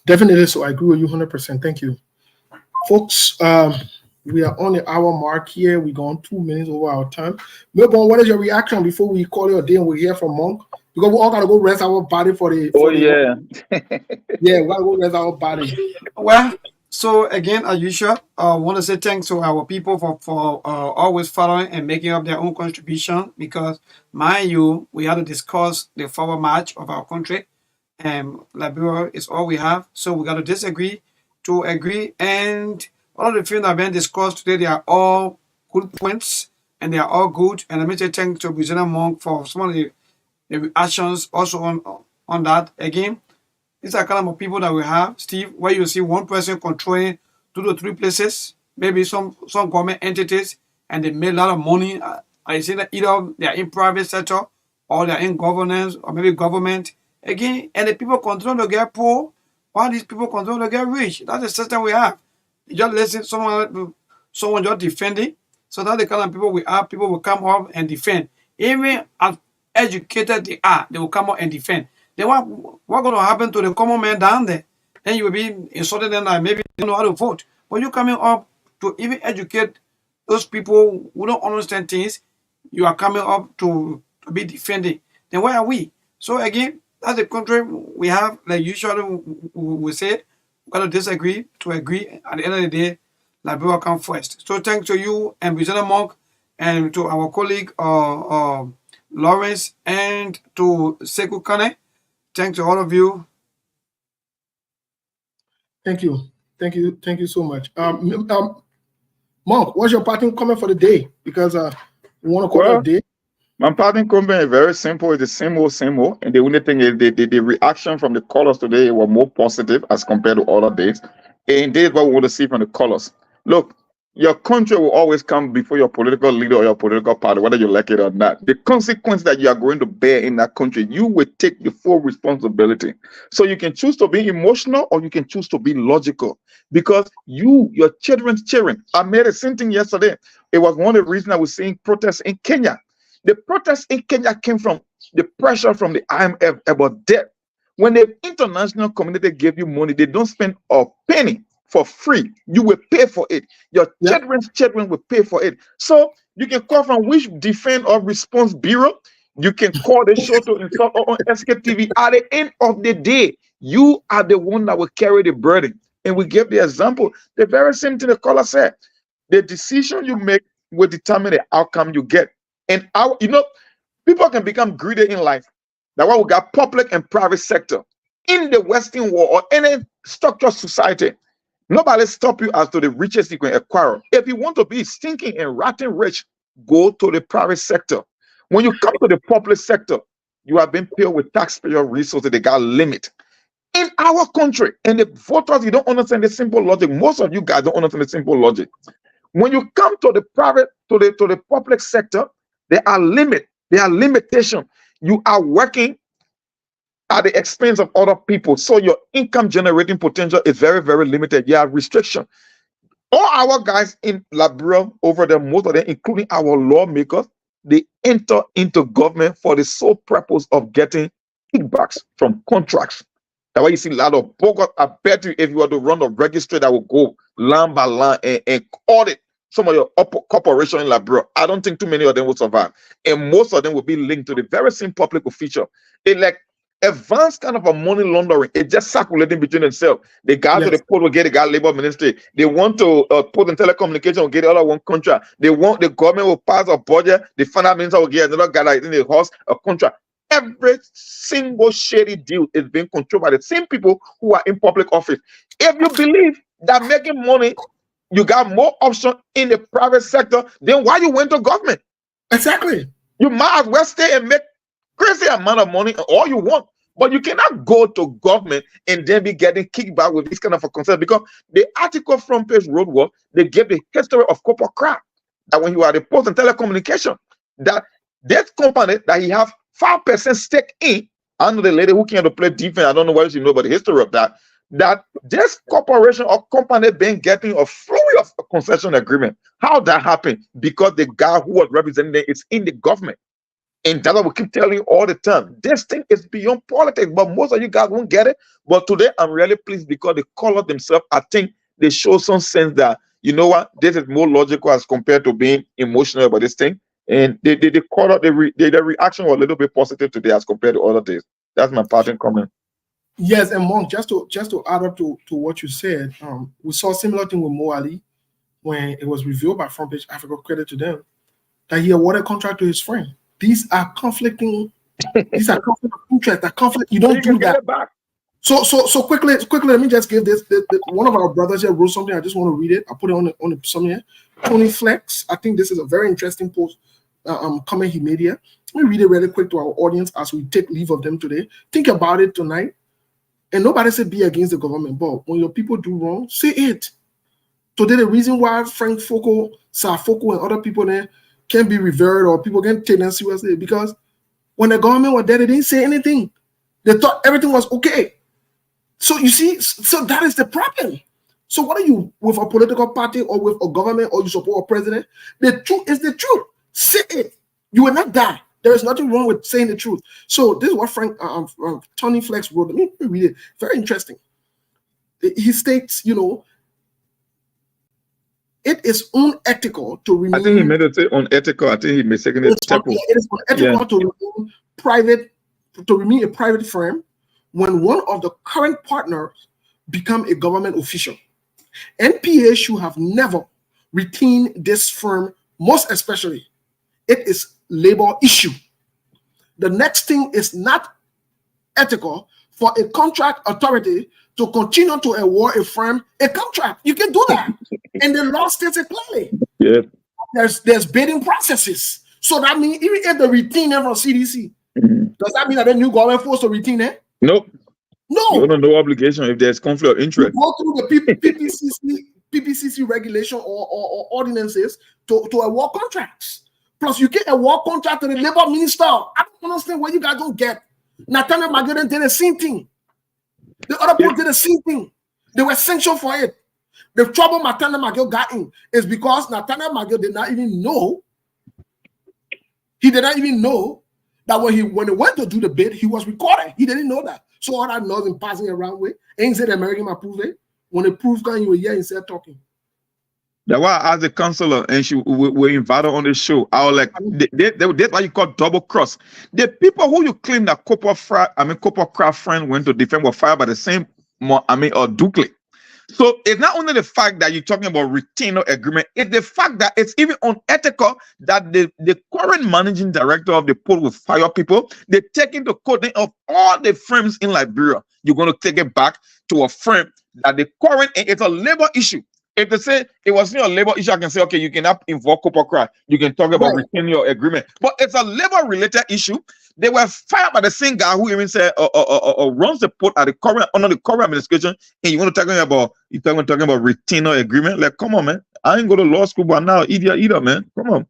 Definitely, so I agree with you 100%. Thank you. Folks, we are on the hour mark here. We're going 2 minutes over our time. Melbourne, what is your reaction before we call it a day and we hear from Monk? Because we all got to go rest our body for the... Yeah, we got to go rest our body. Well, so again, as usual, I want to say thanks to our people for always following and making up their own contribution, because, mind you, we had to discuss the forward march of our country, and Liberia is all we have. So we got to disagree to agree, and all of the things that have been discussed today, they are all good points, and they are all good. And let me say thanks to President Monk for some of the actions also on that. Again, these are kind of people that we have, Steve, where you see one person controlling 2 to 3 places, maybe some government entities, and they make a lot of money. I see that either they are in private sector or they are in governance or maybe government. Again, and the people continue to get poor while these people continue to get rich. That's the system we have. You just listen to someone just defending. So that's the kind of people we have. People will come up and defend. Even as educated they are, they will come up and defend. Then what's going to happen to the common man down there? Then you will be insulting them like maybe they don't know how to vote. But you coming up to even educate those people who don't understand things, you are coming up to be defending. Then where are we? So again, that's the country we have. Like usually we say, we got to disagree to agree. At the end of the day, Liberia come first. So thanks to you and President Monk and to our colleague Lawrence and to Sekou Kane. Thanks to all of you. Thank you. Thank you. Thank you so much. Monk, what's your parting comment for the day? Because we want to call it a day. My parting comment is very simple. It's the same old. And the only thing is the reaction from the callers today were more positive as compared to other days. And this is what we want to see from the callers. Look, your country will always come before your political leader or your political party, whether you like it or not. The consequence that you are going to bear in that country, you will take the full responsibility. So you can choose to be emotional or you can choose to be logical, because your children's children. I made a same thing yesterday. It was one of the reasons I was seeing protests in Kenya. The protests in Kenya came from the pressure from the IMF about debt. When the international community gave you money, they don't spend a penny for free. You will pay for it. Your children's children will pay for it. So you can call from which Defense or Response Bureau. You can call the show to install on SKTV. At the end of the day, you are the one that will carry the burden. And we give the example. The very same thing the caller said. The decision you make will determine the outcome you get. And people can become greedy in life. That's why we got public and private sector in the Western world or any structured society. Nobody stop you as to the richest you can acquire. If you want to be stinking and rotten rich, go to the private sector. When you come to the public sector, you are being paid with taxpayer resources. They got limit. In our country, and the voters, you don't understand the simple logic. Most of you guys don't understand the simple logic. When you come to the private, to the public sector, there are limit. There are limitations. You are working at the expense of other people. So your income generating potential is very, very limited. You have restriction. All our guys in Liberia over there, most of them, including our lawmakers, they enter into government for the sole purpose of getting kickbacks from contracts. That's why you see a lot of bogus. I bet you if you were to run the registry, that will go line by line and audit some of your corporation in Liberia. I don't think too many of them will survive. And most of them will be linked to the very same public official. It like advanced kind of a money laundering. It's just circulating between themselves. The guy to the port will get the guy labor ministry. They want to put in telecommunication will get the other one contract. They want the government will pass a budget. The finance minister will get another guy like in the house a contract. Every single shady deal is being controlled by the same people who are in public office. If you believe that making money, you got more options in the private sector, then why you went to government? Exactly. You might as well stay and make crazy amount of money all you want, but you cannot go to government and then be getting kickback with this kind of a concern, because the article front page wrote what they gave the history of corporate crap. That when you are the post and telecommunication, that this company that he have 5% stake in, I know the lady who came to play defense, I don't know what you know about the history of that, that this corporation or company been getting a flurry of concession agreement. How that happened? Because the guy who was representing them is in the government. And that's what we keep telling you all the time. This thing is beyond politics, but most of you guys won't get it. But today, I'm really pleased because the color themselves, I think they show some sense that, you know what, this is more logical as compared to being emotional about this thing. And the reaction was a little bit positive today as compared to other days. That's my parting comment. Yes, and Monk, just to add up to what you said, we saw a similar thing with Mo Ali when it was revealed by Front Page Africa, credit to them, that he awarded a contract to his friend. These are conflicting. These are conflict of interest. That conflict. You don't do that. So quickly. Let me just give this. One of our brothers here wrote something. I just want to read it. I put it on the somewhere. Tony Flex. I think this is a very interesting post. Comment he made here. Let me read it really quick to our audience as we take leave of them today. Think about it tonight. And nobody said be against the government, but when your people do wrong, say it. Today, the reason why Frank Foko, Sir Foko, and other people there can't be revered or people can't take them seriously, because when the government was there, they didn't say anything. They thought everything was okay. So you see, so that is the problem. So what are you with a political party or with a government, or you support a president? The truth is the truth. Say it. You will not die. There is nothing wrong with saying the truth. So this is what Tony Flex wrote. Let me read it. Very interesting. He states, it is unethical to remain. I think he made it say unethical. I think he mistaken it. It is unethical to remain a private firm when one of the current partners become a government official. NPA should have never retained this firm, most especially. It is labor issue. The next thing is not ethical for a contract authority to continue to award a firm a contract. You can do that. And the law states it clearly. Yeah. There's bidding processes. So that means even if they retain them from CDC, does that mean that the new government forced to retain it? Nope. No. No obligation if there's conflict of interest. You go through the PPCC regulation or ordinances to award contracts. Plus, you get a war contract to the labor minister. I don't understand what you guys don't get. Nathaniel Magdalene did the same thing. The other people did the same thing. They were sanctioned for it. The trouble Nathaniel Magdalene got in is because Nathaniel Magdalene did not even know. He did not even know that when he went to do the bid, he was recorded. He didn't know that. So all that noise and passing around with, ain't said the American approve it. When the proof can, you will hear instead talking. That's why I asked the counselor, and we invited her on the show. I was like, that's what you call double cross. The people who you claim that Copper Craft friend went to defend were fired by the same, or Dukley. So it's not only the fact that you're talking about retainer agreement, it's the fact that it's even unethical that the current managing director of the port will fire people. They take into coding of all the firms in Liberia. You're going to take it back to a firm that the current, it's a labor issue. If they say it was not a labor issue, I can say, okay, you cannot invoke Copper Craft. You can talk about retaining your agreement. But it's a labor-related issue. They were fired by the same guy who even said runs the port at the current under the current administration. And you want to talking about retainer agreement? Like, come on, man. I ain't go to law school, but now either, man. Come on.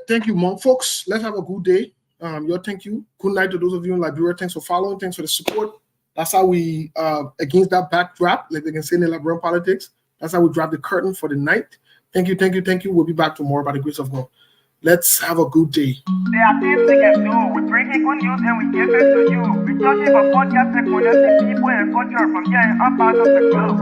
Thank you, Mom. Folks, let's have a good day. Thank you. Good night to those of you in Liberia. Thanks for following. Thanks for the support. That's how we against that backdrop, like they can say in the Liberian politics. That's how we drop the curtain for the night. Thank you. We'll be back tomorrow by the grace of God. Let's have a good day. There are things we can do. We bring in good news and we give it to you. We're talking about podcast and connecting people and culture from here and up out of the globe.